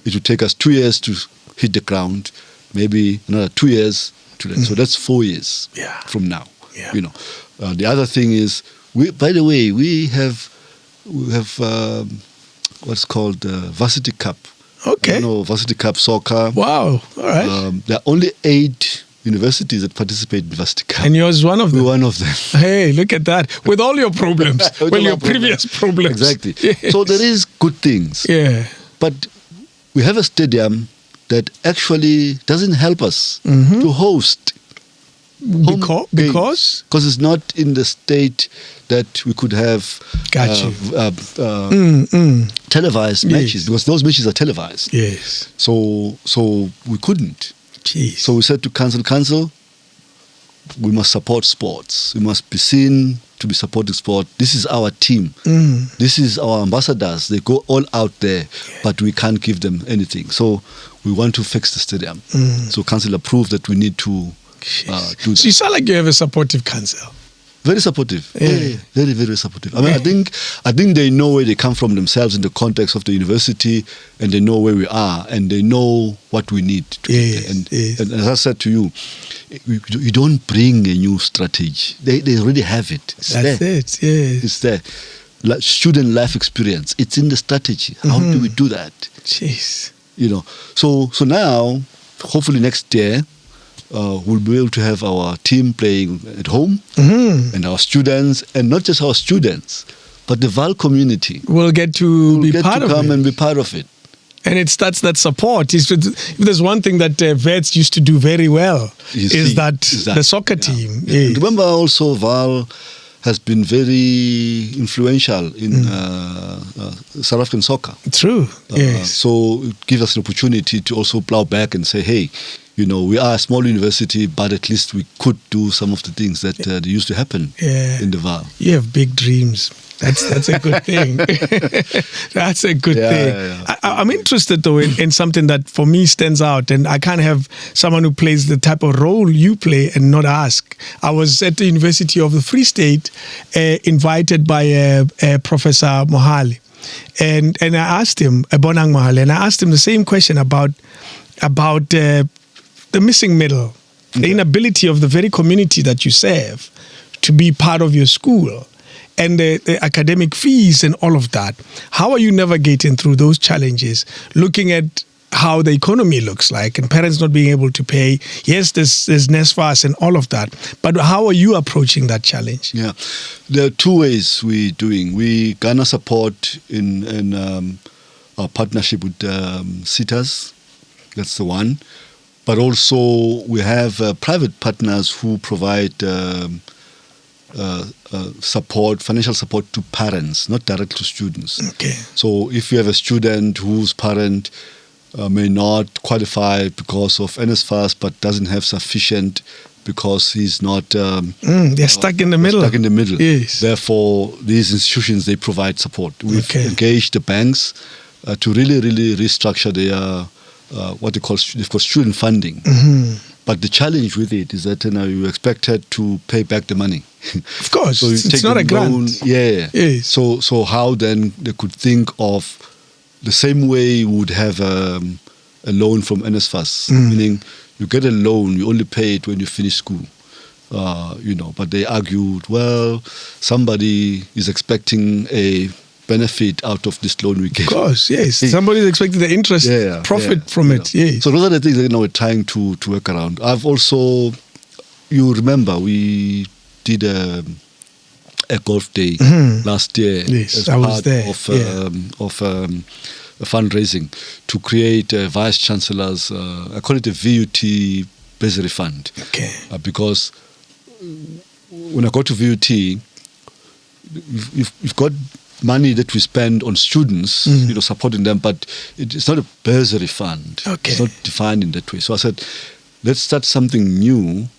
it will take us 2 years to hit the ground, maybe another 2 years to that. So that's 4 years from now. Yeah. The other thing is, by the way, we have what's called Varsity Cup. Okay. Varsity Cup soccer. Wow. All right. There are only 8 universities that participate in Varsity Cup. And yours one of them? One of them. Hey, look at that. With all your problems. Your previous problems. Exactly. Yes. So there is good things. Yeah. But we have a stadium that actually doesn't help us to host. Because? Because it's not in the state that we could have televised matches, because those matches are televised. Yes. So we couldn't. Jeez. So we said to council, we must support sports. We must be seen to be supporting sport. This is our team. This is our ambassadors. They go all out there, but we can't give them anything. So we want to fix the stadium. So council approved that we need to do that. So you sound like you have a supportive council. Very supportive. Yeah, very, very supportive. I mean, I think they know where they come from themselves in the context of the university, and they know where we are, and they know what we need to get there. And as I said to you, you don't bring a new strategy. They already have it. It's there. Like student life experience. It's in the strategy. How do we do that? Jeez. You know. So now, hopefully next year, we'll be able to have our team playing at home and our students, and not just our students, but the VAL community will get to be part of it. Come and be part of it. And it starts that support. If there's one thing that vets used to do very well, is that the soccer team. Yeah. Yes. Remember also VAL has been very influential in South African soccer. True, yes. So it gives us an opportunity to also plow back and say, hey, you know, we are a small university, but at least we could do some of the things that used to happen in the VAL. You have big dreams. That's a good thing. That's a good thing. Yeah. I'm interested, though, in something that for me stands out, and I can't have someone who plays the type of role you play and not ask. I was at the University of the Free State, invited by Professor Mohale, and I asked him, Bonang Mohale, and I asked him the same question about the missing middle, the inability of the very community that you serve to be part of your school, and the academic fees and all of that. How are you navigating through those challenges, looking at how the economy looks like and parents not being able to pay? Yes, there's NSFAS and all of that, but how are you approaching that challenge? Yeah, there are two ways we're doing. We garner support in our partnership with SITAs. That's the one. But also we have private partners who provide support, financial support to parents, not direct to students. Okay. So if you have a student whose parent may not qualify because of NSFAS but doesn't have sufficient because he's not... they're stuck in the middle. Stuck in the middle. Yes. Therefore, these institutions, they provide support. We've engaged the banks to really restructure their... what they've called student funding. But the challenge with it is that you're expected to pay back the money. Of course, so it's not a grant. Yes. So how then they could think of the same way you would have a loan from NSFAS, meaning you get a loan, you only pay it when you finish school. But they argued, well, somebody is expecting a benefit out of this loan we gave. Of course, yes. Somebody's expecting the interest profit from it. Yes. So those are the things that we're trying to work around. I've also, you remember, we did a golf day last year. Yes, as I was part there. Of a fundraising to create a vice chancellor's, I call it a VUT bursary fund. Okay. Because when I go to VUT, you've got money that we spend on students, supporting them, but it's not a bursary fund. Okay. It's not defined in that way. So I said, let's start something new,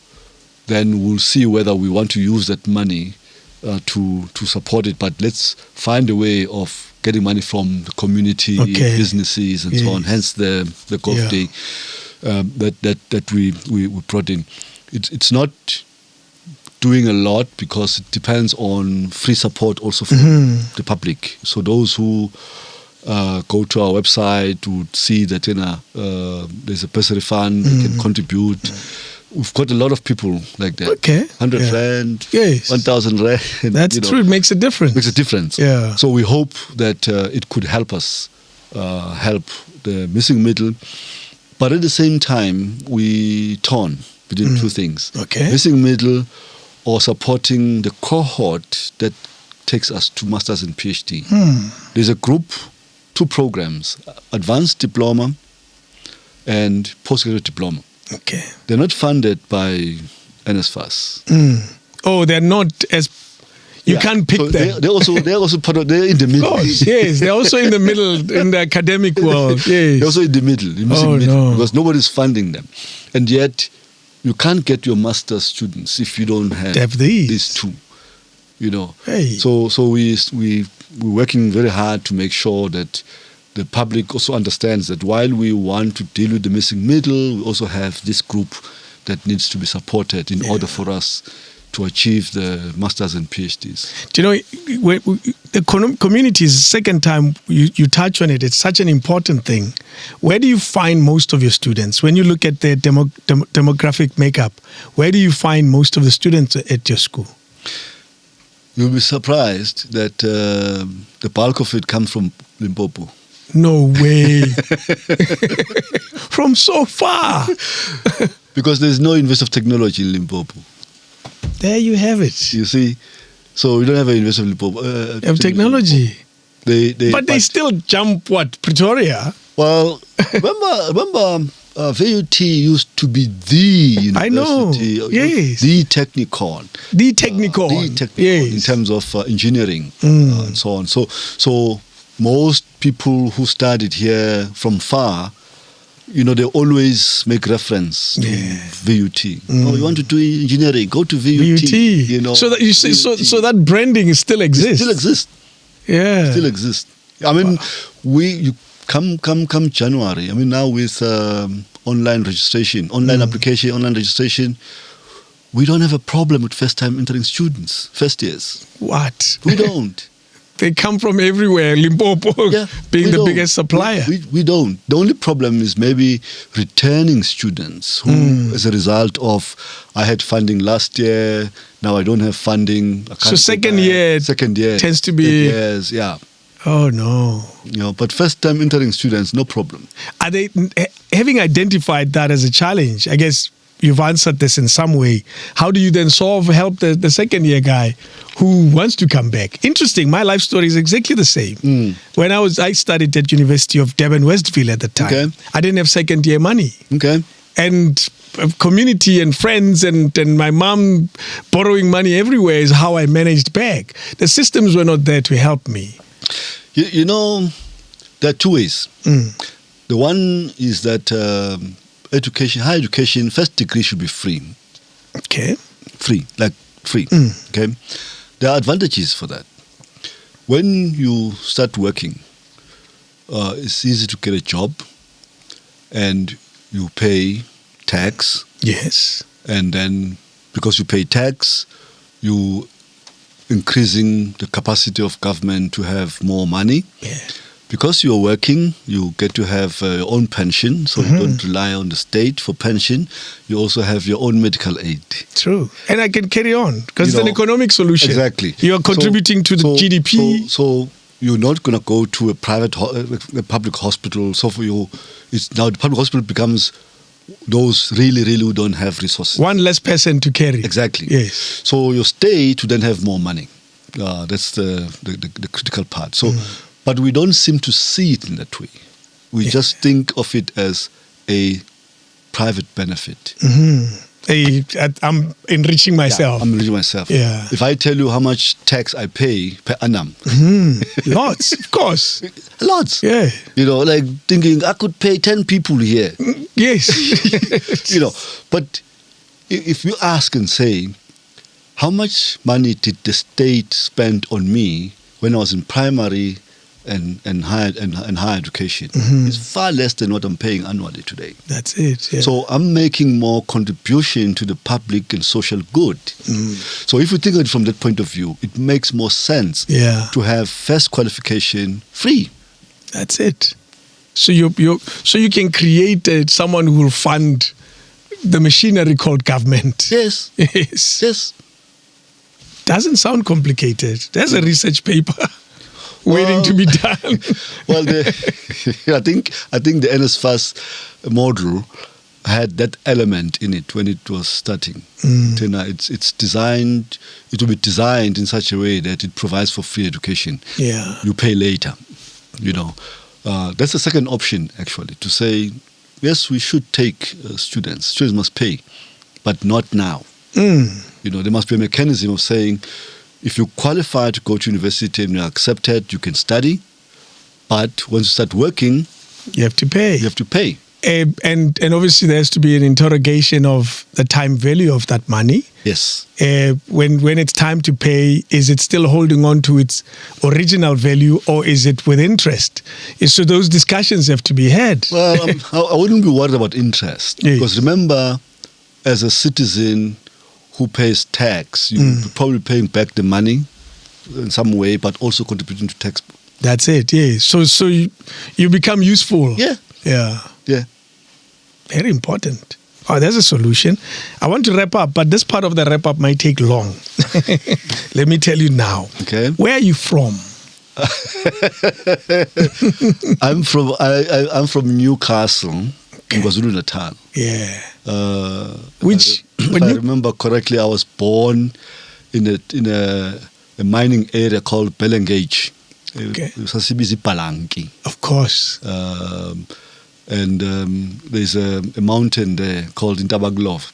then we'll see whether we want to use that money to support it, but let's find a way of getting money from the community, businesses and so on, hence the golf day that we brought in. It's not doing a lot because it depends on free support also from the public. So those who go to our website would see that there's a bursary fund, they can contribute. We've got a lot of people like that. 100 Rand, 1,000 Rand. That's true. It makes a difference. Makes a difference. Yeah. So we hope that it could help us help the missing middle. But at the same time, we torn between two things. Missing middle or supporting the cohort that takes us to Masters and PhD. There's a group, 2 programs, Advanced Diploma and Postgraduate Diploma. Okay. They're not funded by NSFAS. Oh, they're not as... You can't pick them. They're also part of... They're in the middle. Of course, yes. They're also in the middle in the academic world. Yes. They're also in the middle, because nobody's funding them. And yet... You can't get your master's students if you don't have these 2, So we're working very hard to make sure that the public also understands that while we want to deal with the missing middle, we also have this group that needs to be supported in order for us to achieve the masters and PhDs. Do you know, the community is the second time you touch on it. It's such an important thing. Where do you find most of your students? When you look at the demographic makeup, where do you find most of the students at your school? You'll be surprised that the bulk of it comes from Limpopo. No way. From so far. Because there's no University of Technology in Limpopo. There you have it. You see? So we don't have a University of Limpopo. Of technology. But they still jump, Pretoria? Well, remember VUT used to be the university. I know. Yes. The technical. The technical. Yes. In terms of engineering and so on. So most people who studied here from far, they always make reference to VUT. Oh, you want to do engineering? Go to VUT. So that branding still exists. It still exists. Yeah. Still exists. I mean, you come January. I mean, now with online registration, online application, online registration, we don't have a problem with first-time entering students, first years. What? We don't. They come from everywhere, Limpopo being the biggest supplier. We don't. The only problem is maybe returning students who, as a result of, I had funding last year, now I don't have funding. So second year tends to be... Years, yeah. Oh, no. But first-time entering students, no problem. Are they, having identified that as a challenge, I guess you've answered this in some way. How do you then help the second-year guy who wants to come back? Interesting. My life story is exactly the same. When I studied at University of Durban Westville at the time. Okay. I didn't have second-year money. Okay. And community and friends and my mom borrowing money everywhere is how I managed back. The systems were not there to help me. There are two ways. The one is that higher education, first degree should be free. Okay. Free. Okay. There are advantages for that. When you start working, it's easy to get a job and you pay tax. Yes. And then because you pay tax, you increasing the capacity of government to have more money. Yeah. Because you're working, you get to have your own pension, so you don't rely on the state for pension. You also have your own medical aid. True. And I can carry on, because it's an economic solution. Exactly. You are contributing to the GDP. So you're not going to go to a public hospital. So for you, now the public hospital becomes those really who don't have resources. One less person to carry. Exactly. Yes. So your state to then have more money. That's the critical part. So. But we don't seem to see it in that way. We just think of it as a private benefit. I'm enriching myself. Yeah, I'm enriching myself. Yeah. If I tell you how much tax I pay per annum. Lots, of course. Lots. Yeah. Like thinking I could pay 10 people here. Yes. But if you ask and say, how much money did the state spend on me when I was in primary and higher education, it's far less than what I'm paying annually today. That's it. Yeah. So I'm making more contribution to the public and social good. So if you think of it from that point of view, it makes more sense to have first qualification free. That's it. So you can create someone who will fund the machinery called government. Yes. Yes. Doesn't sound complicated. There's a research paper waiting to be done. Well, I think the NSFAS model had that element in it when it was starting. It's designed. It will be designed in such a way that it provides for free education. Yeah, you pay later. That's the second option actually, to say yes, we should take students. Students must pay, but not now. There must be a mechanism of saying, if you qualify to go to university and you're accepted, you can study. But once you start working, you have to pay. You have to pay. And obviously there has to be an interrogation of the time value of that money. Yes. When it's time to pay, is it still holding on to its original value or is it with interest? So those discussions have to be had. Well, I wouldn't be worried about interest. Yes. Because remember, as a citizen who pays tax. You're probably paying back the money in some way, but also contributing to tax. That's it. Yeah. So you become useful. Yeah. Yeah. Yeah. Very important. Oh, there's a solution. I want to wrap up, but this part of the wrap up might take long. Let me tell you now. Okay. Where are you from? I'm from Newcastle, in KwaZulu-Natal. Yeah. If I remember correctly, I was born in a mining area called Belengage. Okay. Of course. And there's a mountain there called NDLOVU.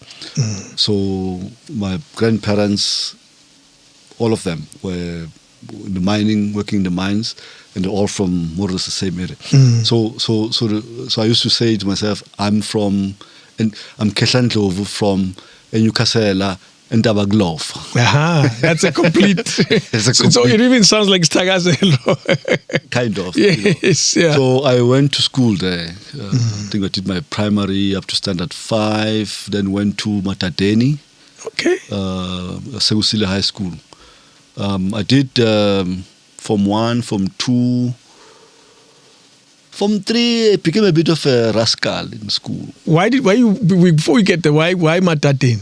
So my grandparents, all of them were in the mining, working in the mines, and they're all from more or less the same area. So I used to say to myself, I'm Kesler NDLOVU from Newcastle and NDLOVU. That's a complete. So it even sounds like Stagazelo. Kind of. Yes, yeah. So I went to school there. I think I did my primary up to standard 5, then went to Matadeni. Okay. Segusile High School. I did Form 1, Form 2. Form 3, I became a bit of a rascal in school. Before we get there, why Matadeni?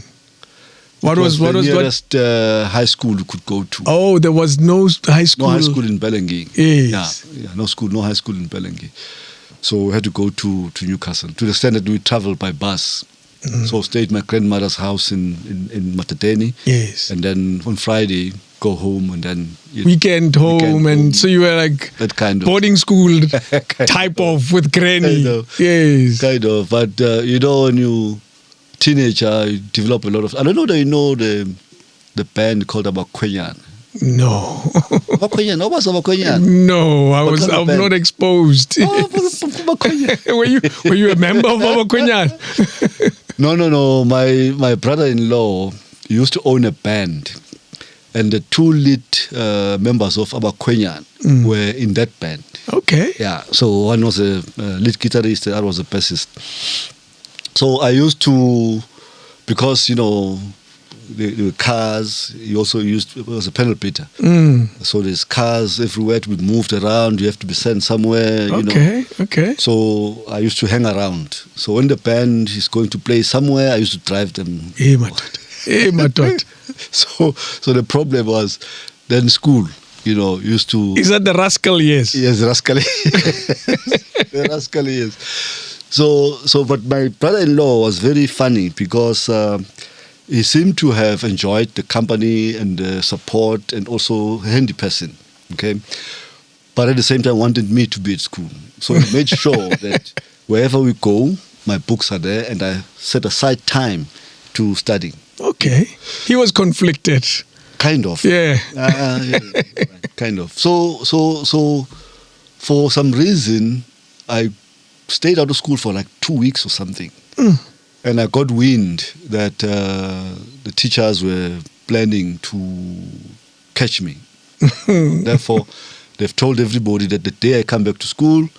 What was the nearest high school you could go to? Oh, there was no high school. No high school in Belenghi. Yes. Yeah, no high school in Belenghi. So we had to go to Newcastle, to the extent that we traveled by bus. So stayed at my grandmother's house in Matadeni. Yes. And then on Friday, go home and then... Weekend home. And so you were like that kind of boarding school type of with granny. Kind of. Yes. Kind of. But, when you... teenager, you develop a lot of... I don't know that you know the band called Abakwenyan. No. Abakwenyan? What was Abakwenyan? No, I'm not exposed. Were you a member of Abakwenyan? No. My brother-in-law used to own a band, and the 2 lead members of Abakwenyan were in that band. Okay. Yeah. So one was a lead guitarist, the other was a bassist. So I used to, because, the cars, he also it was a panel beater. So there's cars everywhere to be moved around, you have to be sent somewhere, Okay. So I used to hang around. So when the band is going to play somewhere, I used to drive them. So the problem was, then school, used to... Is that the rascal years? Yes, rascal. The rascal years. So, but my brother-in-law was very funny because he seemed to have enjoyed the company and the support and also a handy person, okay? But at the same time wanted me to be at school. So he made sure that wherever we go, my books are there and I set aside time to study. Okay. He was conflicted. Kind of. Yeah. Kind of. So for some reason, I stayed out of school for like 2 weeks or something. And I got wind that the teachers were planning to catch me. Therefore, they've told everybody that the day I come back to school,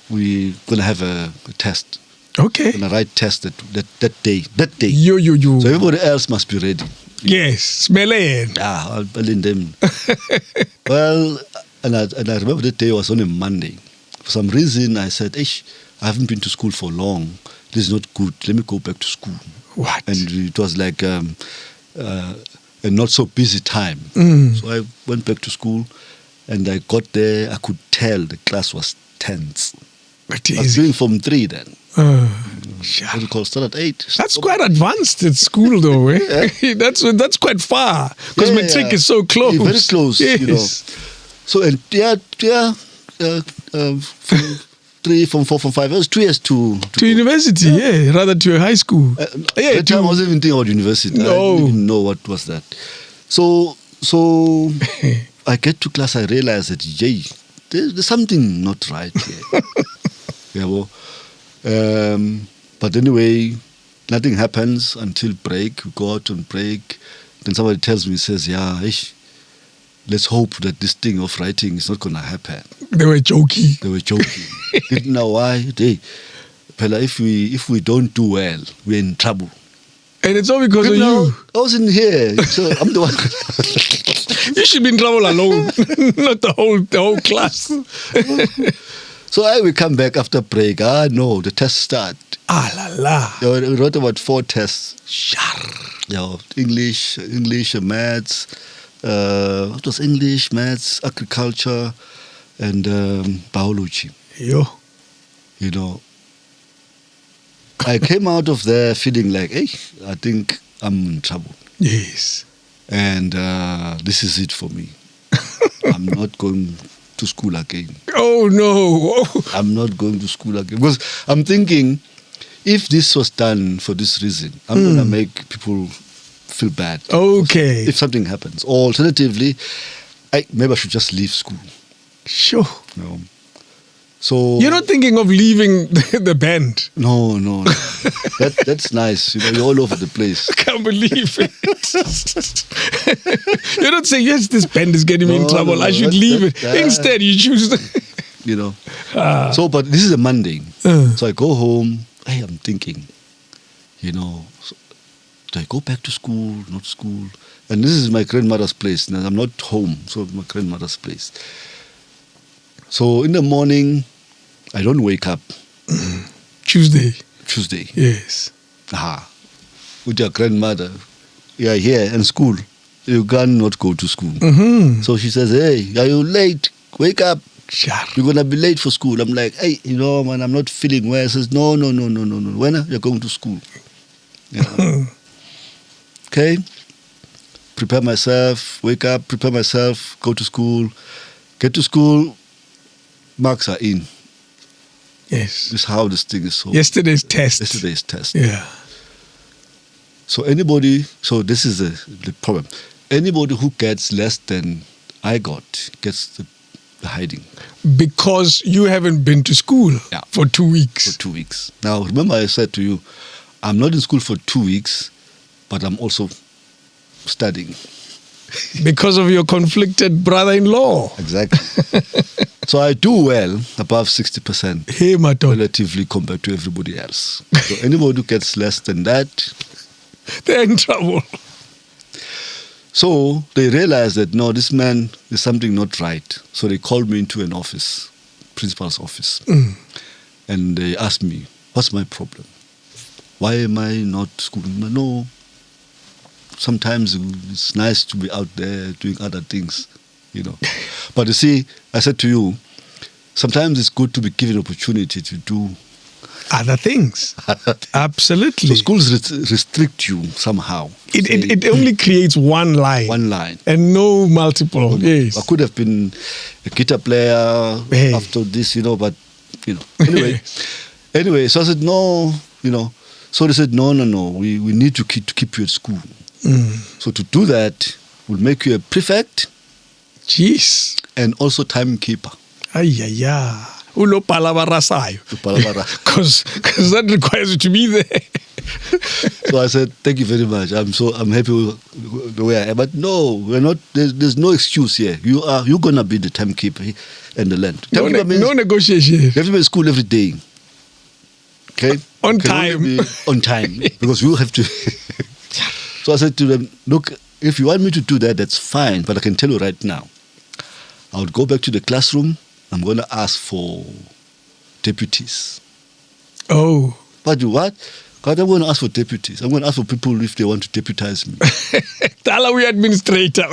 we're going to have a test. Okay. We're going to write tests that day. Yo. So everybody else must be ready. Yes. Smell it. I'll in them. Well, and I remember that day was on a Monday. For some reason, I said, I haven't been to school for long. This is not good. Let me go back to school. What? And it was like a not so busy time. So I went back to school and I got there. I could tell the class was tense. I was doing Form 3 then. What do you call start at 8? That's quite advanced at school though, eh? That's quite far. Because matric is so close. Yeah, very close, Yes. So, and Form 4, Form 5, it was 2 years to university, rather to a high school. At that time I wasn't even thinking about university. No. I didn't even know what was that. So I get to class, I realize that, there's something not right here. But anyway, nothing happens until break. We go out on break. Then somebody tells me, says, let's hope that this thing of writing is not going to happen. They were joking. Didn't know why. If we don't do well, we're in trouble. And it's all because of Now, you. I wasn't here, so I'm the one. You should be in trouble alone, not the whole class. So we come back after break. No, the tests start. Ah la la. We wrote about 4 tests. Shar. English, maths. What was English, maths, agriculture, and biology. Yo. You know, I came out of there feeling like, hey, I think I'm in trouble. Yes. And this is it for me. I'm not going to school again. Oh no. I'm not going to school again. Because I'm thinking, if this was done for this reason, I'm going to make people feel bad. Okay. If something happens. Or alternatively, maybe I should just leave school. Sure. You know? So You're not thinking of leaving the band. No. That's nice. You know, you're all over the place. I can't believe it. You're not saying, yes, this band is getting me in trouble. I should leave it. Instead, you choose you know. So, but this is a Monday. So I go home. Hey, I'm thinking, you know, do I go back to school, not school? And this is my grandmother's place. Now, I'm not home, so my grandmother's place. So in the morning, I don't wake up. Tuesday. With Yes. your grandmother, you are here in school. You cannot go to school. So she says, hey, are you late? Wake up. Sure. You're going to be late for school. I'm like, hey, you know, man, I'm not feeling well. She says, no. When are you going to school? Yeah. Okay. Prepare myself, wake up, prepare myself, go to school. Get to school, marks are in. Yes. This is how this thing is solved. Yesterday's test. Yeah. So this is the problem. Anybody who gets less than I got gets the hiding. Because you haven't been to school for 2 weeks. For 2 weeks. Now, remember I said to you, I'm not in school for 2 weeks, but I'm also studying. Because of your conflicted brother-in-law. Exactly. So I do well, above 60%. Hey, Maton. Relatively compared to everybody else. So anybody who gets less than that, they're in trouble. So they realized that, no, this man is something not right. So they called me into an office, principal's office. And they asked me, what's my problem? Why am I not schooling? No, sometimes it's nice to be out there doing other things, you know. But you see, I said to you, sometimes it's good to be given opportunity to do other things. Absolutely. So schools restrict you somehow. It only creates one line. One line. And no multiple. Yes. I could have been a guitar player after this, you know, but, you know. Anyway, so I said, no, you know. So they said, no, we need to keep you at school. So to do that, we'll make you a prefect. Jeez. And also timekeeper. Ay. Ulo palabra sayo. Because that requires you to be there. So I said, thank you very much. I'm happy with the way I am. But no, we're not. There's no excuse here. You're gonna be the timekeeper and the land. No negotiation. You have to be at school every day. Okay. On time. On time, because you have to. So I said to them, look, if you want me to do that, that's fine. But I can tell you right now, I would go back to the classroom. I'm going to ask for deputies. Oh. But what? God, I'm going to ask for deputies. I'm going to ask for people if they want to deputize me. Malawi administrator.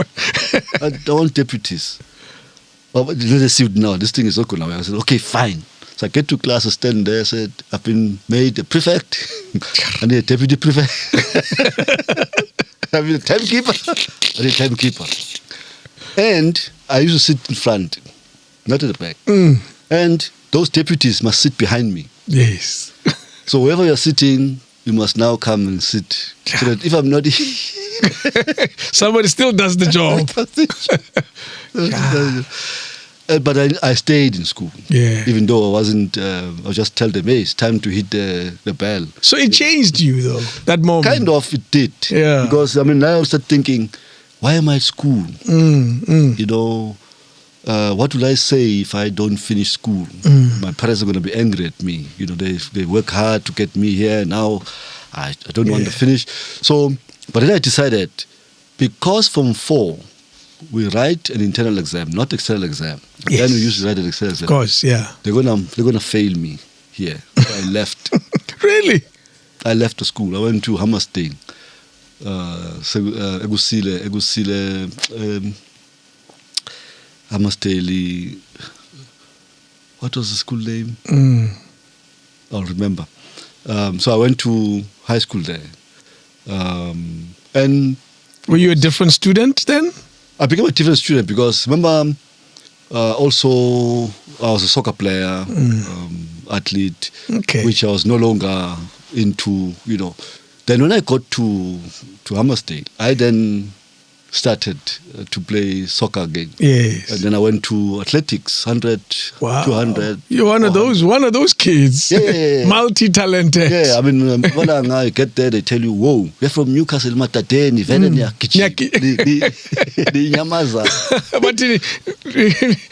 I don't want deputies. But they said, no, this thing is not going to work. I said, okay, fine. So I get to class, I stand there, I said, I've been made a prefect. I need a deputy prefect. I need a timekeeper. I need a timekeeper. And I used to sit in front, not at the back. And those deputies must sit behind me. Yes. So wherever you're sitting, you must now come and sit. So that if I'm not somebody still does the job. But I stayed in school. Yeah. Even though I wasn't, I just tell them, hey, it's time to hit the bell. So it changed you though, that moment? Kind of, it did. Yeah. Because, now I started thinking, why am I at school? You know, what will I say if I don't finish school? My parents are going to be angry at me. You know, they work hard to get me here. Now I don't want to finish. So, but then I decided, because from 4, we write an internal exam, not external exam. Yes. Then we used to write an external exam. Of course, yeah. They're gonna fail me here. So I left. Really? I left the school. I went to Hammerstein. Egusile, Hammerstein. What was the school name? I'll remember. So I went to high school there. And were you a different student then? I became a different student because, remember, also I was a soccer player, athlete, which I was no longer into, Then when I got to Hammerstein, I then started to play soccer again. Yes. And then I went to athletics, 100, 200. You're one of those kids. Yeah. Multi-talented. Yeah, I mean, Mpumalanga, you get there, they tell you, whoa, we're from Newcastle, Matateni,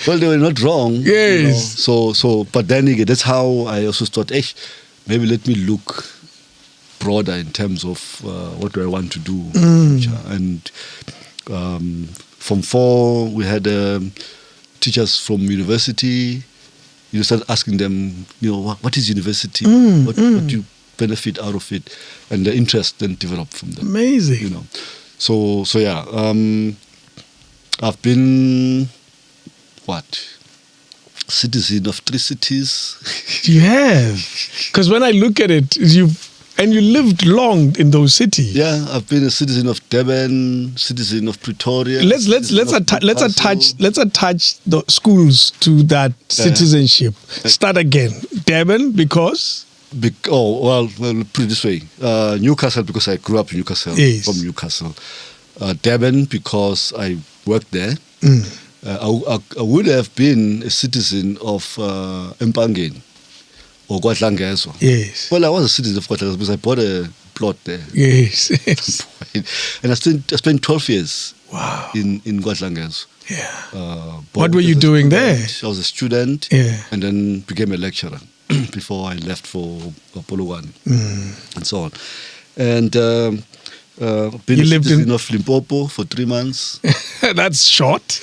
Well, they were not wrong. Yes. So, but then again, that's how I also thought, maybe let me look broader in terms of what do I want to do. And from 4, we had teachers from university. You start asking them, what is university? What do you benefit out of it? And the interest then developed from them. Amazing. So yeah, I've been, citizen of 3 cities. You have. Because when I look at it, you lived long in those cities. Yeah, I've been a citizen of Durban, citizen of Pretoria. Let's attach the schools to that citizenship. Start again. Durban because well, put it this way: Newcastle, because I grew up in Newcastle. Yes. From Newcastle. Durban, because I worked there. I would have been a citizen of Mpangeni. Or Kwatlangezwa. Yes. Well, I was a citizen of Kwatlangezwa because I bought a plot there. Yes. And I spent 12 years wow. in Kwatlangezwa. Yeah. What were you doing there? I was a student and then became a lecturer before I left for Polokwane and so on. And been you a lived citizen of Limpopo for 3 months. That's short.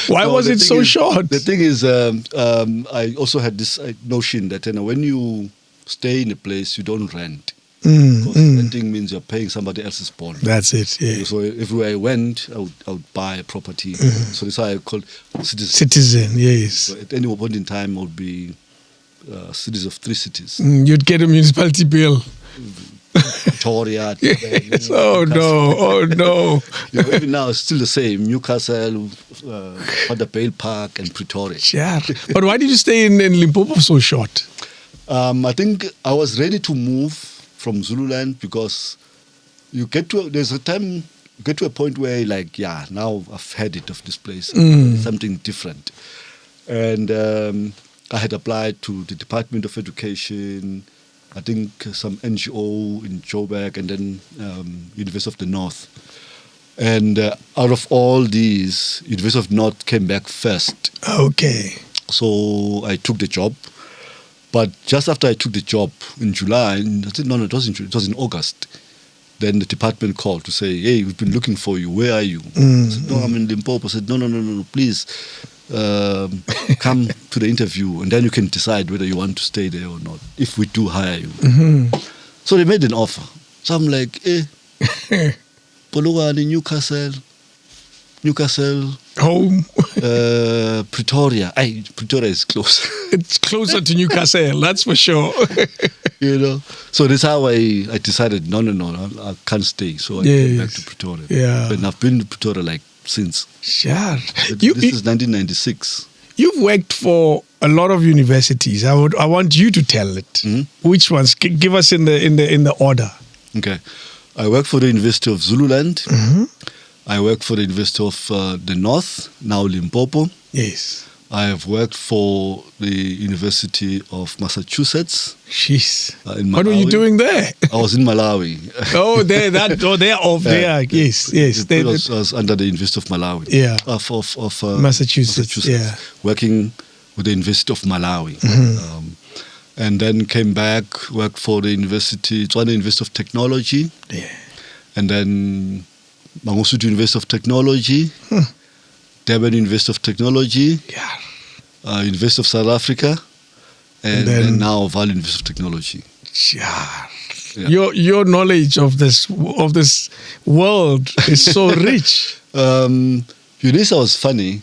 Why was it so short? The thing is, I also had this notion that when you stay in a place, you don't rent. Because renting means you're paying somebody else's bond. That's it, yeah. So everywhere I went, I would buy a property. So that's why I called citizen, yes. So at any point in time, I would be citizen of 3 cities. You'd get a municipality bill. Victoria. Yes. Oh no. Even now it's still the same. Newcastle, Bale Park, and Pretoria. Yeah. But why did you stay in Limpopo so short? I think I was ready to move from Zululand because there's a time you get to a point where now I've had it of this place, something different. And I had applied to the Department of Education, I think some NGO in Joburg, and then University of the North. And out of all these, University of the North came back first. Okay. So I took the job. But just after I took the job in July, it was in August. Then the department called to say, hey, we've been looking for you. Where are you? I said, no, I'm in Limpopo. I said, no, please come to the interview and then you can decide whether you want to stay there or not, if we do hire you. So they made an offer. So I'm like, Polokwane, Newcastle, home, Pretoria. Pretoria is close. It's closer to Newcastle, that's for sure. So that's how I decided, no, I can't stay. So I came back to Pretoria. Yeah. And I've been to Pretoria since. Sure. This is 1996. You've worked for a lot of universities. I want you to tell it. Which ones? Give us in the order. Okay. I work for the University of Zululand. I work for the University of the North, now Limpopo. Yes. I have worked for the University of Massachusetts. Jeez. In Malawi. What were you doing there? I was in Malawi. They're off there. Yes. I was under the University of Malawi. Yeah. Of Massachusetts. Yeah. Working with the University of Malawi. And then came back, worked for the university, Tswana University of Technology. Yeah. And then Mangosuthu University of Technology, Durban University of Technology, Yeah. University of South Africa, and then now Vaal University of Technology. Yeah. Yeah. Your knowledge of this world is so rich. UNISA was funny.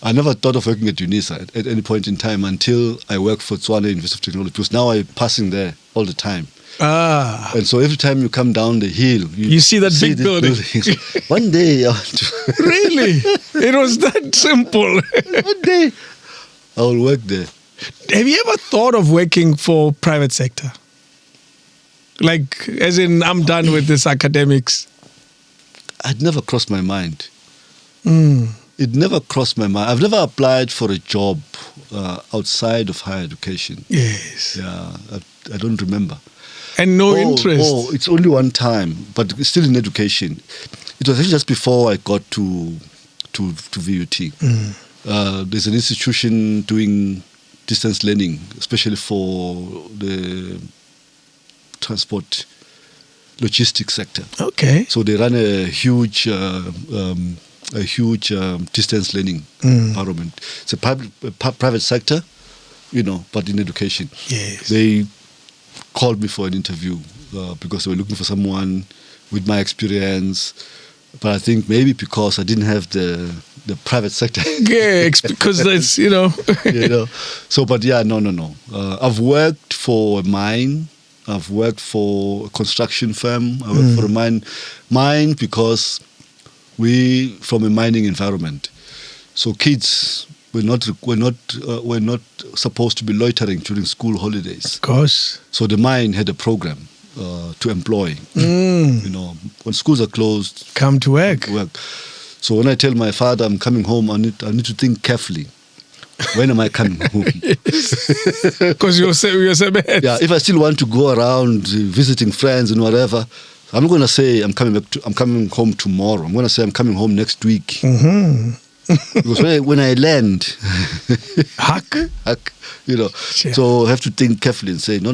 I never thought of working at UNISA at any point in time until I worked for Tswana University of Technology, because now I'm passing there all the time. Ah. And so every time you come down the hill, you see that big this building. So one day I want to Really? It was that simple. one day I will work there. Have you ever thought of working for private sector? Like, as in, I'm done with this academics. It never crossed my mind. Mm. It never crossed my mind. I've never applied for a job outside of higher education. Yes. Yeah, I don't remember. And no interest. Oh, it's only one time, but it's still in education. It was actually just before I got to VUT. There's an institution doing distance learning, especially for the transport logistics sector. Okay. So they run a huge distance learning environment. It's a private sector, but in education. Yes. They called me for an interview because they were looking for someone with my experience. But I think maybe because I didn't have the private sector. Yeah, because that's, So, but yeah, no. I've worked for a mine. I've worked for a construction firm. I worked for a mine because we from a mining environment. So kids were not supposed to be loitering during school holidays. Of course. So the mine had a program to employ. When schools are closed, come to work. So when I tell my father I'm coming home, I need to think carefully. When am I coming home? Because you're bad. Yeah, if I still want to go around visiting friends and whatever, I'm not going to say I'm coming home tomorrow. I'm going to say I'm coming home next week. Because when I land, Hack. So I have to think carefully and say, no,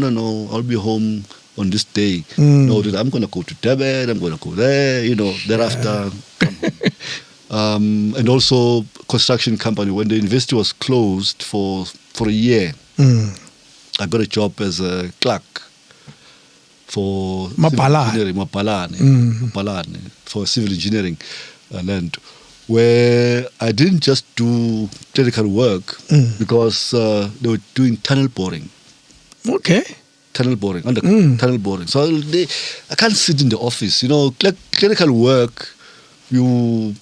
I'll be home on this day. No, I'm going to go to Durban, I'm going to go there, thereafter come home. And also construction company, when the university was closed for a year, I got a job as a clerk for Mapalane. For civil engineering land, where I didn't just do clerical work because they were doing tunnel boring. Okay. Tunnel boring. So I can't sit in the office. Clerical work, you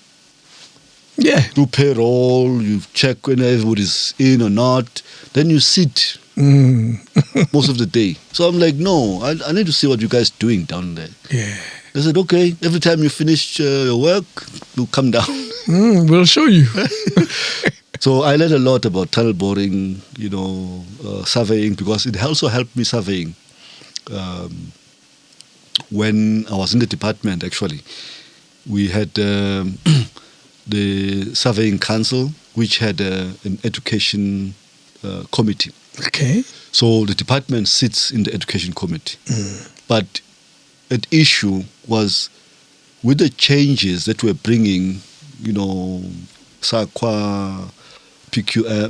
do payroll, you check when everybody's in or not, then you sit most of the day. So I'm like, no, I need to see what you guys are doing down there. Yeah. They said, okay, every time you finish your work, you come down. We'll show you. So I learned a lot about tunnel boring, surveying, because it also helped me surveying. When I was in the department, actually, we had the surveying council, which had an education committee. Okay. So the department sits in the education committee. But an issue was with the changes that we're bringing, SAQA, PQF,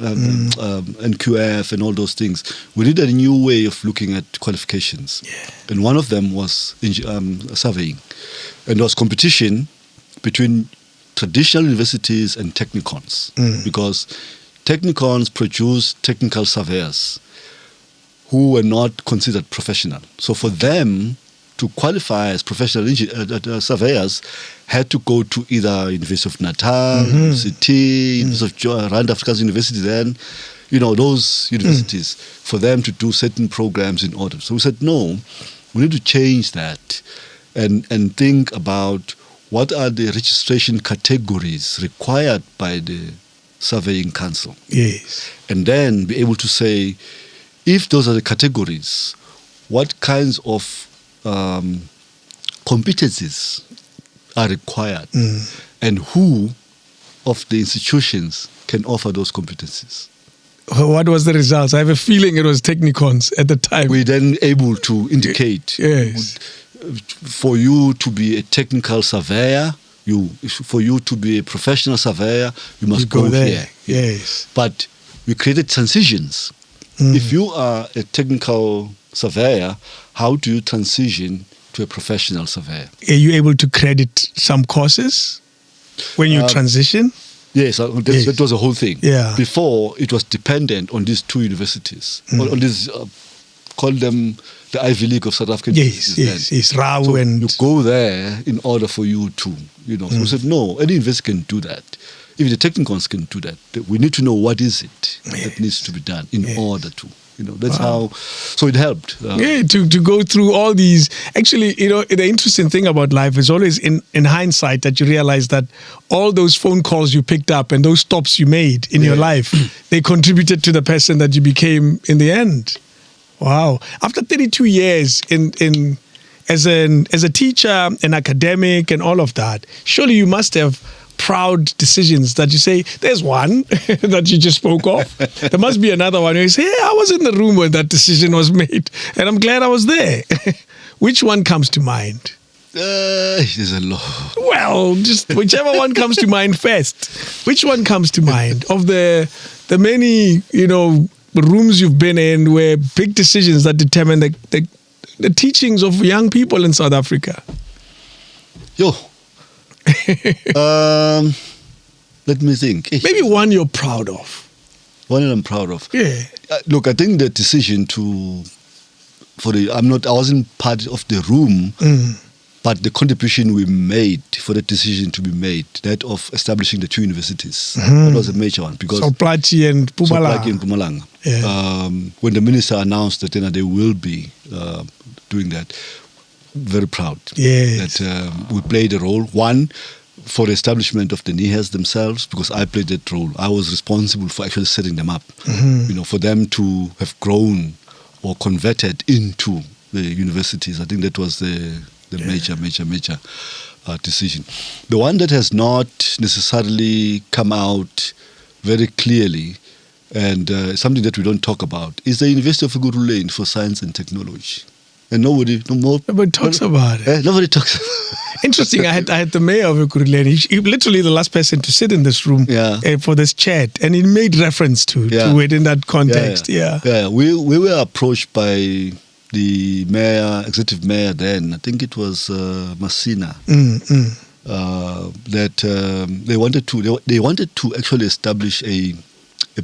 NQF, and all those things. We need a new way of looking at qualifications. Yeah. And one of them was surveying. And there was competition between traditional universities and technicons, because technicons produce technical surveyors who were not considered professional. So for them to qualify as professional surveyors, had to go to either University of Natal, UCT, University of Rand Afrika's University then, those universities, for them to do certain programs in order. So we said, no, we need to change that and think about what are the registration categories required by the surveying council. Yes. And then be able to say, if those are the categories, what kinds of competencies are required, and who of the institutions can offer those competencies. What was the results? I have a feeling it was technicons at the time. We then able to indicate for you to be a technical surveyor, for you to be a professional surveyor, you must go there. Yes. But we created transitions. If you are a technical surveyor, how do you transition to a professional surveyor? Are you able to credit some courses when you transition? Yes, that was the whole thing. Yeah. Before, it was dependent on these two universities, on these, call them the Ivy League of South African universities. Yes, Rau so and... you go there in order for you to, So we said, no, any university can do that. Even the technicons can do that. We need to know what is it that needs to be done in order to. That's how. So it helped. To go through all these. Actually, the interesting thing about life is always in hindsight that you realize that all those phone calls you picked up and those stops you made in your life, they contributed to the person that you became in the end. Wow! After 32 years as a teacher, an academic, and all of that, surely you must have proud decisions that you say, there's one that you just spoke of. There must be another one where you say, hey, I was in the room when that decision was made, and I'm glad I was there. Which one comes to mind? There's a lot. Well, just whichever one comes to mind first. Which one comes to mind of the many, rooms you've been in where big decisions that determine the teachings of young people in South Africa? Let me think. Maybe one you're proud of. One I'm proud of. Yeah. Look, I think the decision I wasn't part of the room, but the contribution we made for the decision to be made, that of establishing the two universities, that was a major one. Because Soplati and Mpumalanga. Yeah. When the minister announced that they will be doing that, very proud that we played a role. One, for the establishment of the NIHAs themselves, because I played that role. I was responsible for actually setting them up. For them to have grown or converted into the universities. I think that was the major decision. The one that has not necessarily come out very clearly, and something that we don't talk about, is the University of Ekurhuleni for Science and Technology. And nobody talks about it. Nobody talks about it. Interesting. I had the mayor of Ekurhuleni. He literally the last person to sit in this room for this chat, and he made reference to it in that context. Yeah. We were approached by the executive mayor then. I think it was Masina. That they wanted to actually establish a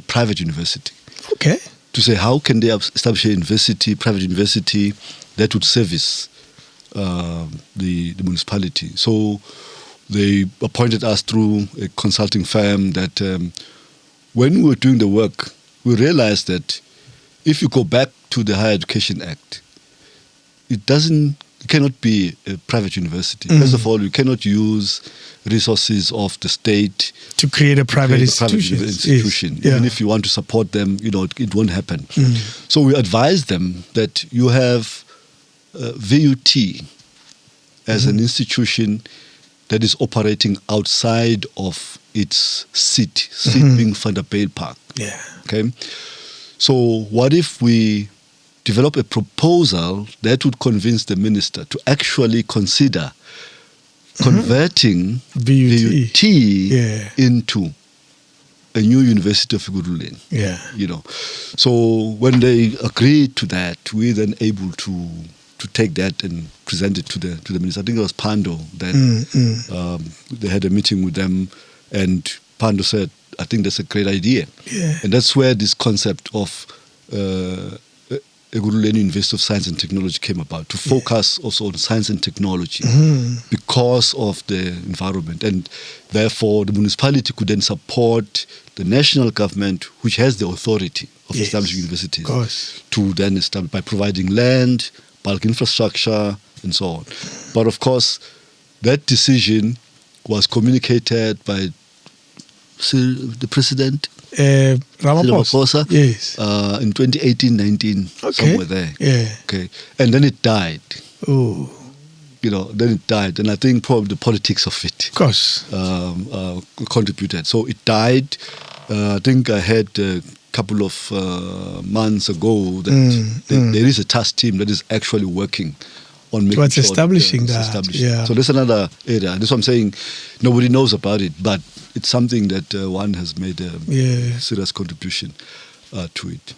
private university. Okay. To say how can they establish a private university that would service the municipality. So they appointed us through a consulting firm that when we were doing the work, we realized that if you go back to the Higher Education Act, it cannot be a private university. First of all, you cannot use resources of the state to create a private institution. Yes. Even if you want to support them, it won't happen. So we advised them that you have VUT as an institution that is operating outside of its seat being Vanderbilt Park. Yeah. Okay. So what if we develop a proposal that would convince the minister to actually consider converting VUT into a new University of Ekurhuleni. Yeah. So when they agreed to that, we were then able to take that and present it to the minister. I think it was Pando then. They had a meeting with them, and Pando said, I think that's a great idea. Yeah. And that's where this concept of Ekurhuleni University of Science and Technology came about, to focus also on science and technology because of the environment. And therefore, the municipality could then support the national government, which has the authority of establishing universities, to then establish by providing land, bulk infrastructure, and so on. But of course, that decision was communicated by the president, Ramaphosa. Yes. In 2018-19, somewhere there. Yeah. Okay. And then it died. Oh. Then it died. And I think probably the politics of it of course contributed. So it died. I think I had couple of months ago that there is a task team that is actually working on making towards sure establishing that. Yeah. So that's another area. That's what I'm saying. Nobody knows about it, but it's something that one has made a serious contribution to it.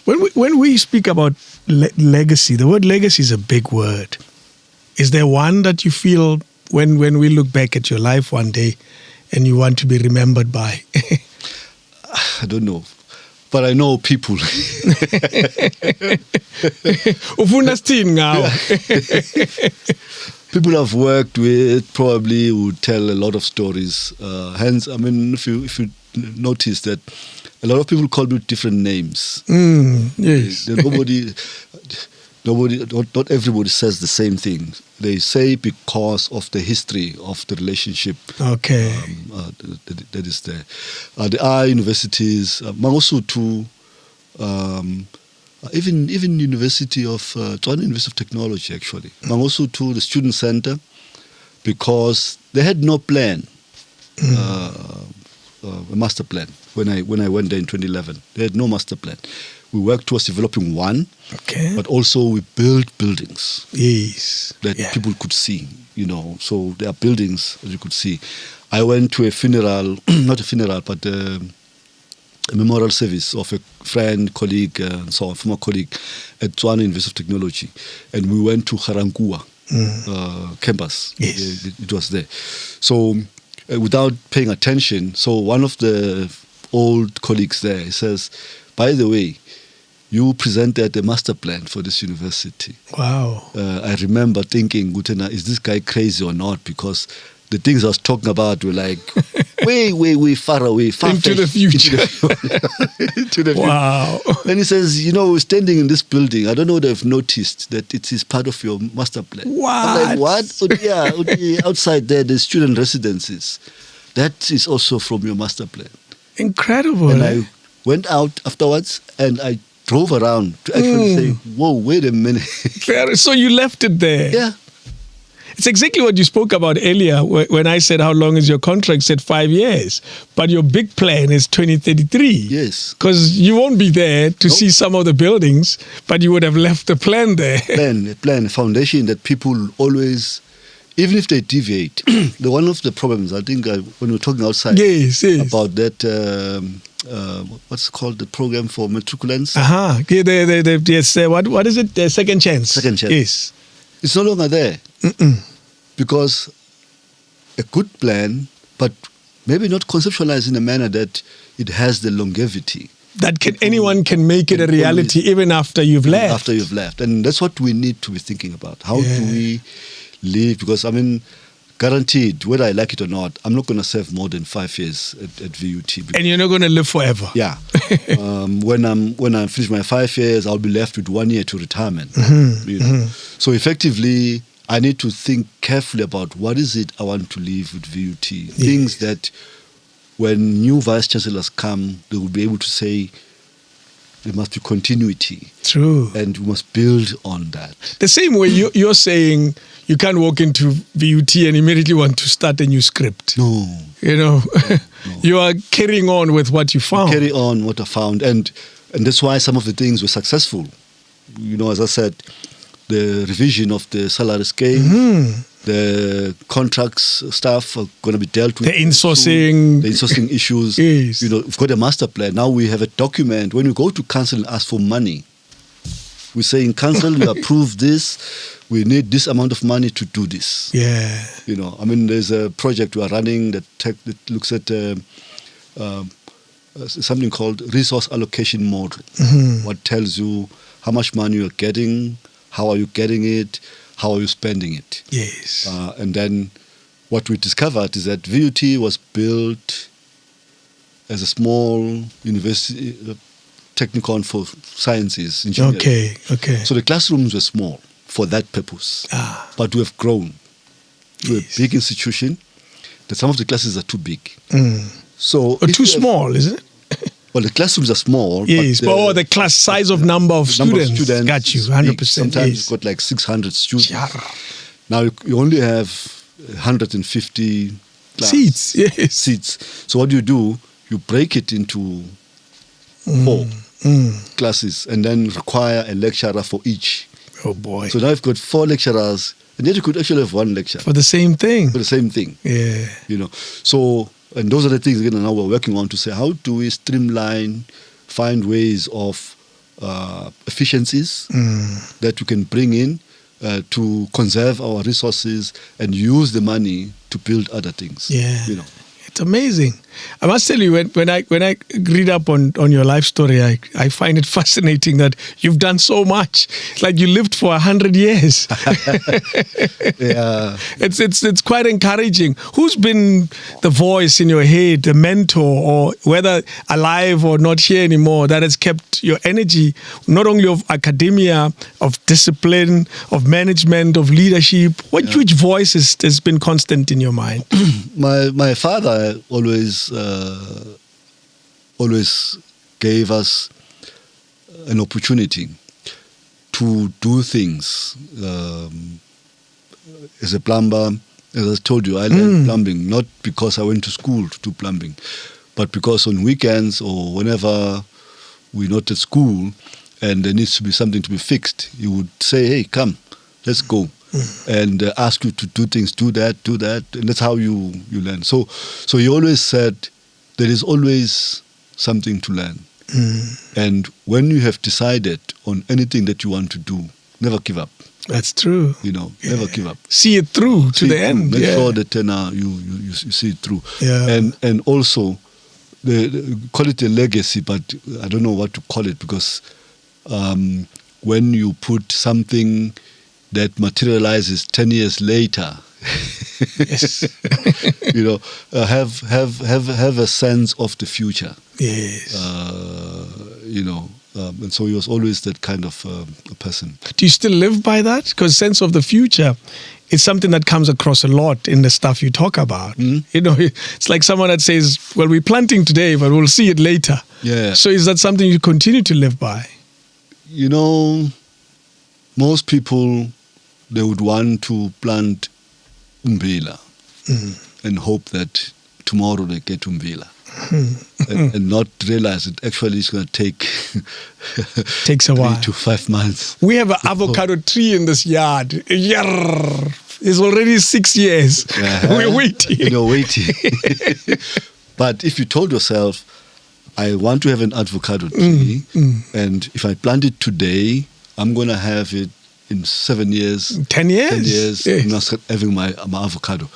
When we speak about legacy, the word legacy is a big word. Is there one that you feel when we look back at your life one day and you want to be remembered by? I don't know. But I know people. People I've worked with probably would tell a lot of stories. Hence, I mean, if you notice that a lot of people call me different names. Yes. Not everybody says the same thing. They say because of the history of the relationship. Okay. That is there. There are universities, also too, even University of Tshwane University of Technology actually. Also to the Student Center, because they had no plan, a master plan. When I went there in 2011, they had no master plan. We worked towards developing one, but also we built buildings that people could see, So there are buildings that you could see. I went to a funeral, not a funeral, but a memorial service of a friend, colleague, and so on, former colleague at Tshwane University of Technology. And we went to Garankuwa campus. Yes. It was there. So without paying attention, so one of the old colleagues there, he says, by the way, you presented a master plan for this university. Wow. I remember thinking, Gutena, is this guy crazy or not? Because the things I was talking about were like way far away, into the future. Into the wow. Future. And he says, we're standing in this building. I don't know if they've noticed that it is part of your master plan. What? I'm like, what? Outside there, the student residences. That is also from your master plan. Incredible. And I went out afterwards and I drove around to actually say, whoa, wait a minute. So you left it there? Yeah. It's exactly what you spoke about earlier when I said, how long is your contract? Said 5 years. But your big plan is 2033. Yes. Because you won't be there to see some of the buildings, but you would have left the plan there. A foundation that people always, even if they deviate, one of the problems, I think, when we're talking outside about that, what's called the program for matriculants? Yes. What is it? The second chance. Second chance. Yes. It's no longer there. Because a good plan, but maybe not conceptualized in a manner that it has the longevity. That anyone can make it a reality even after you've left. After you've left. And that's what we need to be thinking about. How do we live? Because, guaranteed, whether I like it or not, I'm not going to serve more than 5 years at VUT. And you're not going to live forever. Yeah. When I finish my 5 years, I'll be left with 1 year to retirement. So effectively, I need to think carefully about what is it I want to leave with VUT. Things that when new vice chancellors come, they will be able to say there must be continuity. True. And we must build on that. The same way you're saying you can't walk into VUT and immediately want to start a new script. No. No. You are carrying on with what you found. Carry on what I found. And that's why some of the things were successful. As I said, the revision of the salary scale, the contracts stuff are going to be dealt with. The insourcing issues. Yes. We've got a master plan. Now we have a document. When we go to council and ask for money, we say in council, we approve this. We need this amount of money to do this. Yeah. There's a project we are running that looks at something called resource allocation model. What tells you how much money you're getting, how are you getting it, how are you spending it. Yes. And then what we discovered is that VUT was built as a small university, technical for sciences, engineering. Okay. So the classrooms were small for that purpose. But we have grown to a big institution that some of the classes are too big. So too small, isn't it? Well, the classrooms are small. Yes, but the class size of number of students. Got you, 100%. Sometimes you've got like 600 students. Now you only have 150 seats. Yes. Seats. So what do? You break it into 4 classes, and then require a lecturer for each. Oh boy. So now I've got 4 lecturers, and yet you could actually have 1 lecture For the same thing. for the same thing. Yeah. So, and those are the things again now we're working on to say, how do we streamline, find ways of efficiencies that we can bring in to conserve our resources and use the money to build other things. Yeah. It's amazing. I must tell you, when I read up on your life story, I find it fascinating that you've done so much. It's like you lived for 100 years. Yeah. It's quite encouraging. Who's been the voice in your head, the mentor, or whether alive or not here anymore, that has kept your energy, not only of academia, of discipline, of management, of leadership? Which voice has been constant in your mind? My father always gave us an opportunity to do things. As a plumber, as I told you, I learned plumbing not because I went to school to do plumbing, but because on weekends or whenever we're not at school and there needs to be something to be fixed, he would say, "Hey, come, let's go." And ask you to do things, do that, and that's how you learn. So he always said there is always something to learn. And when you have decided on anything that you want to do, never give up. That's true. Never give up. See it through to the end. Make sure that you see it through. Yeah. And also, call it a legacy, but I don't know what to call it, because when you put something that materializes 10 years later, Yes. Have a sense of the future. Yes. And so he was always that kind of person. Do you still live by that? Because sense of the future is something that comes across a lot in the stuff you talk about. It's like someone that says, well, we're planting today, but we'll see it later. Yeah. So is that something you continue to live by? Most people, they would want to plant umbrella and hope that tomorrow they get umbrella. and not realize it actually is going to takes a while. 3 to 5 months. We have an avocado tree in this yard. Yarr. It's already 6 years. We're waiting. Waiting. But if you told yourself, I want to have an avocado tree, and if I plant it today, I'm going to have it in 7 years. 10 years? 10 years, Yes. I'm not having my avocado.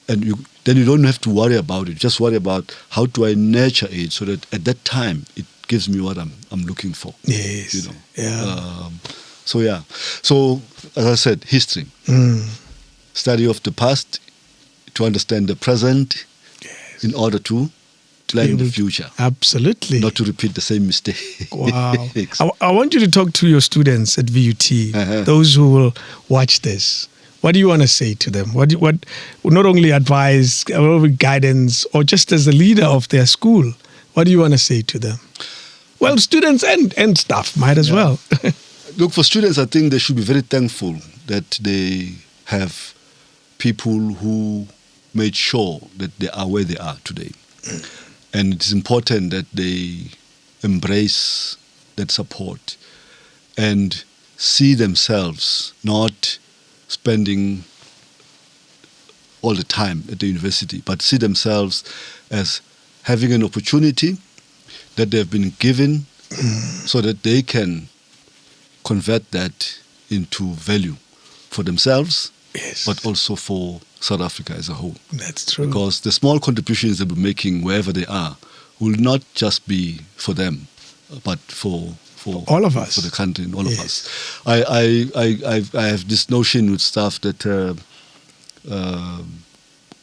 And then you don't have to worry about it. Just worry about how do I nurture it so that at that time it gives me what I'm looking for. Yes. Yeah. So as I said, history. Study of the past to understand the present in order to plan the future. Absolutely. Not to repeat the same mistake. Wow. I want you to talk to your students at VUT, those who will watch this. What do you want to say to them? What not only advice, guidance, or just as the leader of their school, what do you want to say to them? Well, students and staff might as well. Look, for students, I think they should be very thankful that they have people who made sure that they are where they are today. And it is important that they embrace that support and see themselves not spending all the time at the university, but see themselves as having an opportunity that they've been given so that they can convert that into value for themselves, but also for South Africa as a whole. That's true. Because the small contributions they'll be making wherever they are will not just be for them, but for all of us, for the country and all of us. I have this notion with staff that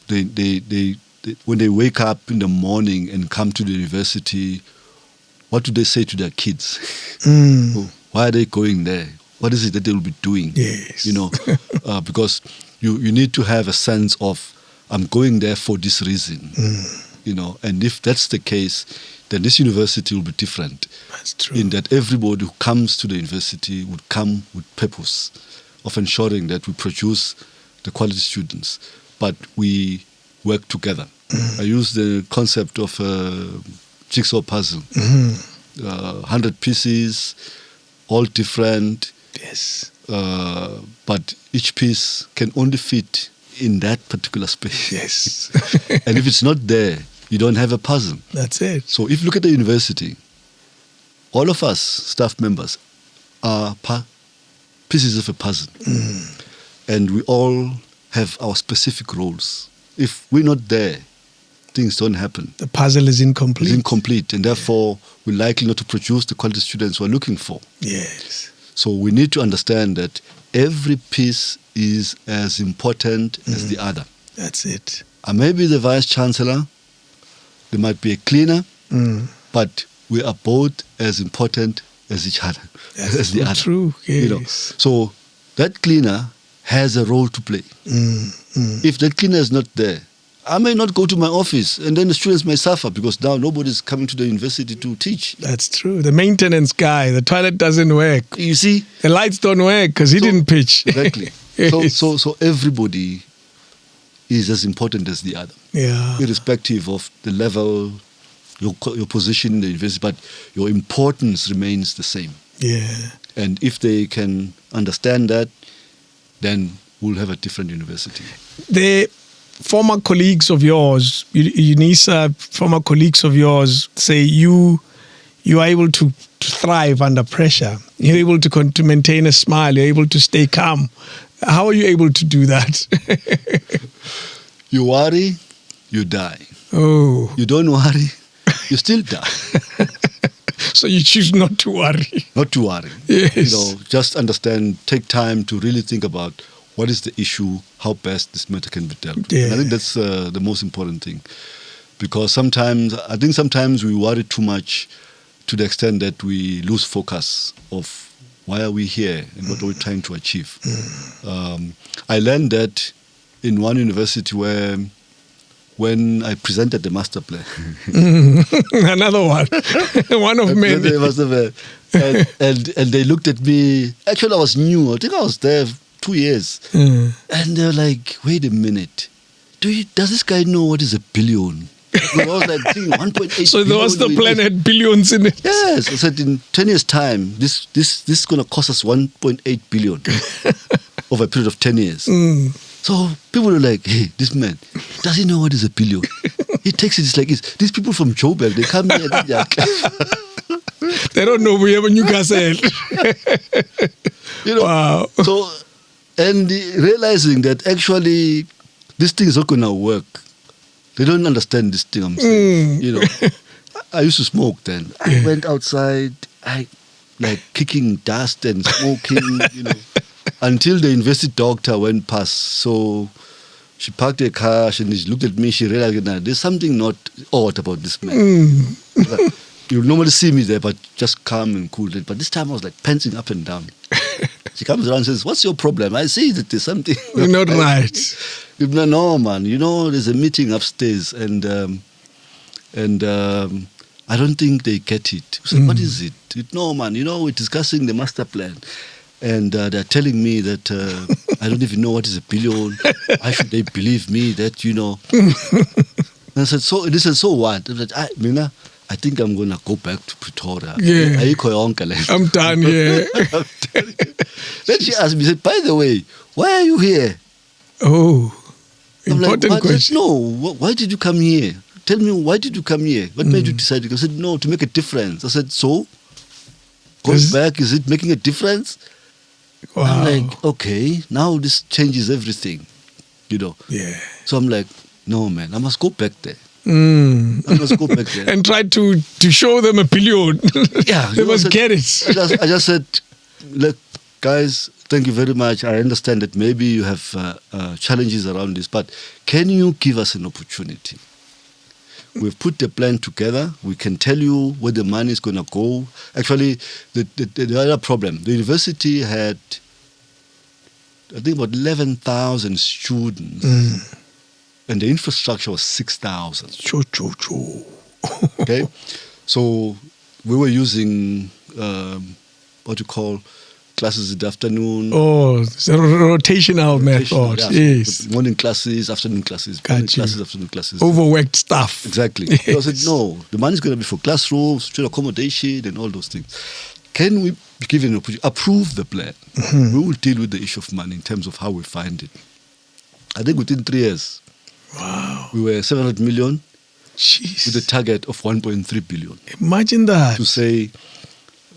they when they wake up in the morning and come to the university, what do they say to their kids? Why are they going there? What is it that they will be doing? Yes. Because you need to have a sense of, I'm going there for this reason. And if that's the case, then this university will be different. That's true. In that everybody who comes to the university would come with purpose of ensuring that we produce the quality students, but we work together. I use the concept of a jigsaw puzzle. 100 pieces, all different. Yes. But each piece can only fit in that particular space. Yes. And if it's not there, you don't have a puzzle. That's it. So if you look at the university, all of us staff members are pieces of a puzzle. And we all have our specific roles. If we're not there, things don't happen. The puzzle is incomplete. It's incomplete, and therefore we're likely not to produce the quality students we're looking for. Yes. So we need to understand that every piece is as important as the other. That's it. I may be the vice chancellor, there might be a cleaner, but we are both as important as each other, That's as the so other. true. Yes. You know? So that cleaner has a role to play. If that cleaner is not there, I may not go to my office, and then the students may suffer because now nobody's coming to the university to teach. That's true. The maintenance guy, the toilet doesn't work. You see? The lights don't work because he didn't pitch. Exactly. Yes. So everybody is as important as the other, Yeah. irrespective of the level, your position in the university, but your importance remains the same. Yeah. And if they can understand that, then we'll have a different university. The former colleagues of yours, UNISA, former colleagues of yours, say you are able to thrive under pressure. You're able to maintain a smile. You're able to stay calm. How are you able to do that? You worry, you die. Oh. You don't worry, you still die. So you choose not to worry. Not to worry. Yes. You know, just understand, take time to really think about what is the issue, how best this matter can be dealt with. Yeah. And I think that's the most important thing. Because I think sometimes we worry too much to the extent that we lose focus of why are we here and what are we trying to achieve. I learned that in one university where when I presented the master plan. Another one. One of many. The master plan. And they looked at me. Actually, I was new. I think I was there 2 years. And they were like, wait a minute. Does this guy know what is a billion? I was like, 1.8 So there was the plan had billions in it. Yes. I said, in 10 years' time, this is going to cost us 1.8 billion over a period of 10 years. So people were like, hey, this man, does he know what is a billion? He takes it, it's like, these people from Joburg, they come here and they are They don't know we have a Newcastle. You know, wow. So, and realizing that actually this thing is not going to work. They don't understand this thing I'm saying. You know, I used to smoke then. I went outside, like kicking dust and smoking, you know, until the university doctor went past. So she parked her car, and she looked at me, she realized that there's something not odd about this man. You normally see me there, but just calm and cool. But this time I was like panting up and down. She comes around and says, what's your problem? I see that there's something. You're not right. No, man, you know, there's a meeting upstairs and I don't think they get it. I said, what is it? No, man, you know, we're discussing the master plan. And they're telling me that I don't even know what is a billion. Why should they believe me that, you know? And I said, so what? I said, Mina, I think I'm going to go back to Pretoria. Yeah. I'm done, yeah. Then she asked me, said, by the way, why are you here? Oh, I'm important like, question. No, why did you come here? Tell me, why did you come here? What made you decide? I said, no, to make a difference. I said, so? Going back, is it making a difference? Wow. I'm like, okay, now this changes everything, you know. Yeah. So I'm like, no, man, I must go back there. I must go back there. And try to show them a billion. Yeah. They must get it. I just said, look, guys, thank you very much. I understand that maybe you have challenges around this, but can you give us an opportunity? We've put the plan together. We can tell you where the money is going to go. Actually, the other problem, the university had, I think, about 11,000 students. And the infrastructure was 6,000. Okay? So we were using what you call classes in the afternoon. Oh, it's a rotational method. Yeah, Yes. so morning classes, afternoon classes, morning classes, afternoon classes. Overworked staff. Exactly. Yes. So I said, no, the money is going to be for classrooms, student accommodation, and all those things. Can we be given an opportunity? Approve the plan. We will deal with the issue of money in terms of how we find it. I think within 3 years, we were 700 million Jeez. with a target of 1.3 billion. Imagine that. To say,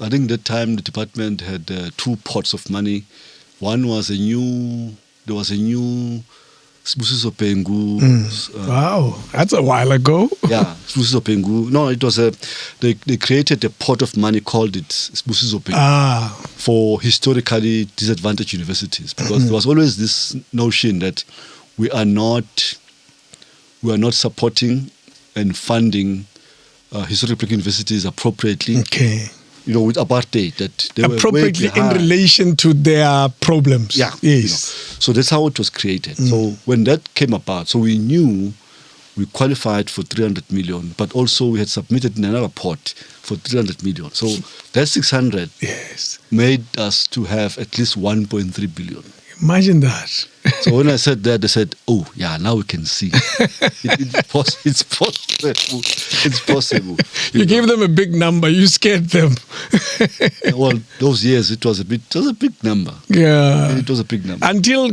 I think that time the department had 2 pots of money. One was there was a new Sibusiso Pengu. Wow, that's a while ago. Yeah, Sibusiso Pengu. No, it was they created a pot of money called it Sibusiso Pengu for historically disadvantaged universities, because there was always this notion that we are not supporting and funding historic black universities appropriately. Okay. With apartheid, that they appropriately were way in relation to their problems. Yeah. Yes. So that's how it was created. So when that came about, so we knew we qualified for 300 million, but also we had submitted in another pot for 300 million. So that 600 made us to have at least 1.3 billion. Imagine that. So when I said that, they said, oh, yeah, now we can see. It's possible. It's possible. You gave them a big number. You scared them. Well, those years, it was a big number. Yeah. It was a big number. Until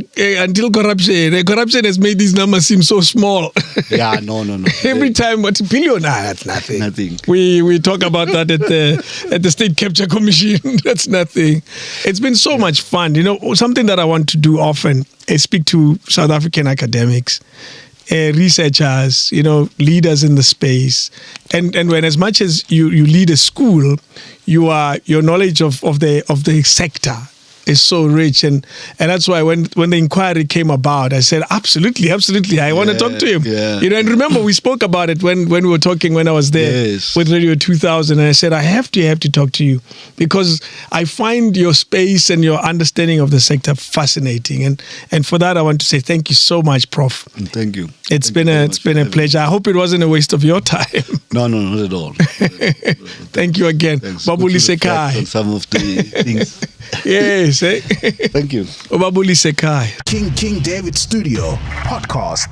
corruption. The corruption has made these numbers seem so small. Yeah, no. Every time, what billion? That's nothing. Nothing. We talk about that at the State Capture Commission. That's nothing. It's been so much fun. Something that I want to do often is speak to South African academics, researchers, leaders in the space, and when as much as you lead a school, your knowledge of the sector is so rich, and that's why when the inquiry came about, I said absolutely, I want to talk to him. Yeah. And remember we spoke about it when we were talking when I was there with Radio 2000, and I said I have to talk to you because I find your space and your understanding of the sector fascinating, and for that I want to say thank you so much, Prof. Thank you. It's been a pleasure. I hope it wasn't a waste of your time. No, not at all. Thank you again. Babuli Sekai. On some of the things. Yes. Thank you. Babuli Sekai. King David Studio Podcast.